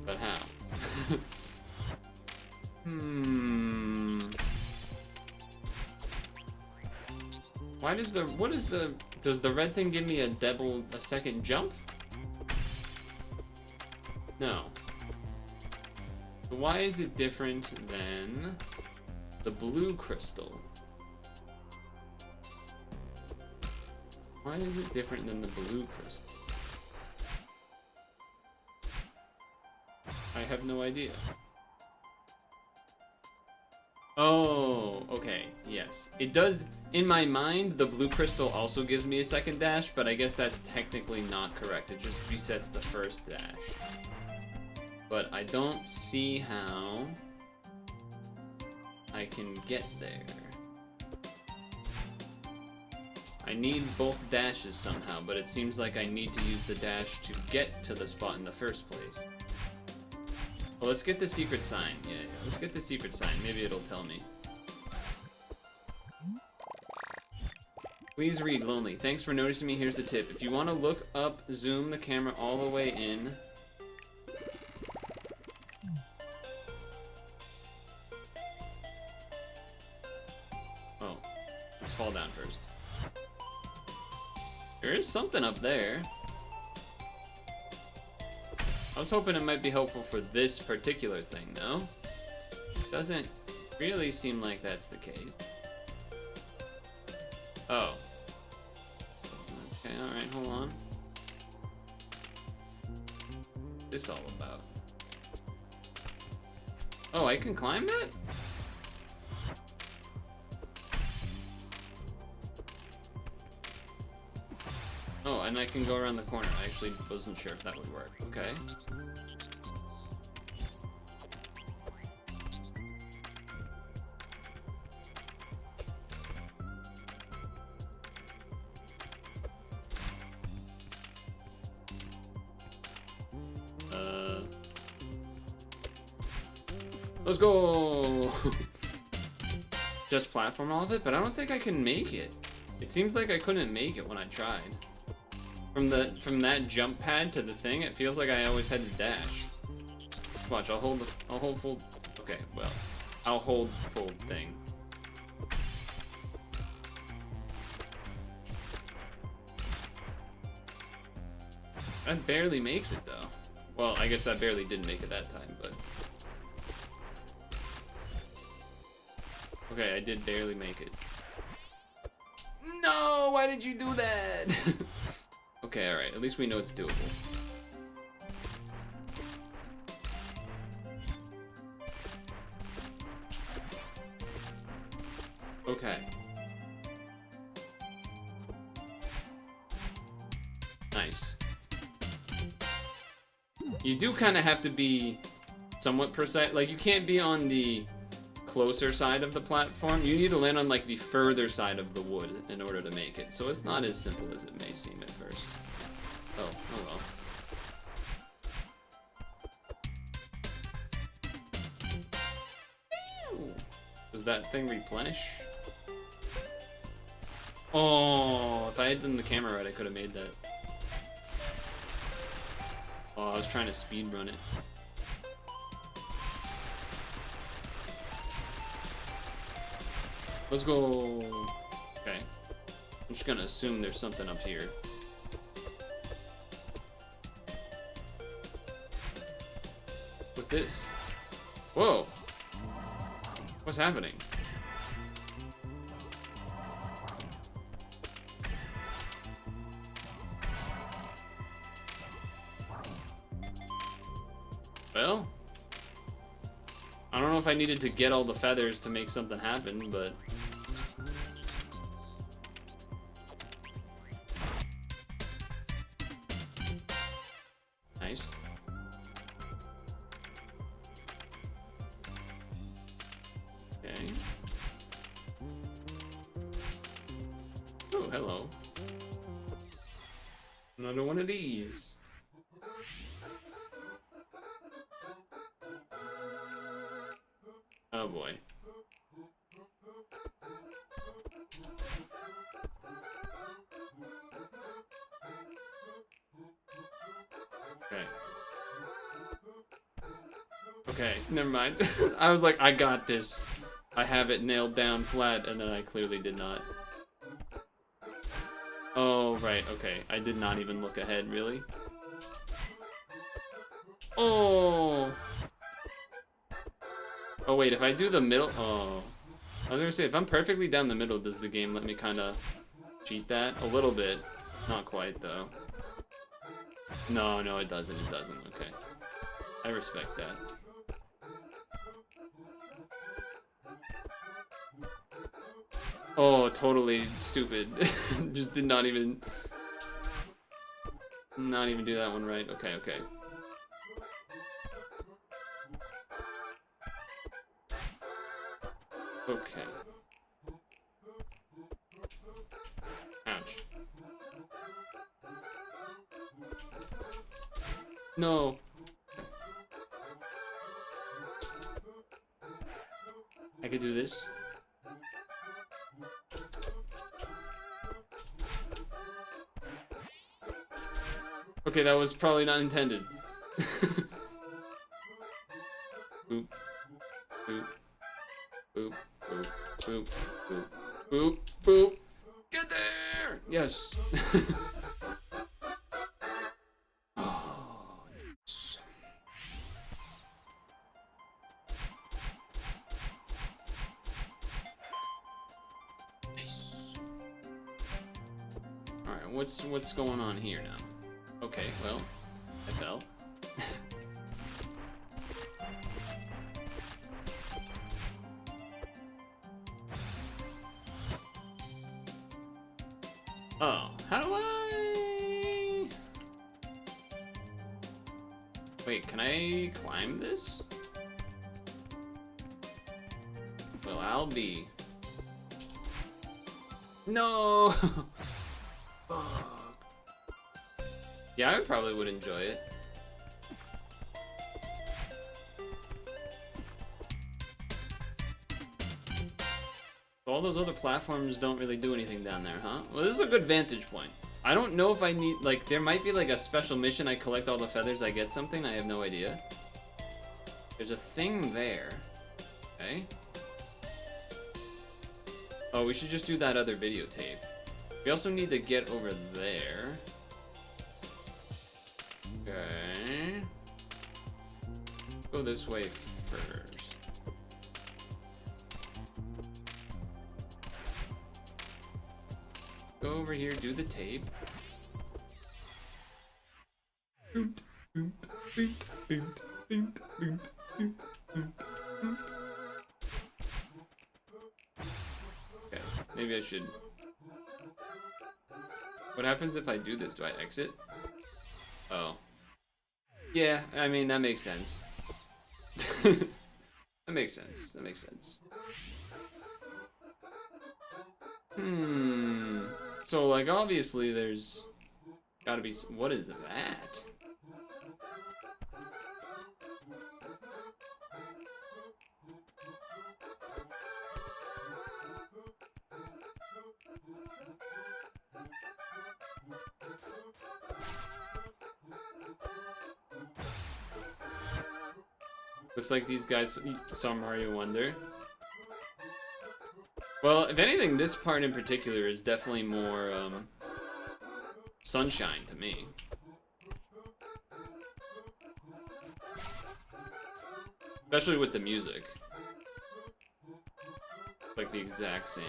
But how? Why does the... What is the... Does the red thing give me a second jump? No. So why is it different than the blue crystal? Why is it different than the blue crystal? I have no idea. Oh, okay, yes. It does, in my mind, the blue crystal also gives me a second dash, but I guess that's technically not correct. It just resets the first dash. But I don't see how I can get there. I need both dashes somehow, but it seems like I need to use the dash to get to the spot in the first place. Well, let's get the secret sign. Yeah, let's get the secret sign. Maybe it'll tell me. Please read, Lonely. Thanks for noticing me. Here's the tip. If you want to look up, zoom the camera all the way in. Oh, let's fall down first. There is something up there. I was hoping it might be helpful for this particular thing, though. Doesn't really seem like that's the case. Oh. Okay, alright, hold on. What's this all about? Oh, I can climb that? Oh, and I can go around the corner. I actually wasn't sure if that would work. Okay. Let's go! Just platform all of it, but I don't think I can make it. It seems like I couldn't make it when I tried. From that jump pad to the thing, it feels like I always had to dash. Watch, I'll hold full. Okay, well, I'll hold full thing. That barely makes it though. Well, I guess that barely did make it that time, but. Okay, I did barely make it. No, why did you do that? Okay, alright, at least we know it's doable. Okay. Nice. You do kind of have to be somewhat precise. Like, you can't be on the closer side of the platform. You need to land on, like, the further side of the wood in order to make it. So it's not as simple as it may seem at first. Oh well. Does that thing replenish? Oh, if I had done the camera right, I could have made that. Oh, I was trying to speed run it. Let's go. Okay. I'm just gonna assume there's something up here. What's this? Whoa! What's happening? Well, I don't know if I needed to get all the feathers to make something happen, but... Nice. Okay. Oh, hello. Another one of these. Oh boy. Okay. Okay, never mind. I was like, I got this. I have it nailed down flat, and then I clearly did not. Oh, right, okay. I did not even look ahead, really. Oh! Oh wait, if I do the middle, oh. I was gonna say, if I'm perfectly down the middle, does the game let me kinda cheat that? A little bit. Not quite, though. No, it doesn't, okay. I respect that. Oh, totally stupid. Just did not even do that one right. Okay. Okay. Ouch. No. I could do this. Okay, that was probably not intended. Boop. Boop. Boop. Boop. Boop. Boop. Boop. Boop. Get there! Yes. Oh, yes. Nice. Alright, what's going on here now? Okay, well, I fell. Oh, how do I... Wait, can I climb this? Well, I'll be... No! Yeah, I probably would enjoy it. All those other platforms don't really do anything down there, huh? Well, this is a good vantage point. I don't know if I need, like, there might be like a special mission. I collect all the feathers, I get something. I have no idea. There's a thing there. Okay. Oh, we should just do that other videotape. We also need to get over there. Okay. Go this way first. Go over here, do the tape. Okay, maybe I should. What happens if I do this? Do I exit? Oh. Yeah, I mean, that makes sense. That makes sense. That makes sense. So, like, obviously there's gotta be some, what is that? Looks like these guys saw Mario Wonder. Well, if anything, this part in particular is definitely more sunshine to me. Especially with the music. Like the exact same.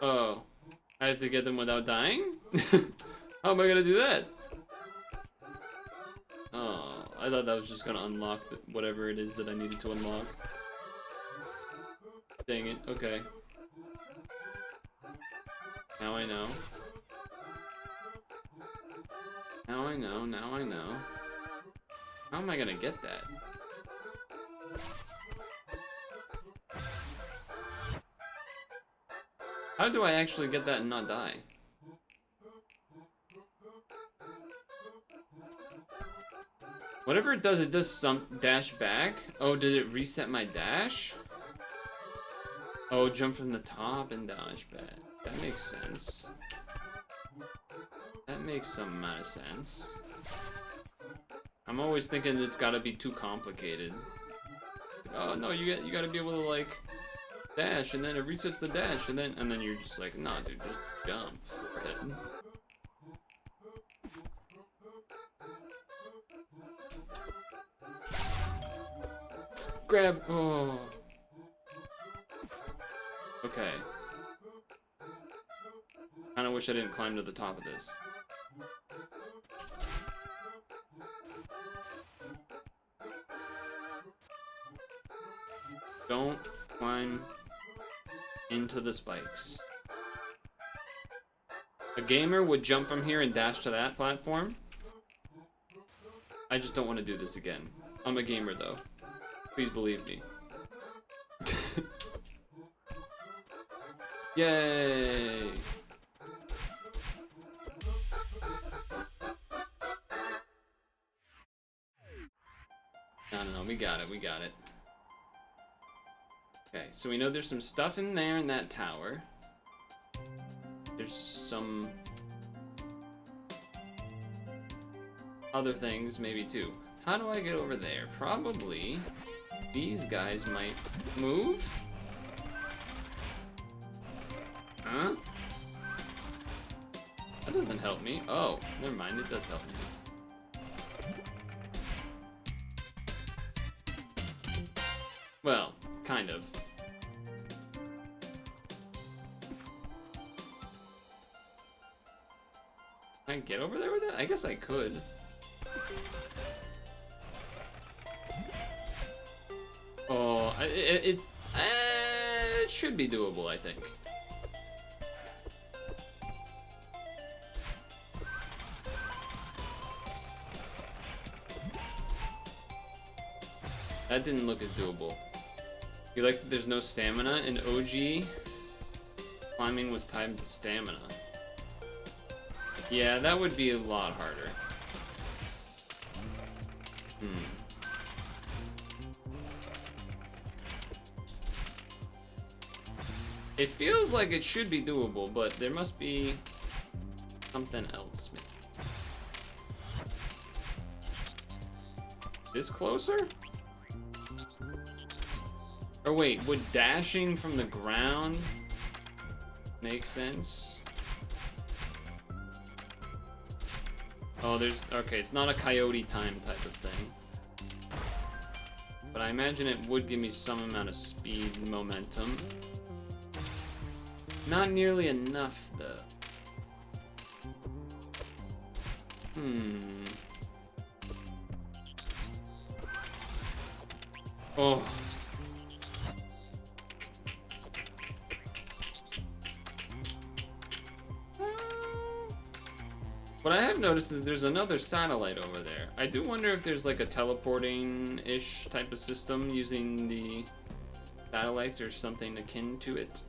Oh, I have to get them without dying? How am I gonna do that? Oh, I thought that was just gonna unlock whatever it is that I needed to unlock. Dang it, okay. Now I know. Now I know, now I know. How am I gonna get that? How do I actually get that and not die? Whatever it does some dash back. Oh, did it reset my dash? Oh, jump from the top and dash back. That makes sense. That makes some amount of sense. I'm always thinking it's gotta be too complicated. Oh no, you gotta be able to like dash, and then it resets the dash, and then you're just like, nah, dude, just jump forehead. Grab. Oh. Okay. Kinda wish I didn't climb to the top of this. Don't climb into the spikes. A gamer would jump from here and dash to that platform. I just don't want to do this again. I'm a gamer though. Please believe me. Yay! No, we got it, we got it. Okay, so we know there's some stuff in there in that tower. There's some other things maybe too. How do I get over there? Probably these guys might move? Huh? That doesn't help me. Oh, never mind, it does help me. Well, kind of. Can I get over there with it? I guess I could. Oh, it should be doable, I think. That didn't look as doable. You like that there's no stamina? In OG, climbing was tied to stamina. Yeah, that would be a lot harder. It feels like it should be doable, but there must be something else. This closer? Or wait, would dashing from the ground make sense? Oh, there's... Okay, it's not a coyote time type of thing. But I imagine it would give me some amount of speed momentum. Not nearly enough, though. Oh. What I have noticed is there's another satellite over there. I do wonder if there's like a teleporting-ish type of system using the satellites or something akin to it.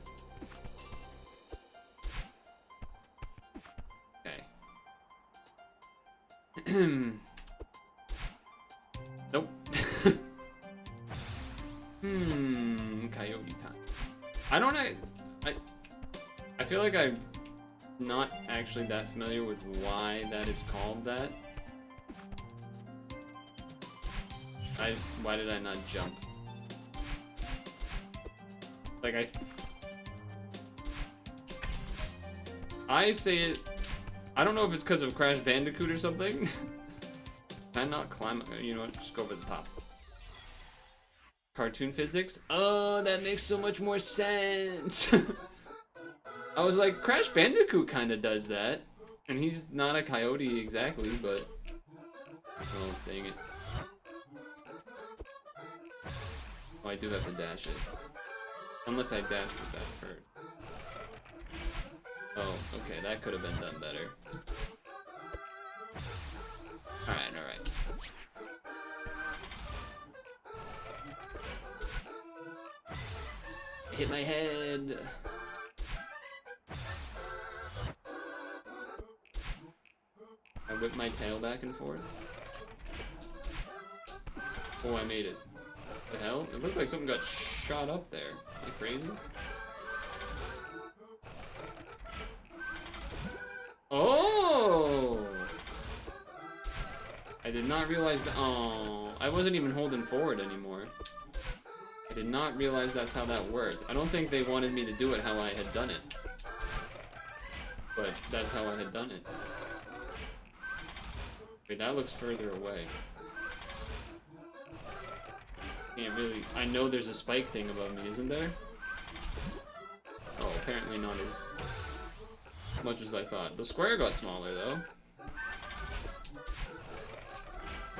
Okay. Nope. Coyote time. I feel like I'm not actually that familiar with why that is called that. Why did I not jump? Like I say it. I don't know if it's because of Crash Bandicoot or something. Can I not climb? You know what? Just go over the top. Cartoon physics? Oh, that makes so much more sense. I was like, Crash Bandicoot kind of does that. And he's not a coyote exactly, but... Oh, dang it. Oh, I do have to dash it. Unless I dash with that first. Oh, okay, that could have been done better. Alright, alright. Hit my head. I whip my tail back and forth. Oh, I made it. What the hell? It looked like something got shot up there. Are you crazy? Oh! I did not realize that. Oh, I wasn't even holding forward anymore. I did not realize that's how that worked. I don't think they wanted me to do it how I had done it. But that's how I had done it. Wait, that looks further away. Can't really... I know there's a spike thing above me, isn't there? Oh, apparently not as much as I thought. The square got smaller, though.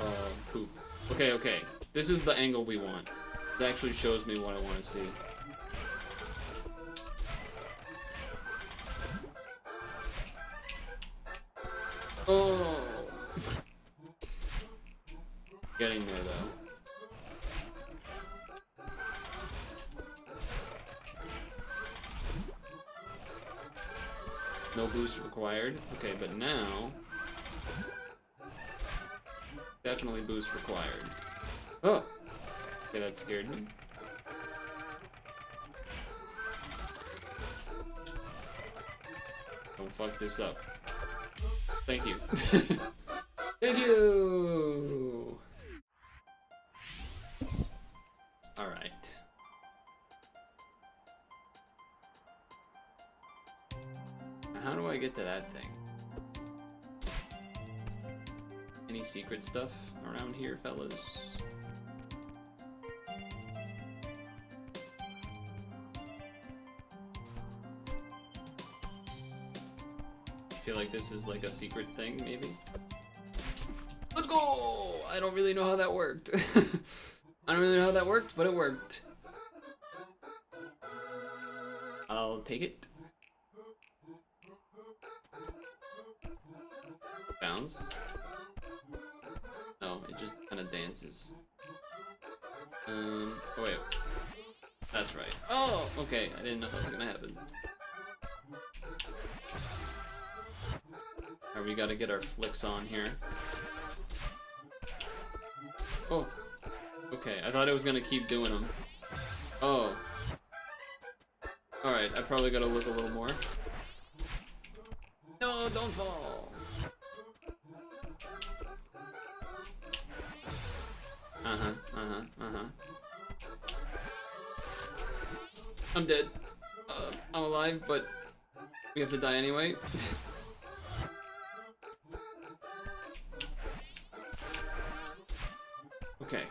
Oh, poop. Okay, okay. This is the angle we want. It actually shows me what I want to see. Oh! Getting there, though. No boost required. Okay, but now... Definitely boost required. Oh! Okay, that scared me. Don't fuck this up. Thank you. Thank you! Alright. How do I get to that thing? Any secret stuff around here, fellas? I feel like this is like a secret thing, maybe? Let's go! I don't really know how that worked. I don't really know how that worked, but it worked. I'll take it. Bounce? No, it just kind of dances. Oh wait. That's right. Oh, okay. I didn't know that was gonna happen. Alright, we gotta get our flicks on here. Oh. Okay, I thought it was gonna keep doing them. Oh. Alright, I probably gotta look a little more. No, don't fall! I'm dead. I'm alive, but we have to die anyway. Okay.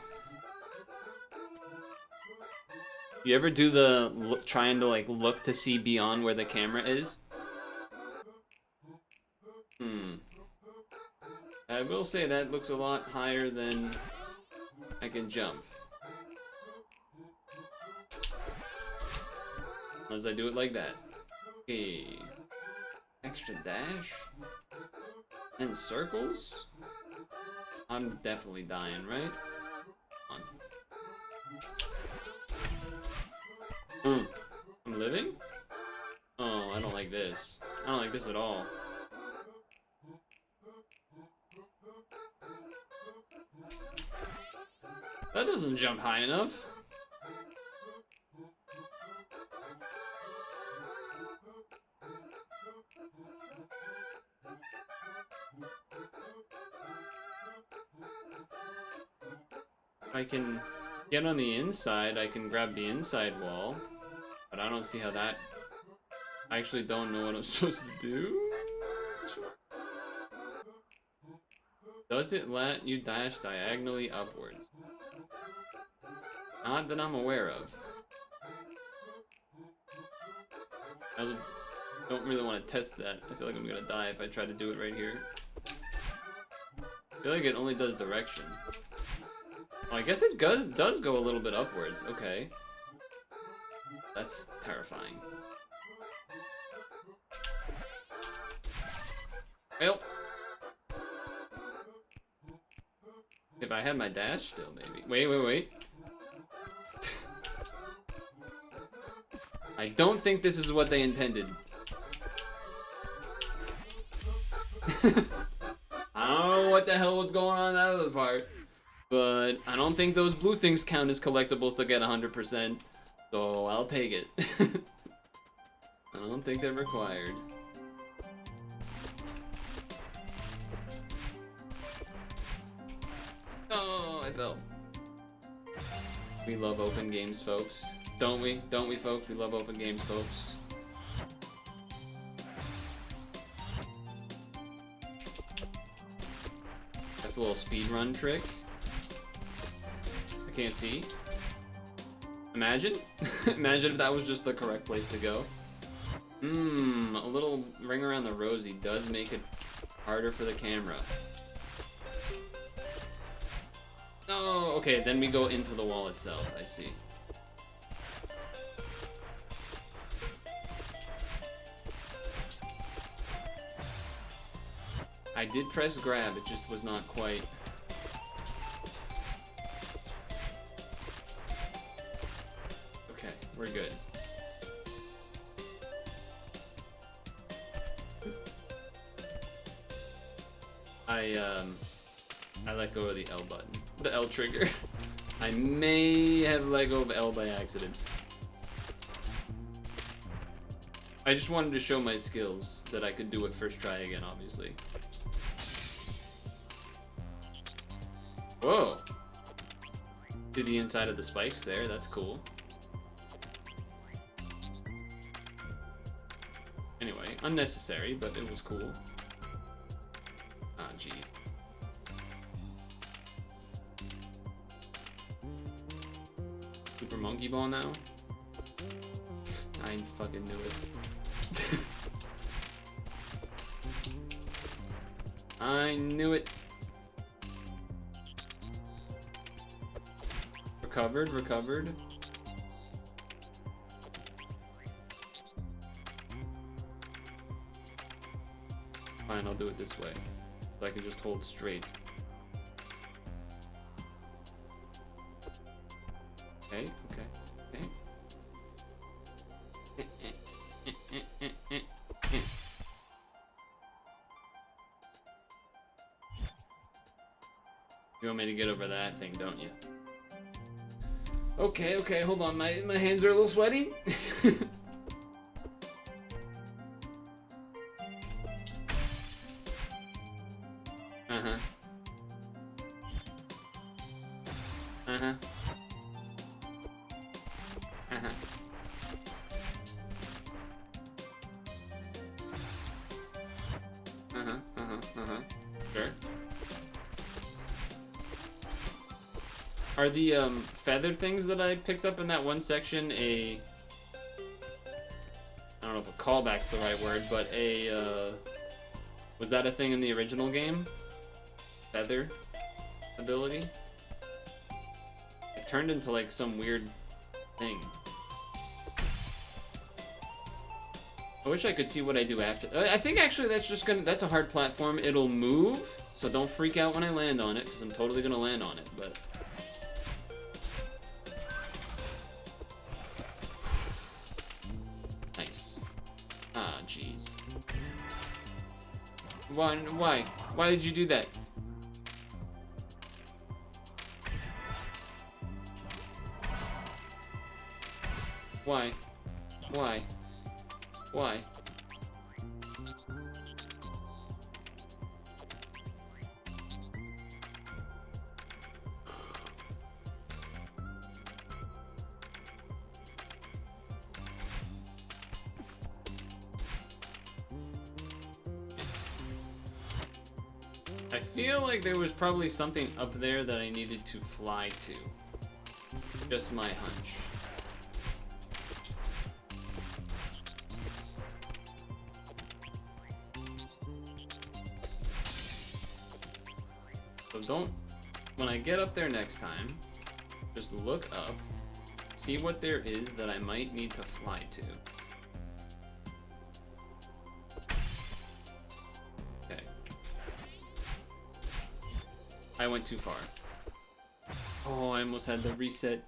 You ever do the trying to like look to see beyond where the camera is? I will say that looks a lot higher than I can jump. Unless I do it like that. Okay. Extra dash? And circles? I'm definitely dying, right? Come on. I'm living? Oh, I don't like this. I don't like this at all. That doesn't jump high enough. If I can get on the inside, I can grab the inside wall. But I don't see how that... I actually don't know what I'm supposed to do. Does it let you dash diagonally upwards? Not that I'm aware of. I also don't really want to test that. I feel like I'm gonna die if I try to do it right here. I feel like it only does direction. Oh, I guess it does go a little bit upwards. Okay. That's terrifying. Well. If I had my dash still, maybe. Wait. I don't think this is what they intended. I don't know what the hell was going on in that other part. But I don't think those blue things count as collectibles to get 100%. So I'll take it. I don't think they're required. Oh, I fell. We love open games, folks. Don't we? Don't we, folks? We love open games, folks. That's a little speedrun trick. I can't see. Imagine? Imagine if that was just the correct place to go. A little ring around the rosy does make it harder for the camera. Oh, okay, then we go into the wall itself, I see. I did press grab, it just was not quite... Okay, we're good. I let go of the L button. The L trigger. I may have let go of L by accident. I just wanted to show my skills, that I could do it first try again, obviously. Whoa! To the inside of the spikes there, that's cool. Anyway, unnecessary, but it was cool. Ah, jeez. Super Monkey Ball now? I fucking knew it. I knew it. Recovered. Fine, I'll do it this way. So I can just hold straight. Okay, okay, okay. You want me to get over that thing, don't you? Okay, okay, hold on. My hands are a little sweaty. Uh-huh. Uh-huh. Uh-huh. Uh-huh. Uh-huh. Uh-huh. Sure. Are the feather things that I picked up in that one section I don't know if a callback's the right word, but was that a thing in the original game? Feather ability? It turned into like some weird thing. I wish I could see what I do after. I think actually that's a hard platform. It'll move, so don't freak out when I land on it, because I'm totally gonna land on it, but... Nice. Ah, jeez. Why? Why did you do that? Why? Why? Why? I feel like there was probably something up there that I needed to fly to. Just my hunch. So don't, when I get up there next time, just look up, see what there is that I might need to fly to. Okay. I went too far. Oh, I almost had to reset.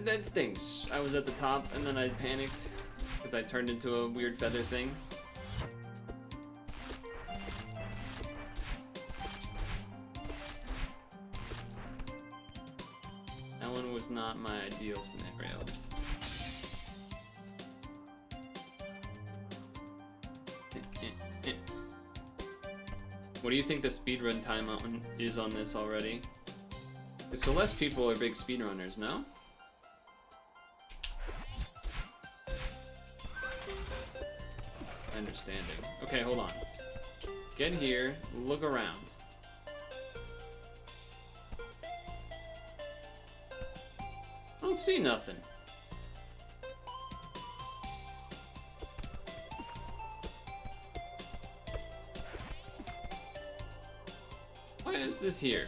That stinks. I was at the top and then I panicked because I turned into a weird feather thing. That one was not my ideal scenario. What do you think the speedrun time is on this already? The Celeste people are big speedrunners, no? Understanding. Okay, hold on. Get here, look around. I don't see nothing. Why is this here?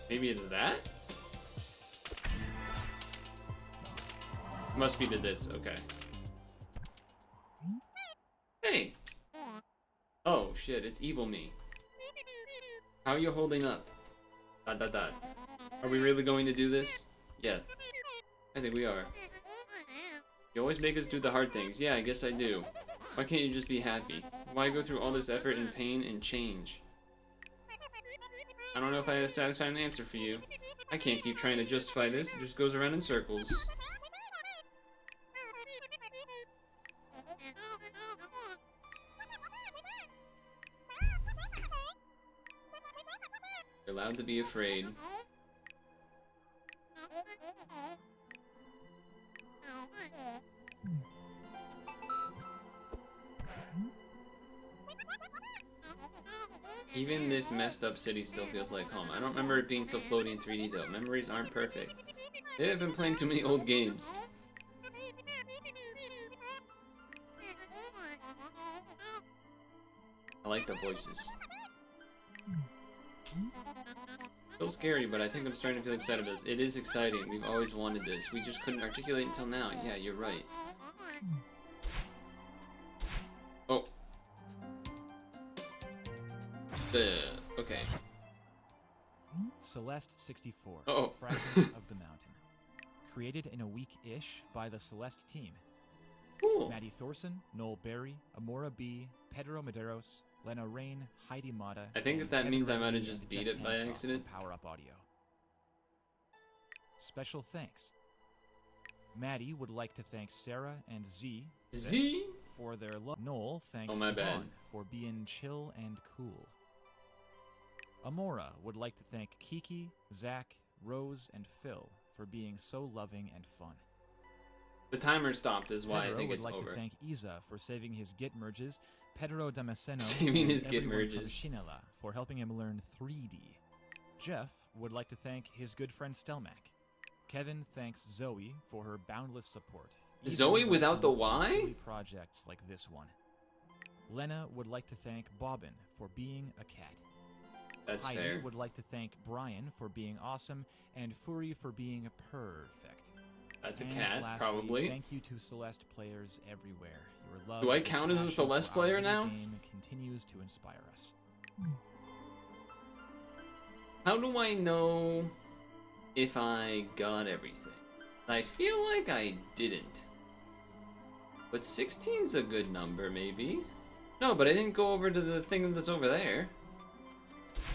Maybe it's that? Must be to this, okay. Hey! Oh shit, it's evil me. How are you holding up? Dot dot dot. Are we really going to do this? Yeah. I think we are. You always make us do the hard things. Yeah, I guess I do. Why can't you just be happy? Why go through all this effort and pain and change? I don't know if I have a satisfying answer for you. I can't keep trying to justify this. It just goes around in circles. You're allowed to be afraid. Even this messed up city still feels like home. I don't remember it being so floaty in 3D though. Memories aren't perfect. They have been playing too many old games. I like the voices. Still scary, but I think I'm starting to feel excited about this. It is exciting. We've always wanted this. We just couldn't articulate until now. Yeah, you're right. Oh. Okay.
Celeste 64.
Oh.
Fragments of the Mountain. Created in a week-ish by the Celeste team.
Cool.
Maddie Thorson, Noel Berry, Amora B, Pedro Medeiros, Lena Rain, Heidi Mata.
I think
and
that
Kevin
means I might
Reddy
have just
and
beat
Jet
it by
Tansoff
accident.
from Power Up Audio. Special thanks. Maddie would like to thank Sarah and
Z.
for their love. Noel thanks
Oh, my
Yvonne
bad.
for being chill and cool. Amora would like to thank Kiki, Zach, Rose, and Phil for being so loving and fun.
The timer stopped is why
Pedro
I think
would
it's
like
over.
to thank Isa for saving his Git merges, Pedro Damasceno
Saving
and
his Git
everyone from
merges.
Shinela for helping him learn 3D. Jeff would like to thank his good friend Stelmack. Kevin thanks Zoe for her boundless support. even
Zoe
when it
without the
comes to
Y?
silly projects like this one. Lena would like to thank Bobbin for being a cat.
That's
Heidi
fair.
would like to thank Brian for being awesome and Furi for being perfect.
That's a
And
cat,
lastly,
probably.
Thank you to Celeste players everywhere. Your love
Do I
and
count as a
passion
Celeste
for our
player
video
now?
Game continues to inspire us.
How do I know if I got everything? I feel like I didn't. But 16's a good number, maybe? No, but I didn't go over to the thing that's over there.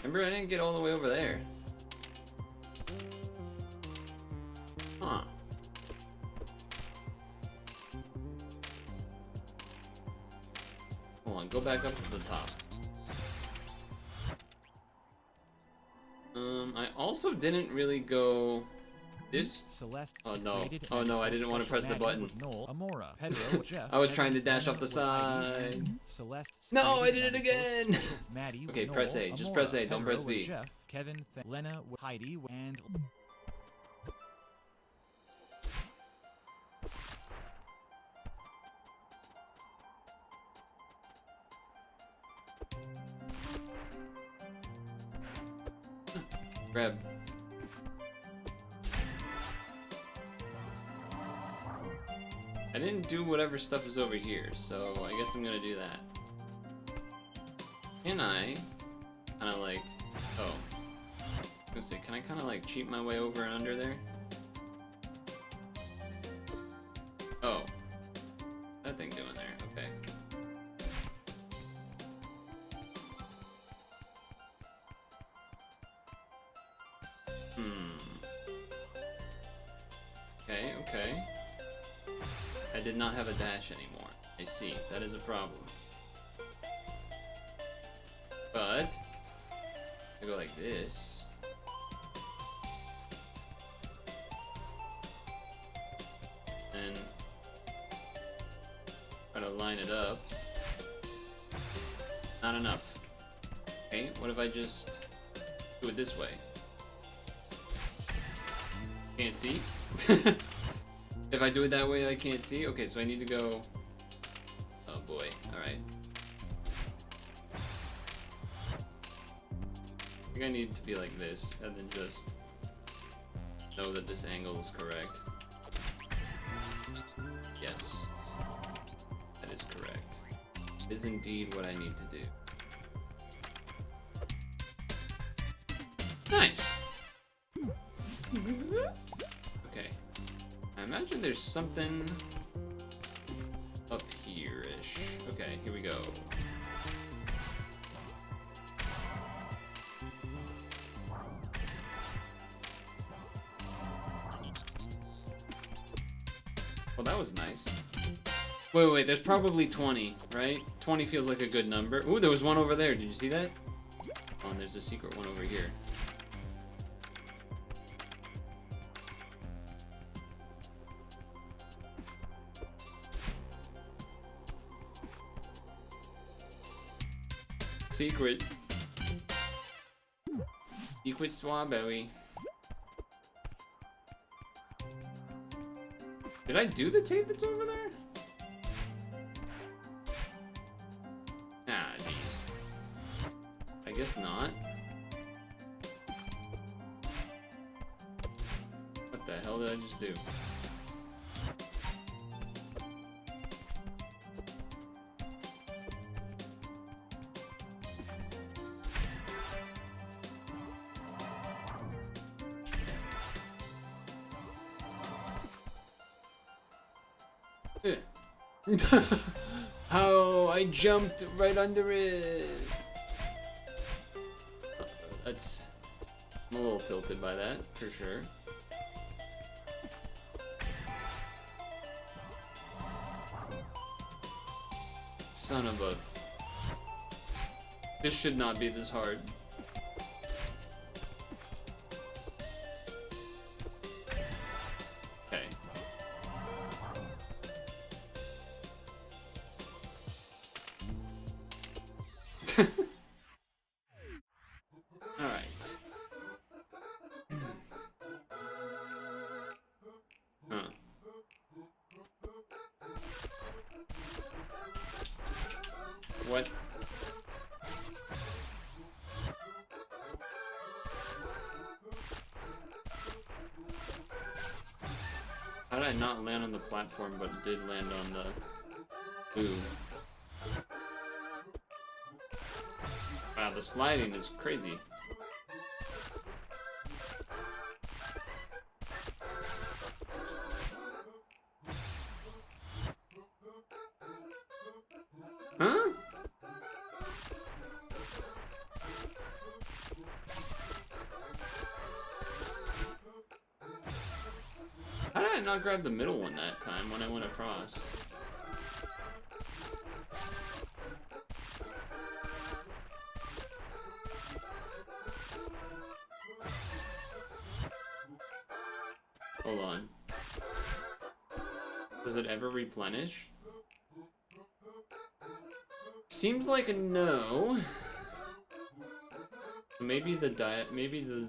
Remember, I didn't get all the way over there. Huh. Hold on, go back up to the top. I also didn't really go this.
Celeste
Oh, no.
created
Oh,
and
no, I
for
didn't want to press
special
the
Maddie
button.
with Noel, Amora, Pedro, Jeff,
I was
Kevin,
trying to dash
Lena
off the
with Heidi,
side.
and Celeste
No, I
created
did it
and for
again.
special Maddie with
Okay, press
Noel,
A. Just
Amora,
press A. Don't
Pedro
press
with
B.
Jeff, Kevin, Lena with Heidi, and
Grab. I didn't do whatever stuff is over here, so I guess I'm gonna do that. Can I kind of like... Oh. I was gonna say, can I kind of like cheat my way over and under there? Oh. That thing doing there, okay. Okay, okay. I did not have a dash anymore. I see. That is a problem. But I go like this. And try to line it up. Not enough. Okay, what if I just do it this way? Can't see? If I do it that way, I can't see? Okay, so I need to go... Oh boy, alright. I think I need to be like this, and then just know that this angle is correct. Yes. That is correct. It is indeed what I need to do. Nice! Okay. I imagine there's something up here-ish. Okay, here we go. Well, that was nice. Wait, there's probably 20, right? 20 feels like a good number. Ooh, there was one over there. Did you see that? Oh, and there's a secret one over here. Secret. Secret strawberry. Did I do the tape that's over there? Ah, jeez. I guess not. What the hell did I just do? How I jumped right under it. That's... I'm a little tilted by that, for sure. Son of a... This should not be this hard. Okay. Alright. Huh. What? How did I not land on the platform but did land on the... Ooh. Wow, the sliding is crazy. Huh? How did I not grab the middle one that time when I went across? Hold on. Does it ever replenish? Seems like a no. Maybe the diet, maybe the...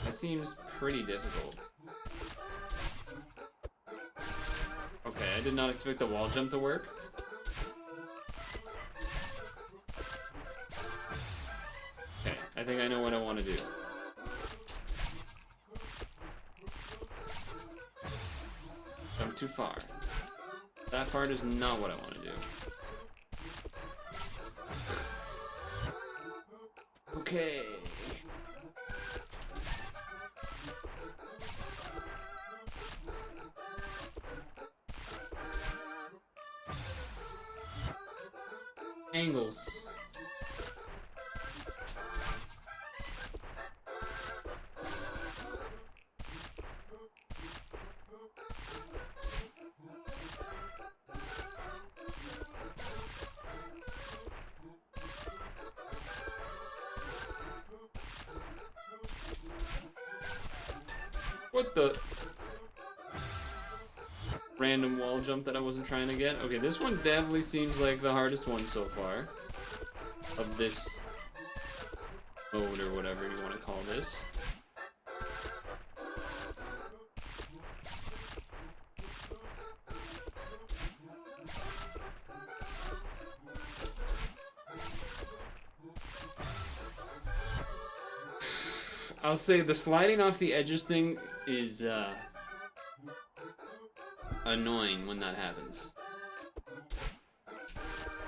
That seems pretty difficult. Okay, I did not expect the wall jump to work. Okay, I think I know what I want to do. I'm too far. That part is not what I want to do. Okay. Angles. What the? Random wall jump that I wasn't trying to get. Okay, this one definitely seems like the hardest one so far. Of this mode or whatever you want to call this. I'll say the sliding off the edges thing is annoying when that happens.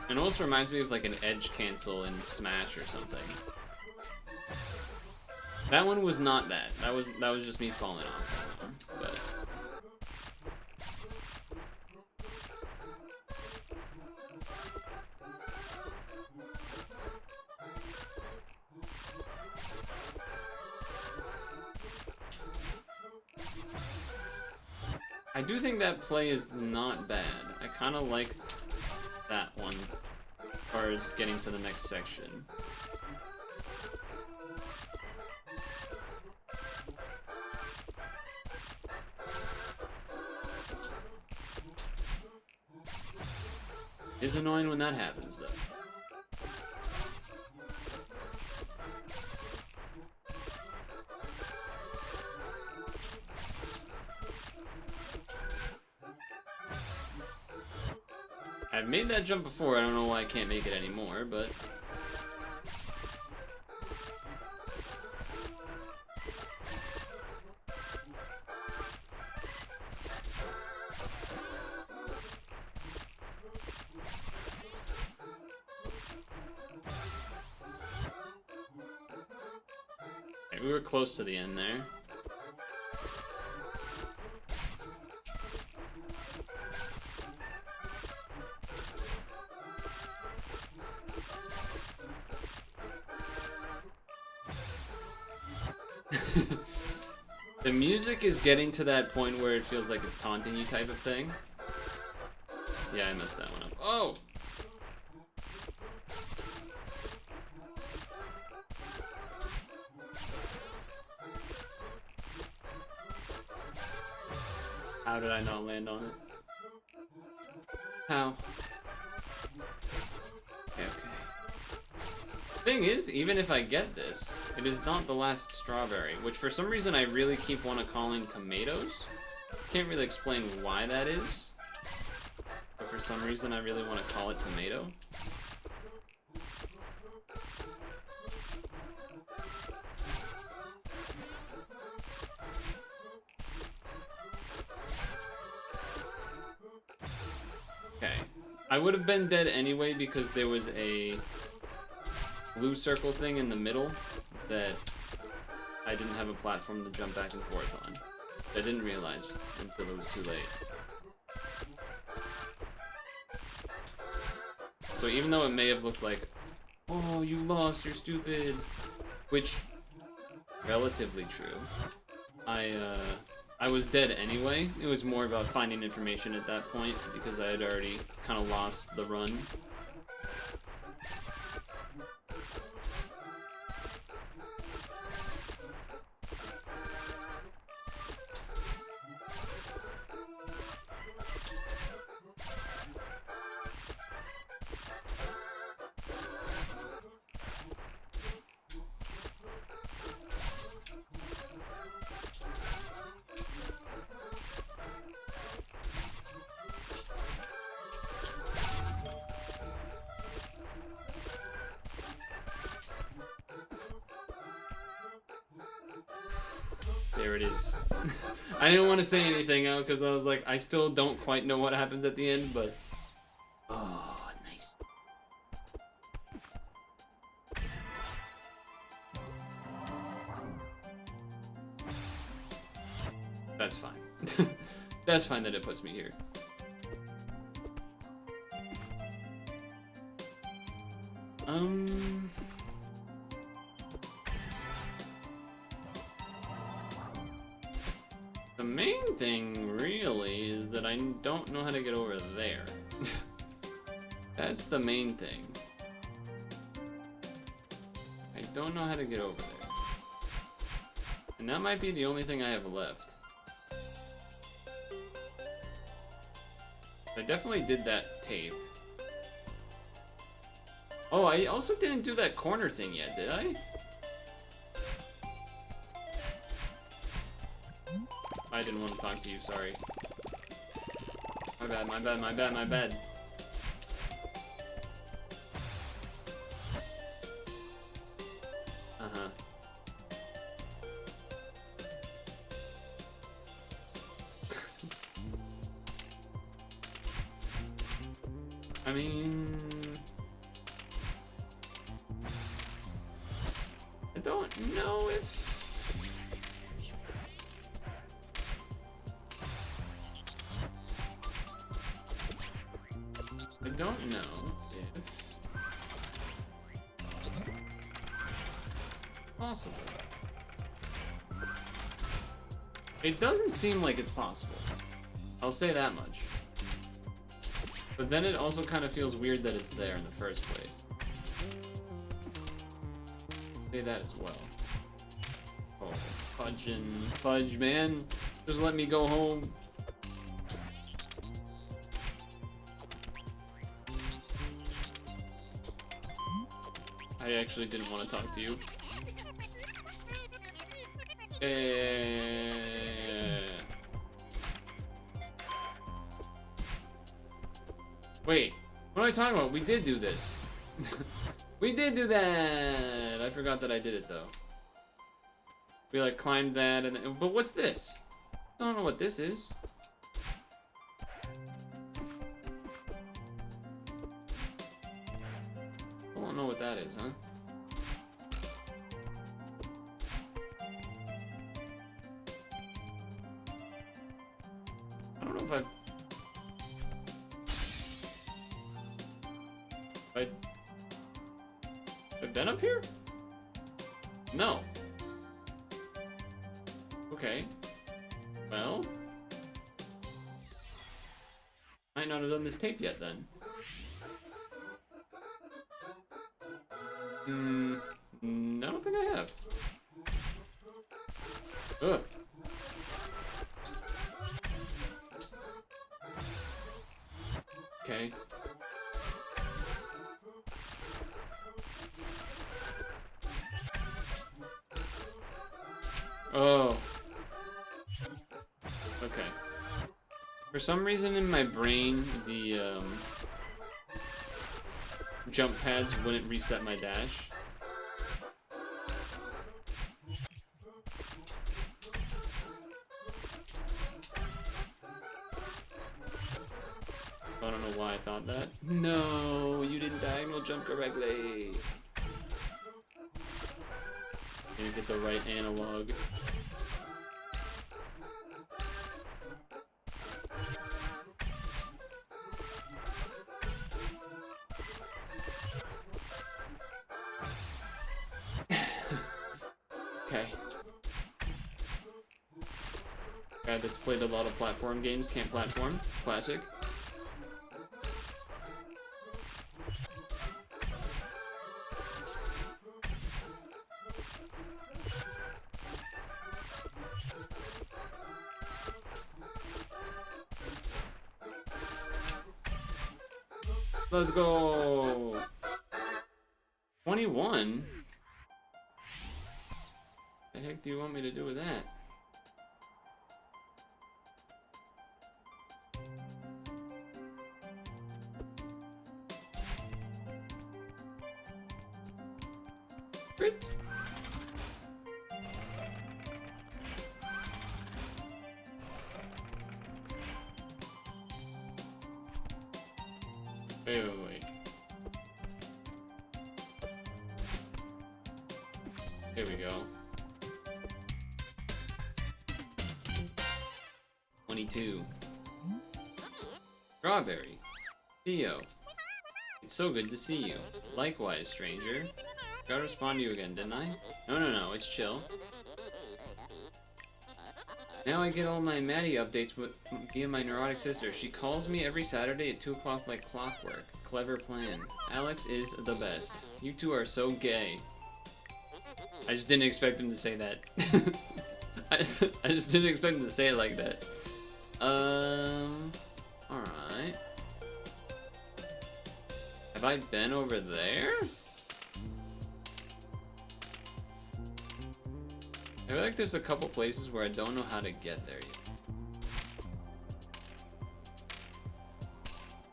It almost reminds me of like an edge cancel in Smash or something. That one was not that. That was just me falling off that one, but I do think that play is not bad. I kind of like that one as far as getting to the next section. It's annoying when that happens, though. I've made that jump before, I don't know why I can't make it anymore, but... we were close to the end there. The music is getting to that point where it feels like it's taunting you type of thing. Yeah, I messed that one up. Oh! How did I not land on it? How? Okay. Thing is, even if I get this, it is not the last strawberry, which for some reason I really keep calling tomatoes. Can't really explain why that is, but for some reason I really want to call it tomato. Okay, I would have been dead anyway because there was a blue circle thing in the middle that I didn't have a platform to jump back and forth on. I didn't realize until it was too late. So even though it may have looked like, oh, you lost, you're stupid, which, relatively true, I was dead anyway. It was more about finding information at that point because I had already kind of lost the run. There it is. I didn't want to say anything out because I was like, I still don't quite know what happens at the end, but... Oh, nice. That's fine. That's fine that it puts me here. The main thing, really, is that I don't know how to get over there. That's the main thing. I don't know how to get over there. And that might be the only thing I have left. I definitely did that tape. Oh, I also didn't do that corner thing yet, did I? I didn't want to talk to you, sorry. My bad, my bad, my bad, my bad. Uh-huh. I mean... I don't know if... I don't know if... possible. It doesn't seem like it's possible. I'll say that much. But then it also kind of feels weird that it's there in the first place. Say that as well. Oh, fudge, man. Just let me go home. I actually didn't want to talk to you. Wait, what am I talking about? We did do this. We did do that! I forgot that I did it, though. We, like, climbed that, and but what's this? I don't know what this is. I don't know what that is, huh? I don't know if I've been up here? No. Okay. Well, might not have done this tape yet then. I don't think I have. Ugh. Okay. Oh. Okay. For some reason in my brain, the jump pads wouldn't reset my dash. I don't know why I thought that. No, you didn't diagonal jump correctly. Didn't get the right analog. Okay. Guy that's played a lot of platform games can't platform. Classic. Let's go. 21? The heck do you want me to do with that? Crit. Wait. Here we go. 22. Strawberry. Theo. It's so good to see you. Likewise, stranger. Gotta respond to you again, didn't I? No, it's chill. Now I get all my Maddie updates via my neurotic sister. She calls me every Saturday at 2 o'clock like clockwork. Clever plan. Alex is the best. You two are so gay. I just didn't expect him to say that. I just didn't expect him to say it like that. Alright. Have I been over there? I feel like there's a couple places where I don't know how to get there yet.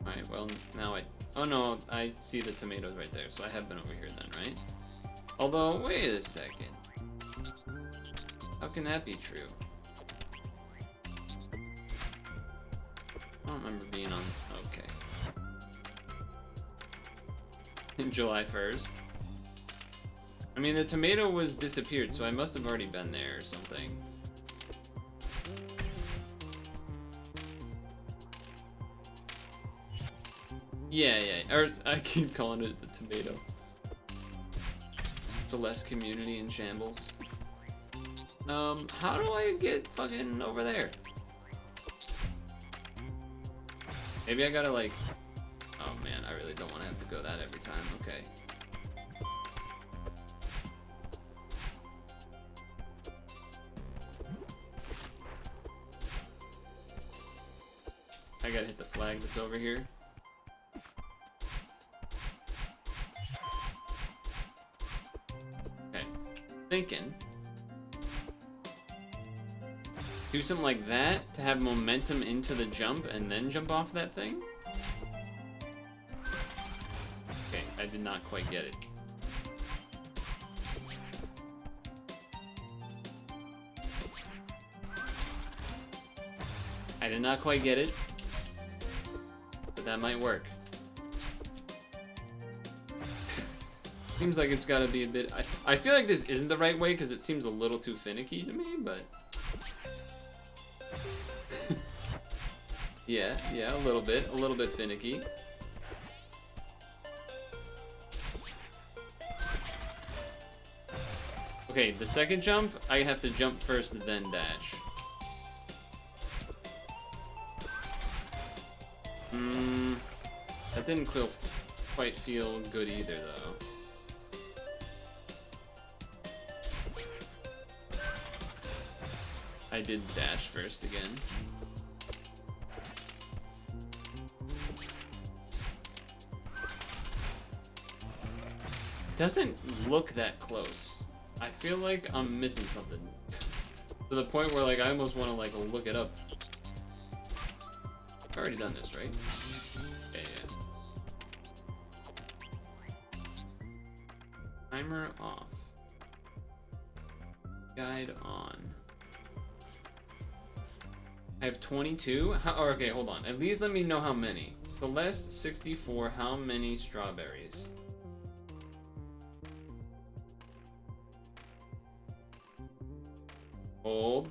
Alright, well, now oh no, I see the tomatoes right there, so I have been over here then, right? Although, wait a second. How can that be true? I don't remember being on... Okay. July 1st. I mean, the tomato was disappeared, so I must have already been there or something. Yeah, or I keep calling it the tomato. Celeste community in shambles. How do I get fucking over there? Maybe I gotta like... Oh man, I really don't want to have to go that every time. Okay. I gotta hit the flag that's over here. Okay. Thinking. Do something like that to have momentum into the jump and then jump off that thing? Okay, I did not quite get it. I did not quite get it. But that might work. Seems like it's gotta be a bit... I feel like this isn't the right way because it seems a little too finicky to me, but... Yeah, a little bit finicky. Okay, the second jump, I have to jump first and then dash. That didn't quite feel good either, though. I did dash first again. Doesn't look that close. I feel like I'm missing something. To the point where, like, I almost want to, like, look it up. I've already done this, right? Yeah. Timer off. Guide on. I have 22? Okay, hold on. At least let me know how many. Celeste, 64. How many strawberries? Hold.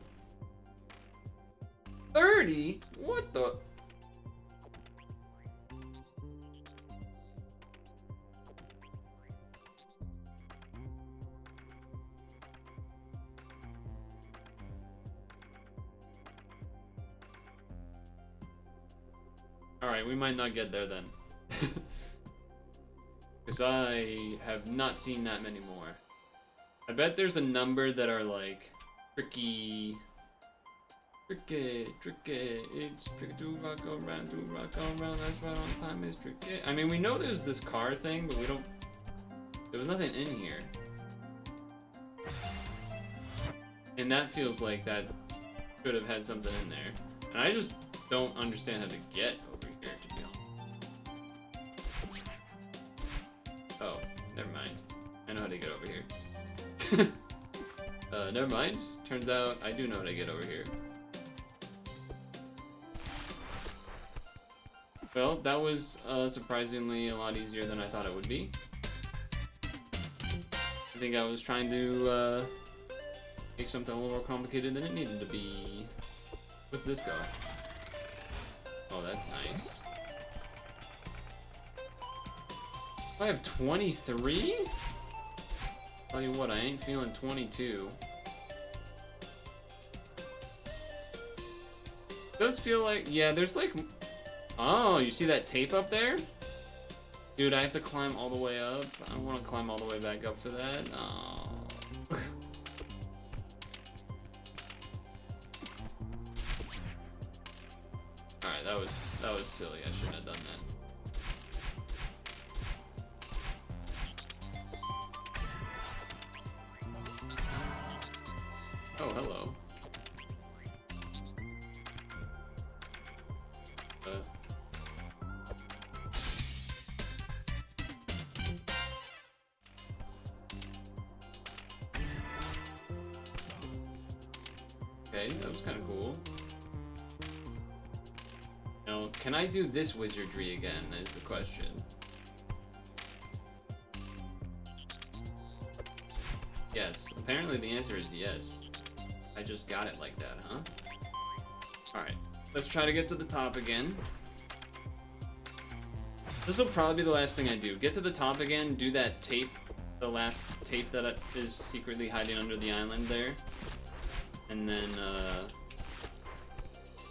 30? What the? Alright, we might not get there then. Because I have not seen that many more. I bet there's a number that are like tricky. Tricky, it's tricky to rock around, that's right on time is tricky. I mean, we know there's this car thing, but we don't. There was nothing in here. And that feels like that should have had something in there. And I just don't understand how to get over here, to be honest. Oh, never mind. I know how to get over here. Never mind. Turns out I do know how to get over here. Well, that was surprisingly a lot easier than I thought it would be. I think I was trying to make something a little more complicated than it needed to be. What's this go? Oh, that's nice. I have 23? Tell you what, I ain't feeling 22. Does feel like, yeah, there's like, oh, you see that tape up there? Dude, I have to climb all the way up. I don't want to climb all the way back up for that. Oh. Alright, that was silly. I shouldn't have done that. Oh, hello. Okay, that was kind of cool. Now, can I do this wizardry again, is the question. Yes, apparently the answer is yes. I just got it like that, huh? Alright, let's try to get to the top again. This will probably be the last thing I do. Get to the top again, do that tape, the last tape that is secretly hiding under the island there. And then,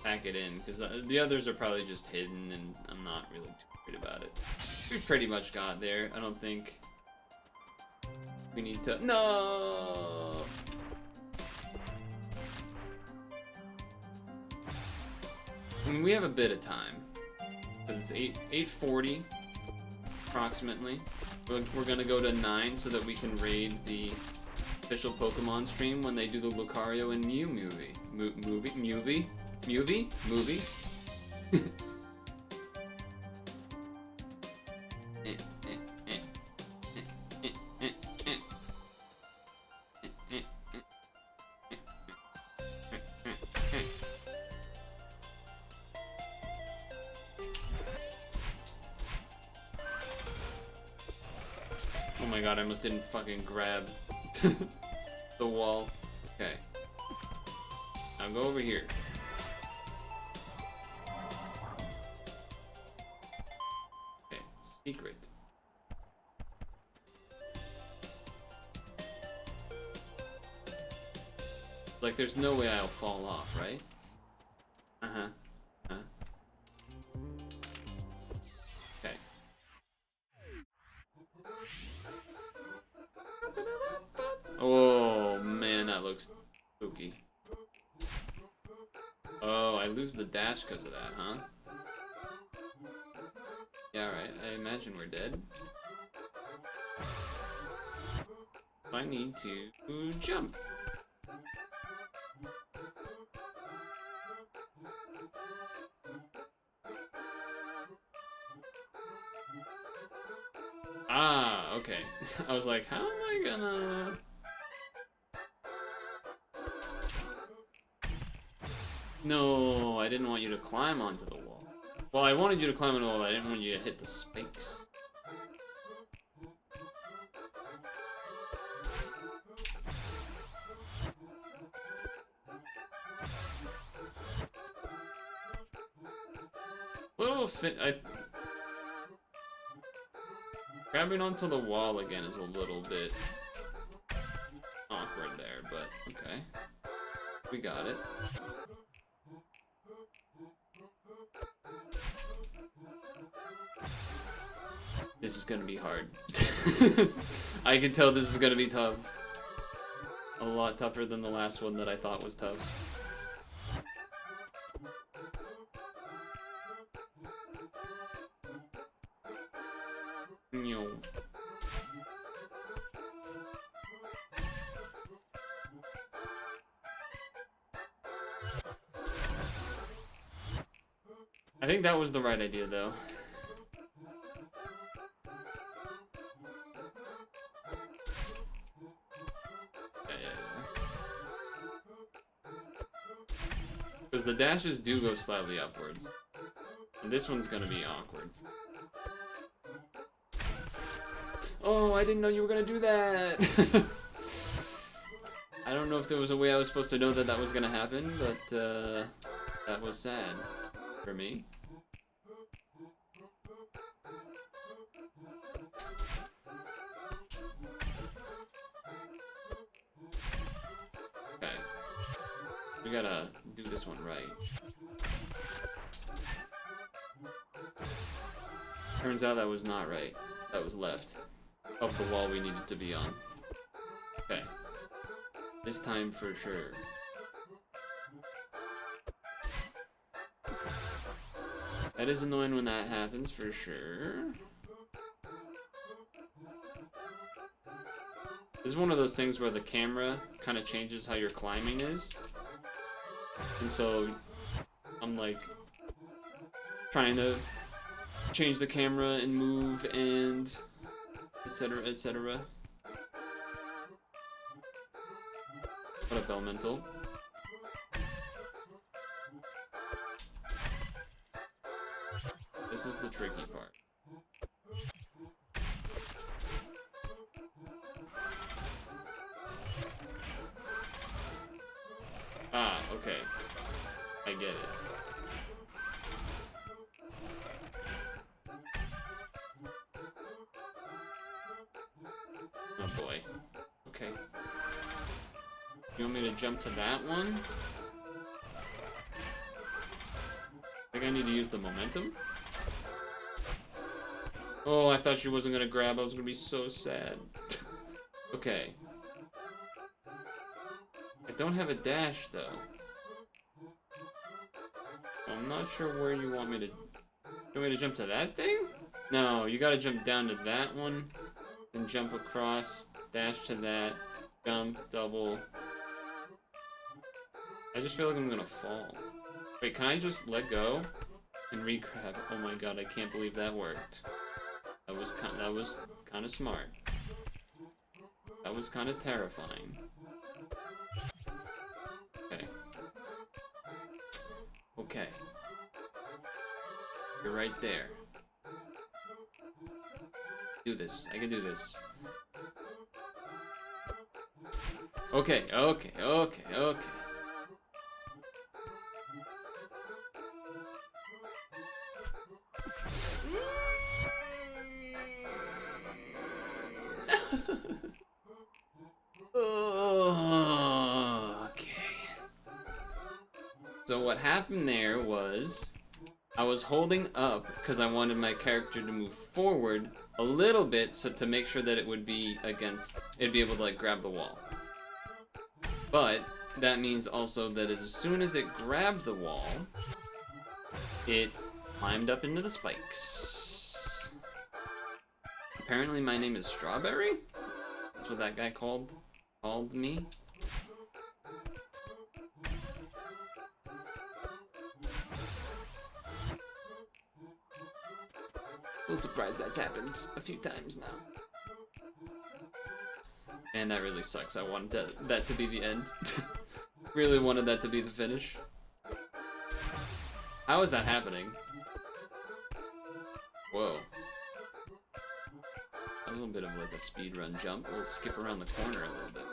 pack it in, because the others are probably just hidden, and I'm not really too worried about it. We pretty much got there. I don't think we need to. No! I mean, we have a bit of time. It's 8:40, approximately. We're gonna go to 9 so that we can raid the official Pokemon stream when they do the Lucario and Mew movie. Movie? Oh my god, I almost didn't fucking grab the wall. Okay. Now go over here. secret. Like, there's no way I'll fall off, right? Uh-huh. Huh. Okay. Oh, man, that looks spooky. Oh, I lose the dash because of that, huh? Yeah, alright. I imagine we're dead. I need to jump. Ah, okay. I was like, how am I gonna... No, I didn't want you to climb onto the wall. Well, I wanted you to climb on the wall, I didn't want you to hit the spikes. Grabbing onto the wall again is a little bit awkward there, but okay. We got it. This is gonna be hard. I can tell this is gonna be tough. A lot tougher than the last one that I thought was tough. No. I think that was the right idea, though. Because the dashes do go slightly upwards. And this one's gonna be awkward. Oh, I didn't know you were gonna do that! I don't know if there was a way I was supposed to know that that was gonna happen, but that was sad for me. Okay. We gotta do this one right. Turns out that was not right. That was left. Of the wall we needed to be on. Okay. This time for sure. That is annoying when that happens for sure. This is one of those things where the camera kind of changes how your climbing is. And so I'm like trying to change the camera and move and etc, etc. What up, Elemental? This is the tricky part. Ah, okay. I get it. Oh boy. Okay. You want me to jump to that one? I think I need to use the momentum. Oh, I thought she wasn't gonna grab. I was gonna be so sad. Okay. I don't have a dash though. I'm not sure where you want me to. You want me to jump to that thing? No, you gotta jump down to that one, then jump across, dash to that, jump, double. I just feel like I'm gonna fall. Wait, can I just let go and re-grab? Oh my god, I can't believe that worked. That was kind of smart. That was kind of terrifying. Okay. Okay. You're right there. Do this. I can do this. Okay, okay, okay, okay. what happened there was I was holding up because I wanted my character to move forward a little bit so to make sure that it would be it'd be able to like grab the wall. But that means also that as soon as it grabbed the wall, it climbed up into the spikes. Apparently my name is Strawberry? That's what that guy called me. A little surprised that's happened a few times now. And that really sucks. I wanted that to be the end. Really wanted that to be the finish. How is that happening? Whoa. That was a little bit of like a speedrun jump. We'll skip around the corner a little bit.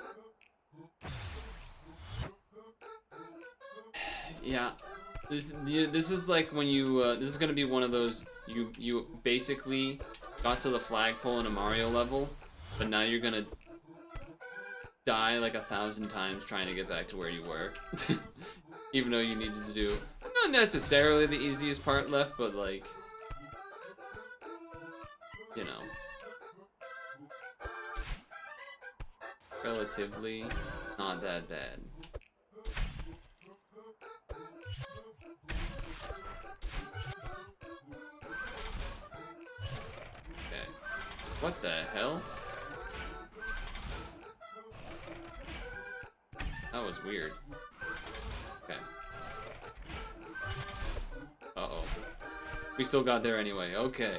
Yeah. This is like when you, this is gonna be one of those, you basically got to the flagpole in a Mario level, but now you're gonna die like 1,000 times trying to get back to where you were. Even though you needed to do, not necessarily the easiest part left, but like, you know, relatively not that bad. Okay. What the hell? That was weird. Okay. Uh-oh. We still got there anyway. Okay.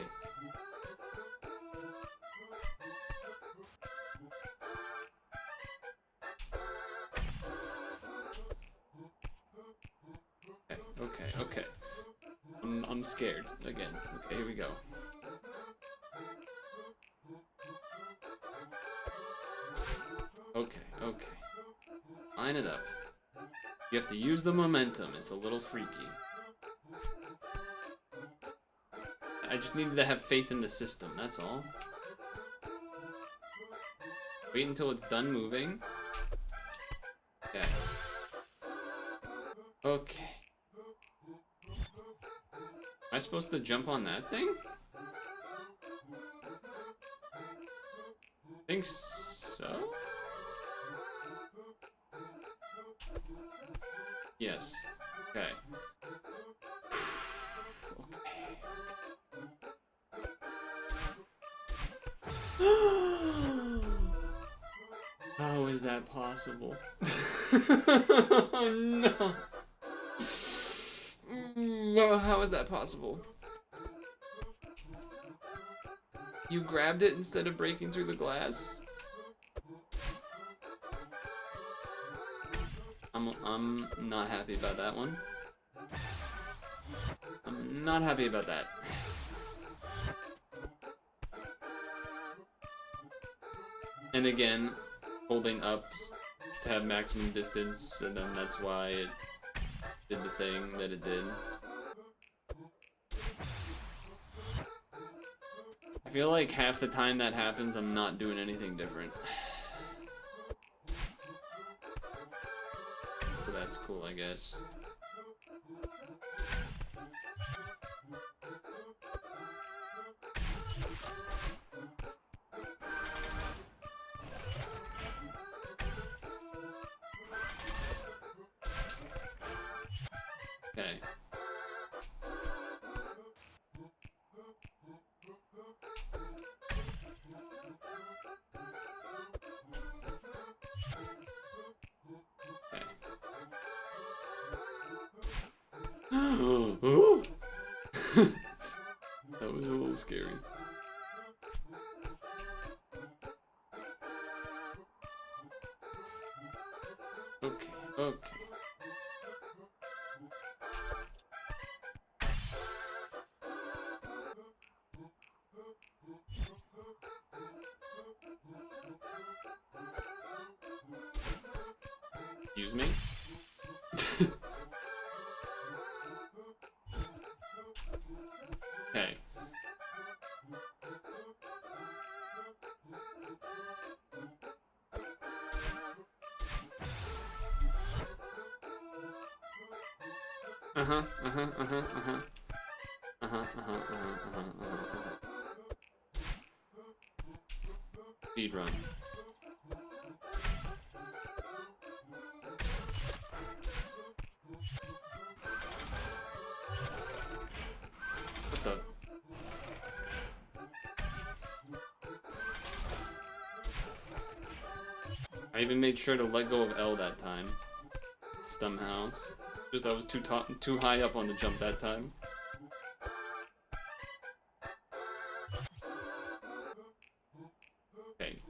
Okay. I'm scared again. Okay, here we go. Okay. Line it up. You have to use the momentum. It's a little freaky. I just needed to have faith in the system, that's all. Wait until it's done moving. Okay. Okay. Am I supposed to jump on that thing? Think so? Yes. Okay. How is that possible? No. Well, how is that possible? You grabbed it instead of breaking through the glass? I'm not happy about that one. I'm not happy about that. And again, holding up to have maximum distance, and then that's why it did the thing that it did. I feel like half the time that happens, I'm not doing anything different. So that's cool, I guess. Okay. Ooh. That was a little scary. Okay. Excuse me? Okay. Uh-huh, uh-huh, uh-huh, uh-huh. Uh-huh, uh-huh, uh-huh, uh-huh. Speed run. What the? I even made sure to let go of L that time. Somehow. Just I was too high up on the jump that time. Okay.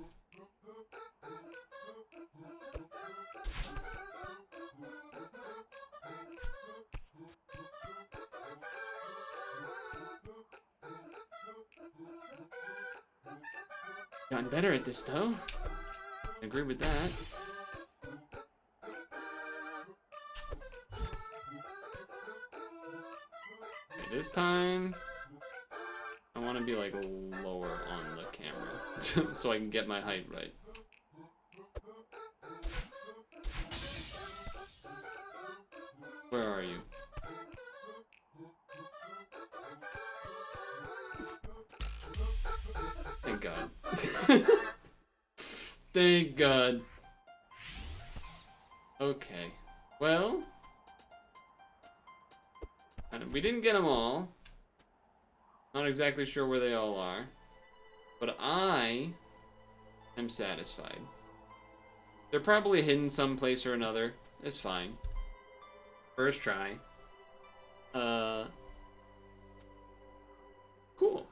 Gotten better at this though. I agree with that. Okay, this time I want to be like lower on the camera so I can get my height right. Where are you? Thank God. Thank God. Okay. Well, we didn't get them all. Not exactly sure where they all are. But I am satisfied. They're probably hidden someplace or another. It's fine. First try. Cool.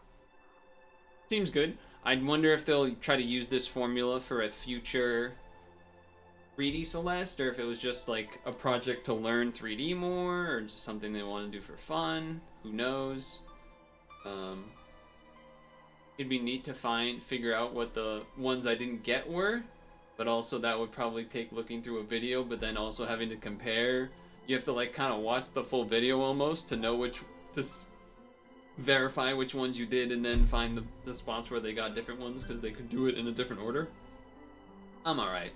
Seems good. I wonder if they'll try to use this formula for a future 3D Celeste, or if it was just like a project to learn 3D more, or just something they want to do for fun. Who knows? It'd be neat to figure out what the ones I didn't get were, but also that would probably take looking through a video, but then also having to compare. You have to like kind of watch the full video almost to know verify which ones you did, and then find the spots where they got different ones because they could do it in a different order. I'm alright.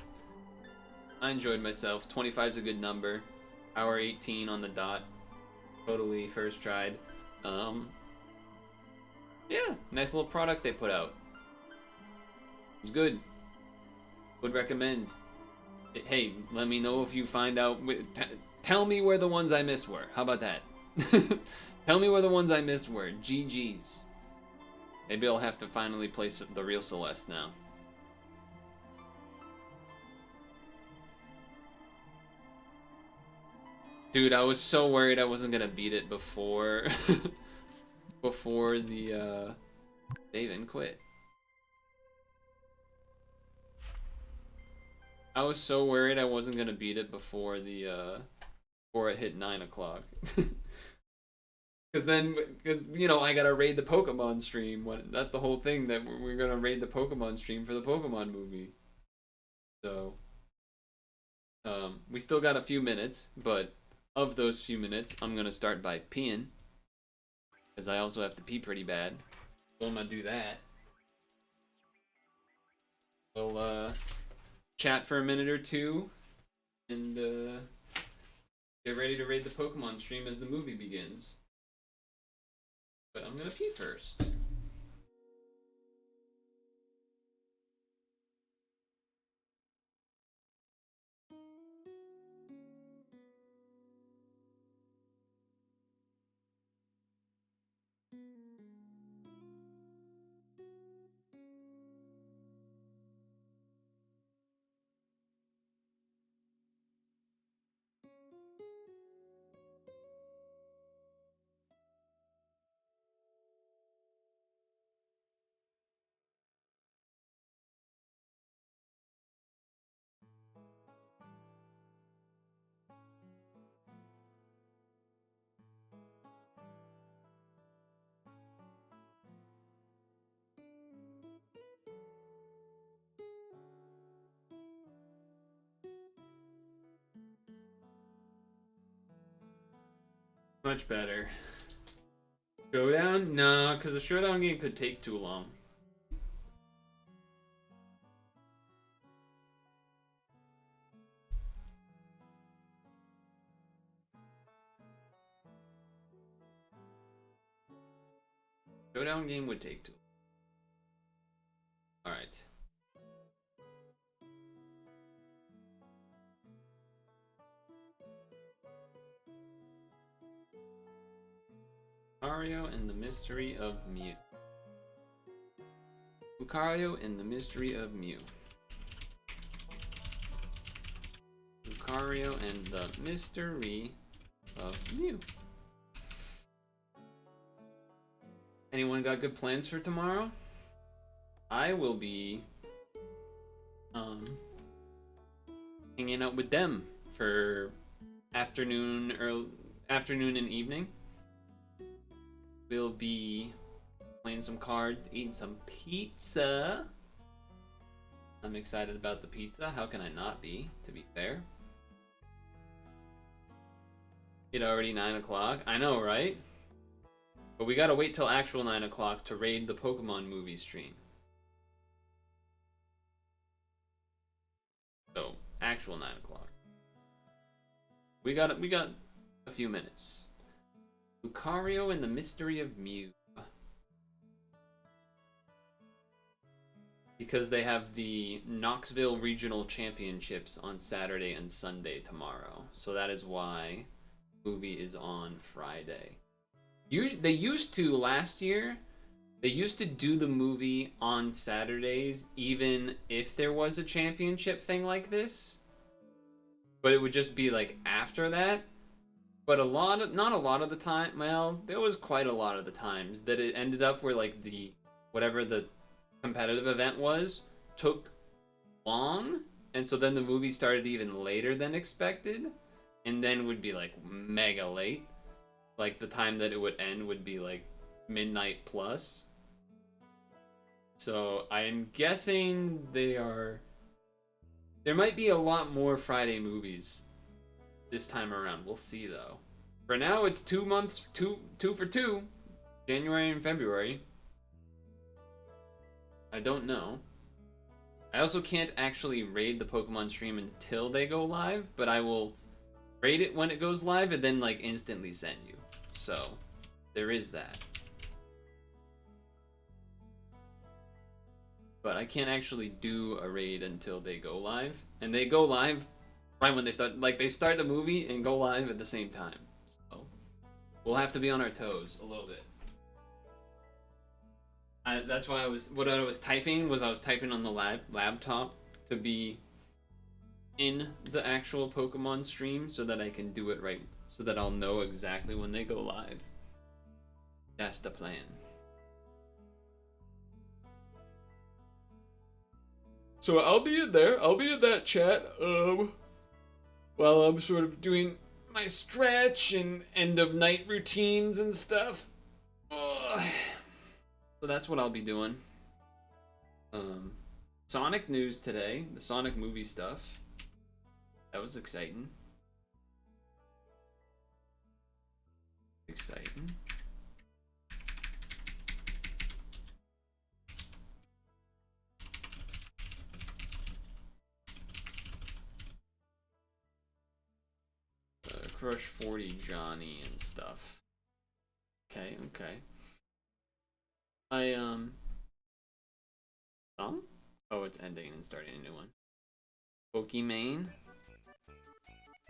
I enjoyed myself. 25 is a good number. Hour 18 on the dot. Totally first tried. Yeah, nice little product they put out. It was good. Would recommend. Hey, let me know if you find out. Tell me where the ones I missed were. How about that? Tell me where the ones I missed were. GG's. Maybe I'll have to finally play the real Celeste now. Dude, I was so worried I wasn't gonna beat it before before the save and quit. I was so worried I wasn't gonna beat it before before it hit 9 o'clock. Because you know, I gotta raid the Pokemon stream. That's the whole thing, that we're gonna raid the Pokemon stream for the Pokemon movie. So, we still got a few minutes, but of those few minutes, I'm gonna start by peeing, because I also have to pee pretty bad. So I'm gonna do that. We'll chat for a minute or two, and get ready to raid the Pokemon stream as the movie begins. But I'm gonna pee first. Much better. Showdown? No, because the showdown game could take too long. Showdown game would take too. Alright. Lucario and the Mystery of Mew. Lucario and the Mystery of Mew. Lucario and the Mystery of Mew. Anyone got good plans for tomorrow? I will be hanging out with them for afternoon and evening. We'll be playing some cards, eating some pizza. I'm excited about the pizza. How can I not be, to be fair? It's already 9 o'clock. I know, right? But we gotta wait till actual 9 o'clock to raid the Pokemon movie stream. So, actual 9 o'clock. We got a few minutes. Lucario and the Mystery of Mew. Because they have the Knoxville Regional Championships on Saturday and Sunday tomorrow. So that is why movie is on Friday. They used to last year. They used to do the movie on Saturdays, even if there was a championship thing like this. But it would just be like after that. But not a lot of the time. Well, there was quite a lot of the times that it ended up where like whatever the competitive event was took long, and so then the movie started even later than expected, and then would be like mega late. Like the time that it would end would be like midnight plus. So I'm guessing there might be a lot more Friday movies this time around. We'll see though. For now, it's 2 months, two for two, January and February. I don't know. I also can't actually raid the Pokemon stream until they go live, but I will raid it when it goes live and then like instantly send you. So, there is that. But I can't actually do a raid until they go live. And they go live right when they start. Like, they start the movie and go live at the same time. So, we'll have to be on our toes a little bit. That's why I was typing on the laptop to be in the actual Pokemon stream so that I can do it right, so that I'll know exactly when they go live. That's the plan. So I'll be in there. I'll be in that chat while I'm sort of doing my stretch and end of night routines and stuff. Ugh. So that's what I'll be doing. Sonic news today, the Sonic movie stuff. That was exciting. Exciting. Crush 40 Johnny and stuff. Okay. Some? Oh, it's ending and starting a new one.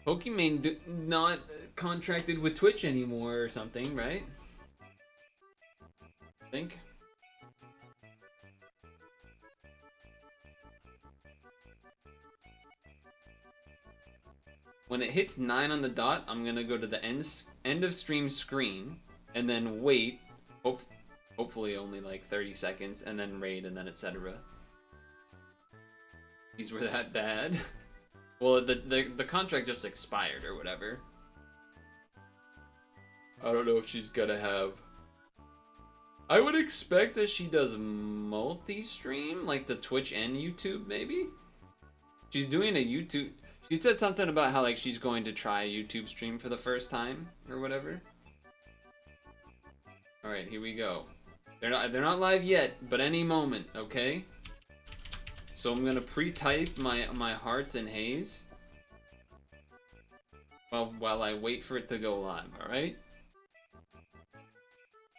Pokimane not contracted with Twitch anymore or something, right? I think. When it hits 9 on the dot, I'm gonna go to the end of stream screen and then wait. Hopefully only like 30 seconds, and then raid, and then etc. These were that bad. Well, the contract just expired or whatever. I don't know if she's gonna have. I would expect that she does multi-stream, like the Twitch and YouTube, maybe. She's doing a YouTube. She said something about how like she's going to try a YouTube stream for the first time or whatever. All right, here we go. They're not live yet, but any moment, okay? So I'm gonna pre-type my hearts and haze while I wait for it to go live, all right?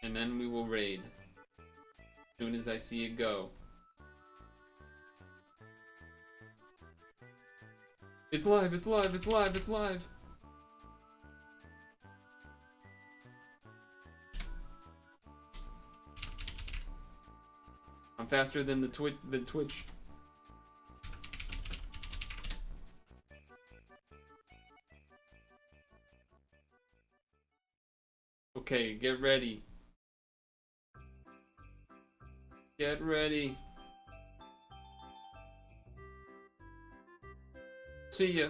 And then we will raid. soon as I see it go. It's live, it's live, it's live, it's live! I'm faster than the Twitch. Okay, get ready. Get ready. See ya.